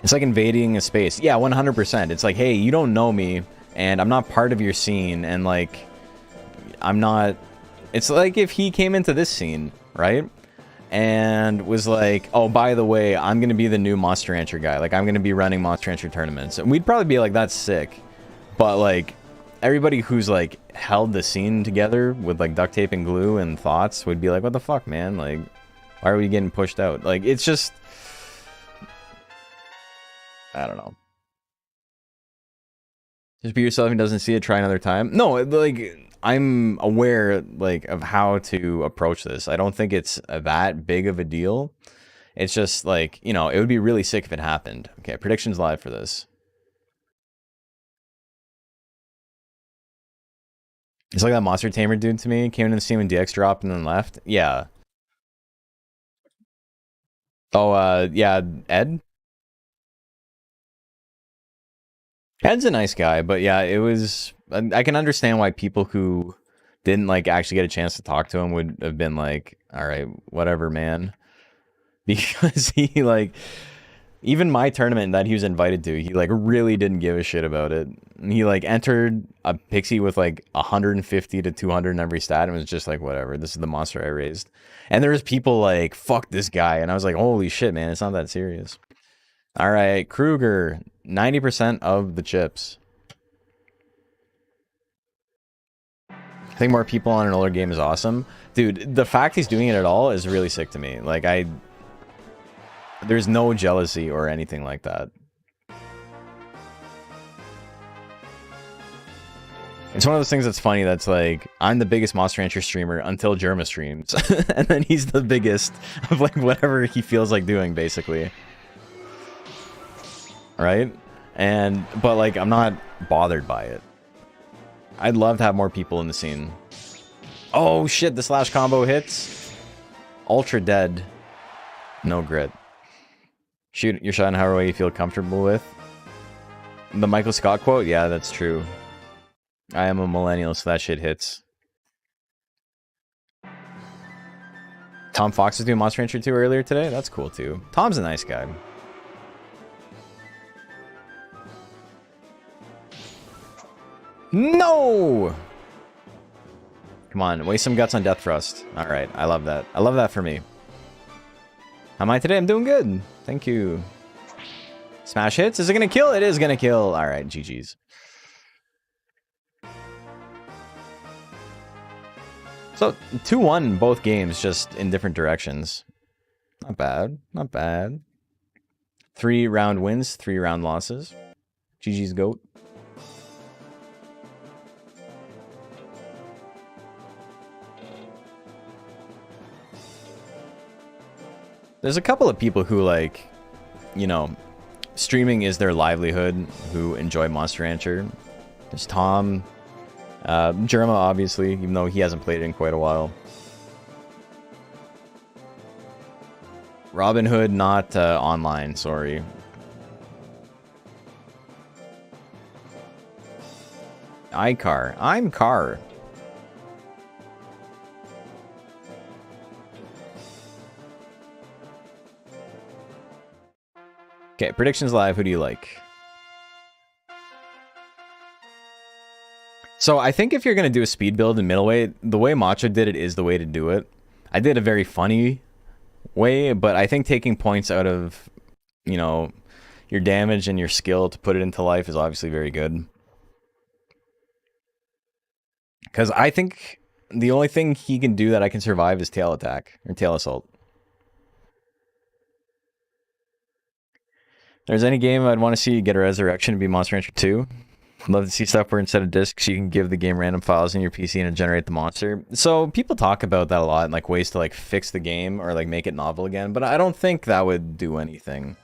It's like invading a space. Yeah, 100%. It's like, hey, you don't know me, and I'm not part of your scene, and like I'm not. It's like if he came into this scene, right? And was like, oh, by the way, I'm going to be the new Monster Rancher guy. Like, I'm going to be running Monster Rancher tournaments. And we'd probably be like, that's sick. But, like, everybody who's, like, held the scene together with, like, duct tape and glue and thoughts would be like, what the fuck, man? Like, why are we getting pushed out? Like, it's just... I don't know. Just be yourself. If he doesn't see it, try another time. No, like... I'm aware, like, of how to approach this. I don't think it's that big of a deal. It's just, like, you know, it would be really sick if it happened. Okay, predictions live for this. It's like that Monster Tamer dude to me. Came into the scene when DX dropped and then left. Yeah. Oh, yeah, Ed? Ed's a nice guy, but yeah, it was... I can understand why people who didn't, like, actually get a chance to talk to him would have been like, all right, whatever, man. Because he, like... Even my tournament that he was invited to, he like really didn't give a shit about it. He like entered a pixie with like 150 to 200 in every stat and was just like, whatever, this is the monster I raised. And there was people like, fuck this guy. And I was like, holy shit, man, it's not that serious. All right, Kruger, 90% of the chips. I think more people on an older game is awesome. Dude, the fact he's doing it at all is really sick to me. Like, there's no jealousy or anything like that. It's one of those things that's funny that's like, I'm the biggest Monster Rancher streamer until Germa streams. And then he's the biggest of like whatever he feels like doing, basically. Right? But like, I'm not bothered by it. I'd love to have more people in the scene. Oh shit, the slash combo hits. Ultra dead. No grit. Shoot your shot in however way you feel comfortable with. The Michael Scott quote? Yeah, that's true. I am a millennial, so that shit hits. Tom Fox was doing Monster Rancher 2 earlier today? That's cool too. Tom's a nice guy. No! Come on, waste some guts on Death Thrust. Alright, I love that. I love that for me. How am I today? I'm doing good. Thank you. Smash hits? Is it gonna kill? It is gonna kill. Alright, GG's. So, 2-1 both games, just in different directions. Not bad. Not bad. 3-round wins, 3-round losses. GG's GOAT. There's a couple of people who, like, you know, streaming is their livelihood, who enjoy Monster Rancher. There's Tom, Germa, obviously, even though he hasn't played it in quite a while. Robin Hood, not online, sorry. iCar. I'm Car. Okay, predictions live. Who do you like? So I think if you're going to do a speed build in middleweight, the way Macho did it is the way to do it. I did a very funny way, but I think taking points out of, you know, your damage and your skill to put it into life is obviously very good. Because I think the only thing he can do that I can survive is tail attack or tail assault. If there's any game I'd want to see get a resurrection, to be Monster Rancher 2. I'd love to see stuff where instead of discs, you can give the game random files in your PC and generate the monster. So people talk about that a lot, and like ways to like fix the game or like make it novel again, but I don't think that would do anything.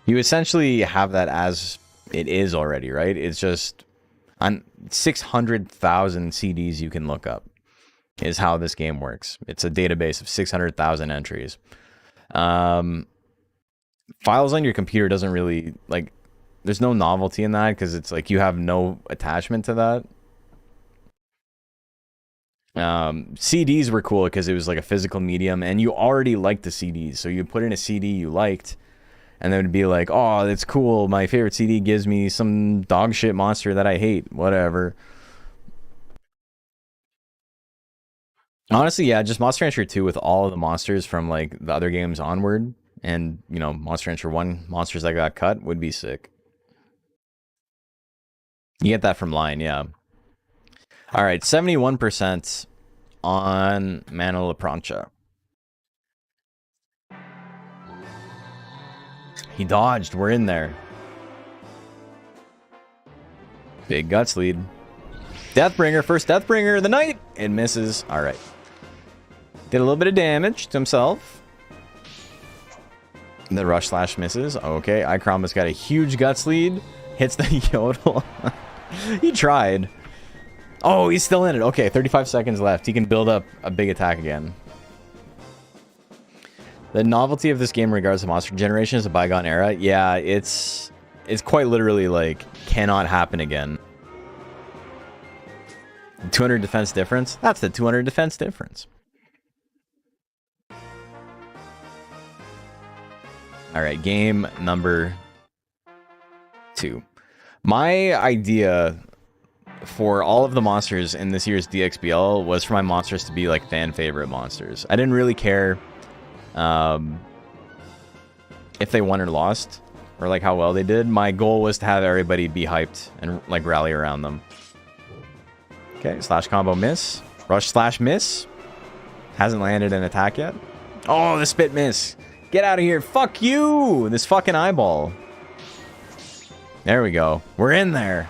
You essentially have that as it is already, right? It's just on 600,000 CDs you can look up is how this game works. It's a database of 600,000 entries. Files on your computer doesn't really, like, there's no novelty in that because it's like you have no attachment to that. CDs were cool because it was like a physical medium and you already liked the CDs. So you put in a CD you liked and then it'd be like, oh, that's cool. My favorite CD gives me some dog shit monster that I hate. Whatever. Honestly, yeah, just Monster Rancher 2 with all of the monsters from like the other games onward. And, you know, Monster Rancher 1 monsters that got cut would be sick. You get that from Line, yeah. All right, 71% on Mana La Prancha. He dodged. We're in there. Big guts lead. Deathbringer, first Deathbringer of the night. It misses. All right. Did a little bit of damage to himself. The rush slash misses. Okay, Ikramba's got a huge guts lead. Hits the yodel. He tried. Oh, he's still in it. Okay, 35 seconds left. He can build up a big attack again. The novelty of this game in regards to monster generation is a bygone era. Yeah, it's quite literally like cannot happen again. 200 defense difference? That's the 200 defense difference. All right, game number 2. My idea for all of the monsters in this year's DXBL was for my monsters to be like fan favorite monsters. I didn't really care if they won or lost, or like how well they did. My goal was to have everybody be hyped and like rally around them. Okay, slash combo miss. Rush slash miss. Hasn't landed an attack yet. Oh, the spit miss. Get out of here. Fuck you. This fucking eyeball. There we go. We're in there.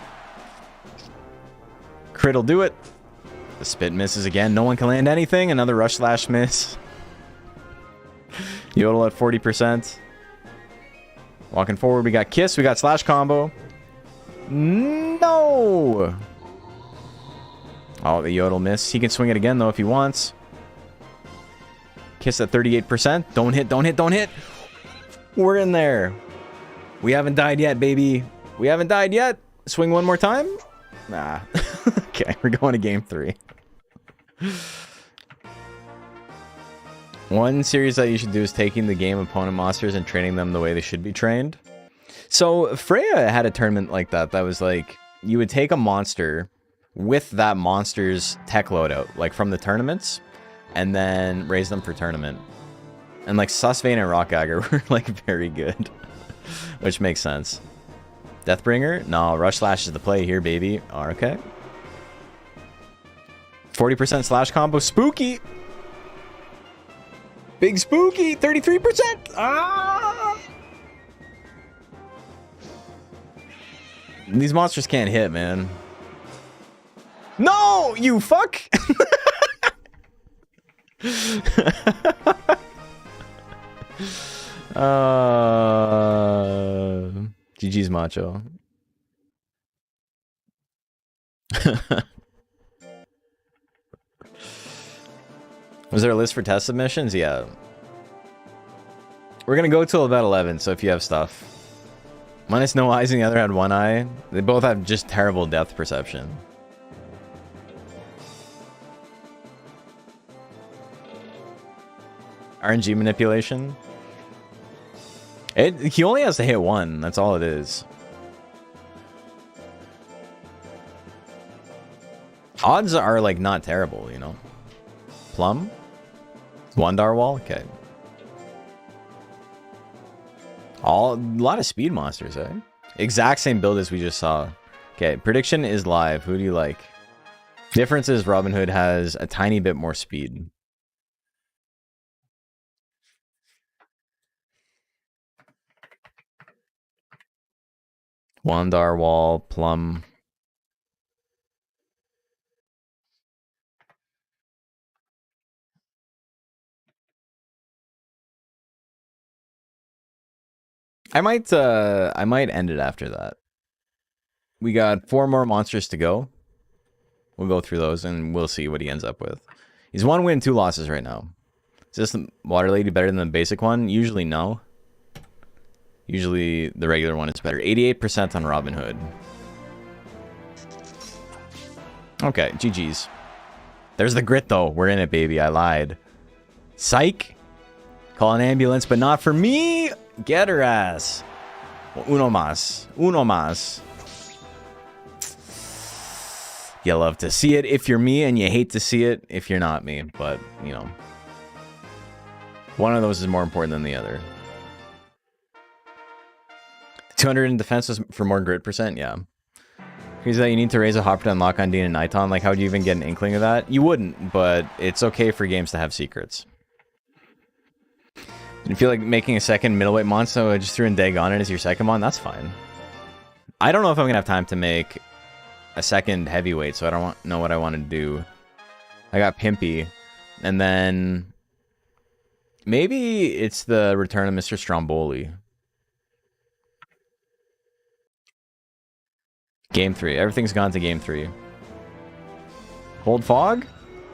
Crit will do it. The spit misses again. No one can land anything. Another rush slash miss. Yodel at 40%. Walking forward, we got kiss. We got slash combo. No. Oh, the Yodel miss. He can swing it again, though, if he wants. Kiss at 38%. Don't hit, don't hit, don't hit. We're in there. We haven't died yet, baby. We haven't died yet. Swing one more time. Nah. Okay, we're going to game 3. One series that you should do is taking the game opponent monsters and training them the way they should be trained. So Freya had a tournament like that. That was like, you would take a monster with that monster's tech loadout, like from the tournaments, and then raise them for tournament. And like Susvein and Rockgagger were like very good, which makes sense. Deathbringer? No, Rush Slash is the play here, baby. Oh, okay. 40% slash combo. Spooky! Big spooky! 33%! Ah! These monsters can't hit, man. No! You fuck! GG's macho. Was there a list for test submissions? Yeah. We're gonna go till about 11, so if you have stuff. Minus no eyes and the other had one eye. They both have just terrible depth perception. RNG manipulation. He only has to hit one. That's all it is. Odds are like not terrible, you know. Plum? Wondarwall? Okay. A lot of speed monsters, eh? Exact same build as we just saw. Okay, prediction is live. Who do you like? Difference is Robin Hood has a tiny bit more speed. Wondarwall, Plum. I might end it after that. We got 4 more monsters to go. We'll go through those and we'll see what he ends up with. He's 1 win, 2 losses right now. Is this the Water Lady better than the basic one? Usually no. Usually the regular one is better. 88% on Robin Hood. Okay, GG's. There's the grit though. We're in it, baby. I lied. Psych. Call an ambulance, but not for me. Get her ass. Well, uno más. Uno más. You love to see it if you're me, and you hate to see it if you're not me. But, you know. One of those is more important than the other. 200 in defense was for more grit percent? Yeah. Here's that you need to raise a hopper to unlock Undine and Niton. Like, how would you even get an inkling of that? You wouldn't, but it's okay for games to have secrets. And if you feel like making a second middleweight mon, so I just threw in Dagon as your second mon, that's fine. I don't know if I'm going to have time to make a second heavyweight, so I don't know what I want to do. I got Pimpy, and then maybe it's the return of Mr. Stromboli. Game 3. Everything's gone to game 3. Hold Fog?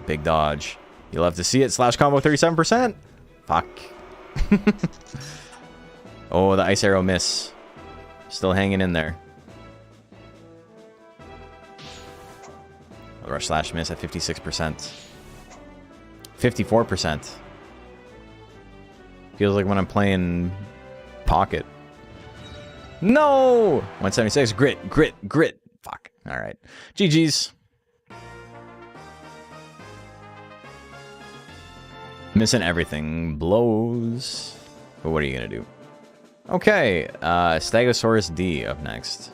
Big dodge. You'll have to see it. Slash combo 37%. Fuck. Oh, the ice arrow miss. Still hanging in there. Rush slash miss at 56%. 54%. Feels like when I'm playing Pocket. No! 176. Grit, grit, grit. Fuck. Alright. GG's. Missing everything. Blows. But what are you gonna do? Okay. Stegosaurus D up next.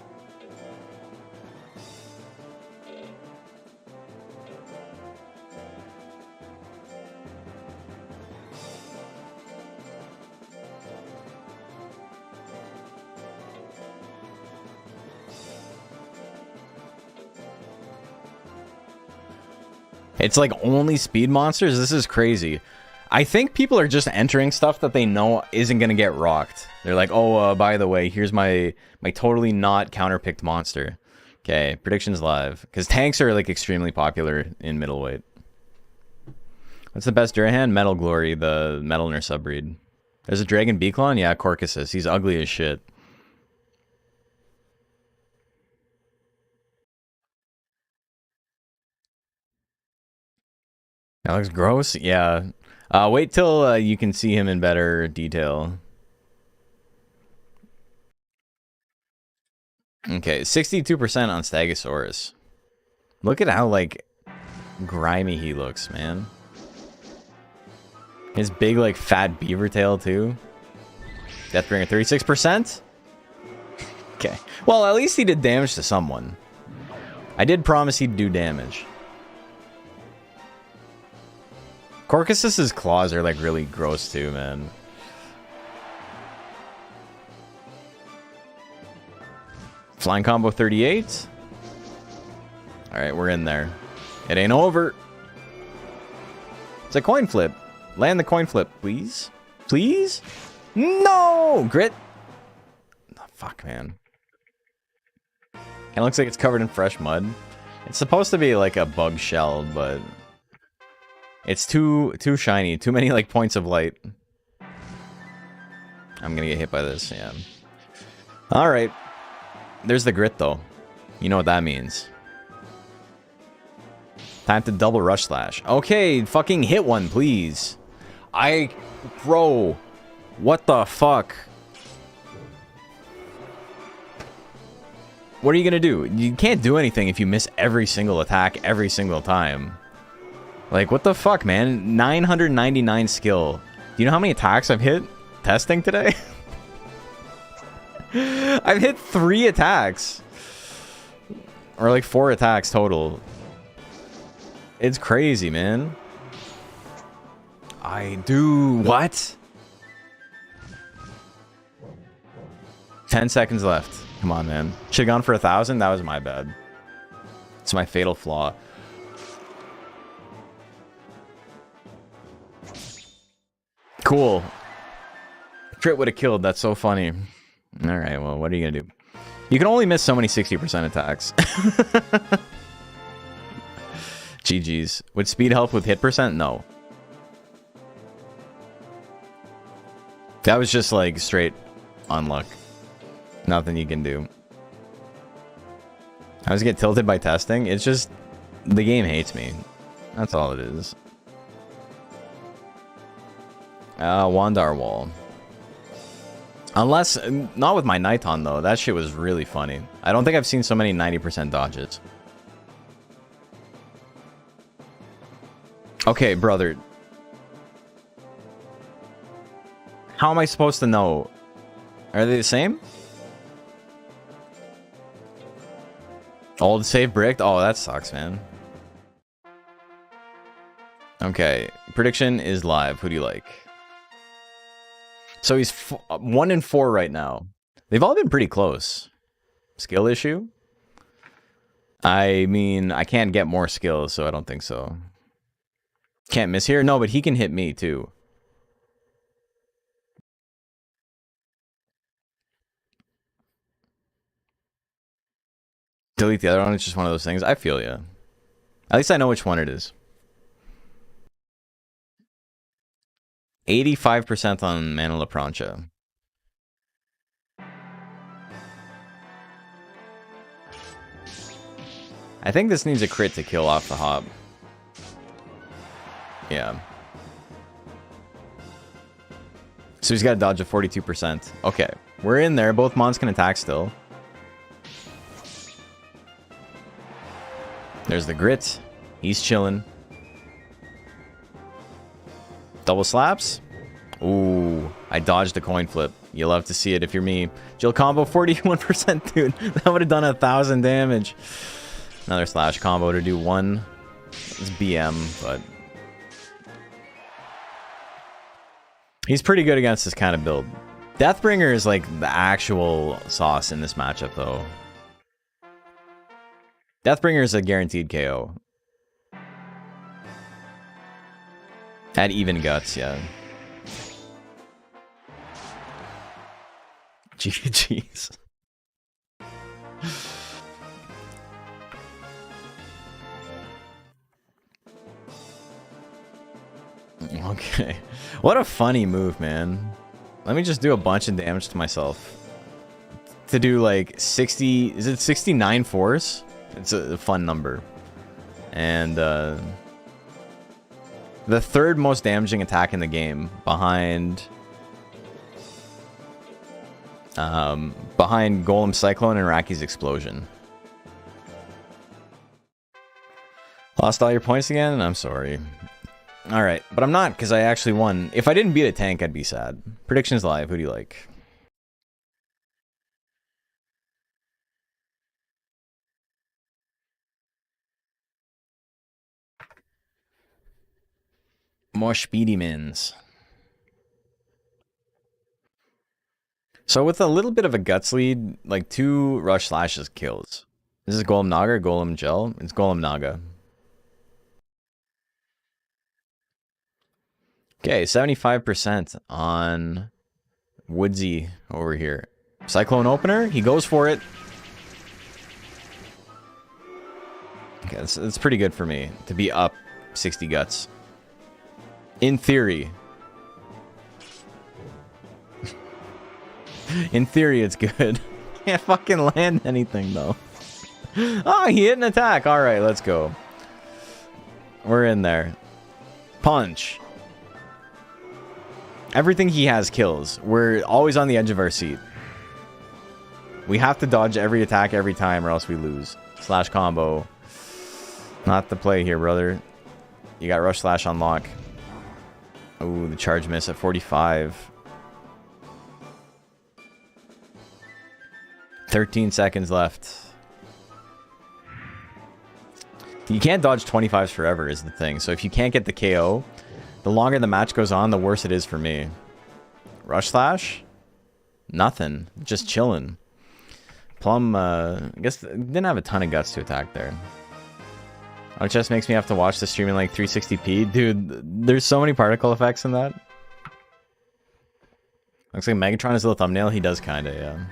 It's like only speed monsters? This is crazy. I think people are just entering stuff that they know isn't going to get rocked. They're like, oh, by the way, here's my totally not counterpicked monster. Okay, predictions live. Because tanks are like extremely popular in middleweight. What's the best Durahan? Metal Glory, the Metalner subbreed. There's a Dragon Beaklon? Yeah, Corcusus. He's ugly as shit. That looks gross? Yeah. Wait till you can see him in better detail. Okay, 62% on Stegosaurus. Look at how, like, grimy he looks, man. His big, like, fat beaver tail, too. Deathbringer, 36%? Okay. Well, at least he did damage to someone. I did promise he'd do damage. Corcusus's claws are, like, really gross, too, man. Flying combo 38. Alright, we're in there. It ain't over. It's a coin flip. Land the coin flip, please. Please? No! Grit. Oh, fuck, man. Kinda looks like it's covered in fresh mud. It's supposed to be like a bug shell, but it's too shiny. Too many like points of light. I'm gonna get hit by this, yeah. Alright. There's the grit, though. You know what that means. Time to double rush slash. Okay, fucking hit one, please. Bro. What the fuck? What are you gonna do? You can't do anything if you miss every single attack every single time. Like, what the fuck, man? 999 skill. Do you know how many attacks I've hit testing today? I've hit 3 attacks. Or like 4 attacks total. It's crazy, man. I do... What? 10 seconds left. Come on, man. Should've gone for 1,000? That was my bad. It's my fatal flaw. Cool. Crit would have killed. That's so funny. Alright, well, what are you gonna do? You can only miss so many 60% attacks. GG's. Would speed help with hit percent? No. That was just like straight unluck. Nothing you can do. I was get tilted by testing. It's just the game hates me. That's all it is. Wandar Wall. Unless, not with my Nighton though. That shit was really funny. I don't think I've seen so many 90% dodges. Okay, brother. How am I supposed to know? Are they the same? Old save bricked? Oh, that sucks, man. Okay, prediction is live. Who do you like? So he's 1 in 4 right now. They've all been pretty close. Skill issue? I mean, I can't get more skills, so I don't think so. Can't miss here? No, but he can hit me, too. Delete the other one. It's just one of those things. I feel ya. At least I know which one it is. 85% on Mana Laprancha. I think this needs a crit to kill off the hop. Yeah. So he's got to dodge at 42%. Okay. We're in there. Both mons can attack still. There's the grit. He's chilling. Double slaps. Ooh, I dodged the coin flip. You love to see it if you're me. Jill combo 41%, dude. That would have done 1,000 damage. Another slash combo to do 1. It's BM, but he's pretty good against this kind of build. Deathbringer is like the actual sauce in this matchup, though. Deathbringer is a guaranteed KO. At even guts, yeah. GG's. Okay. What a funny move, man. Let me just do a bunch of damage to myself. To do like 60... Is it 69 force? It's a fun number. And the third most damaging attack in the game, behind Golem Cyclone and Raki's Explosion. Lost all your points again? I'm sorry. Alright, but I'm not, because I actually won. If I didn't beat a tank, I'd be sad. Predictions live, who do you like? More speedy mins. So with a little bit of a guts lead, like 2 rush slashes kills. This is Golem Naga or Golem Gel? It's Golem Naga. Okay, 75% on Woodsy over here. Cyclone Opener, he goes for it. Okay, it's pretty good for me to be up 60 guts. In theory. In theory, it's good. Can't fucking land anything, though. Oh, he hit an attack. All right, let's go. We're in there. Punch. Everything he has kills. We're always on the edge of our seat. We have to dodge every attack every time or else we lose. Slash combo. Not the play here, brother. You got Rush Slash on lock. Ooh, the charge miss at 45. 13 seconds left. You can't dodge 25s forever is the thing. So if you can't get the KO, the longer the match goes on, the worse it is for me. Rush Slash? Nothing. Just chilling. Plum, I guess, didn't have a ton of guts to attack there. Oh, it just makes me have to watch the stream in like 360p. Dude, there's so many particle effects in that. Looks like Megatron is a little thumbnail. He does kinda, yeah.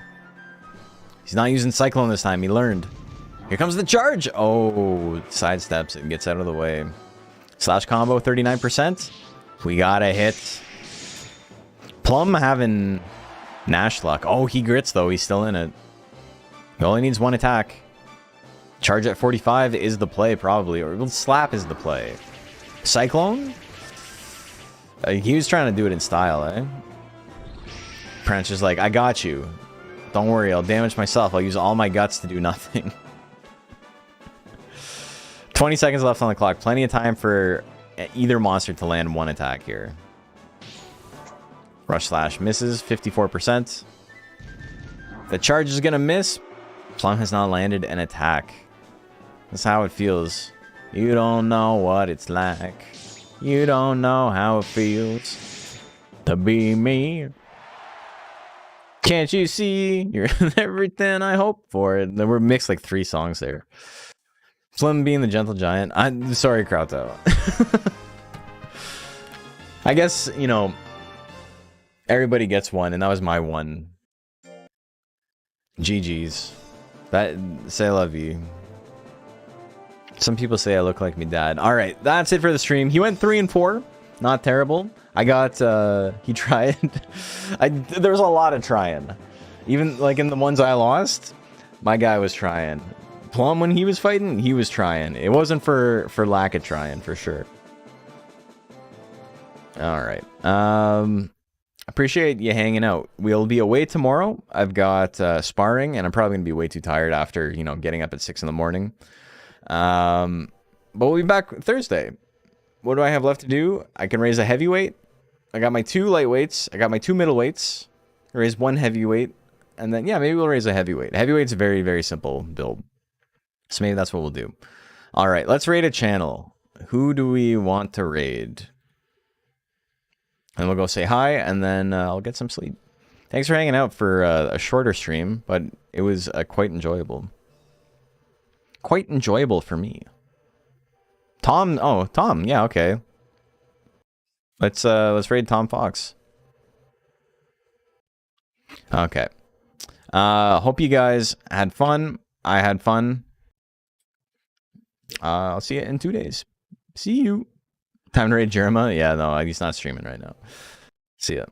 He's not using Cyclone this time. He learned. Here comes the charge! Oh, sidesteps and gets out of the way. Slash combo, 39%. We got a hit. Plum having Nash luck. Oh, he grits though. He's still in it. He only needs 1 attack. Charge at 45 is the play, probably. Or slap is the play. Cyclone? He was trying to do it in style, eh? Pranch is like, I got you. Don't worry, I'll damage myself. I'll use all my guts to do nothing. 20 seconds left on the clock. Plenty of time for either monster to land 1 attack here. Rush Slash misses, 54%. The charge is going to miss. Plum has not landed an attack. That's how it feels. You don't know what it's like. You don't know how it feels to be me. Can't you see? You're everything I hope for. It. There were mixed like 3 songs there. Slim being the gentle giant. I'm sorry, Krauto. I guess, you know, everybody gets one, and that was my one. GG's. That say I love you. Some people say I look like me dad. All right, that's it for the stream. He went 3 and 4. Not terrible. I got, he tried. There was a lot of trying. Even, like, in the ones I lost, my guy was trying. Plum, when he was fighting, he was trying. It wasn't for lack of trying, for sure. All right. appreciate you hanging out. We'll be away tomorrow. I've got sparring, and I'm probably gonna be way too tired after getting up at 6 in the morning. But we'll be back Thursday. What do I have left to do? I can raise a heavyweight. I got my 2 lightweights. I got my 2 middleweights. Raise 1 heavyweight, and then maybe we'll raise a heavyweight. Heavyweight's a very, very simple build, so maybe that's what we'll do. All right, let's raid a channel. Who do we want to raid? And we'll go say hi, and then I'll get some sleep. Thanks for hanging out for a shorter stream, but it was quite enjoyable. Quite enjoyable for me. Tom, Tom, yeah, okay. Let's raid Tom Fox. Okay. Hope you guys had fun. I had fun. I'll see you in 2 days. See you. Time to raid Jeremiah? Yeah, no, he's not streaming right now. See ya.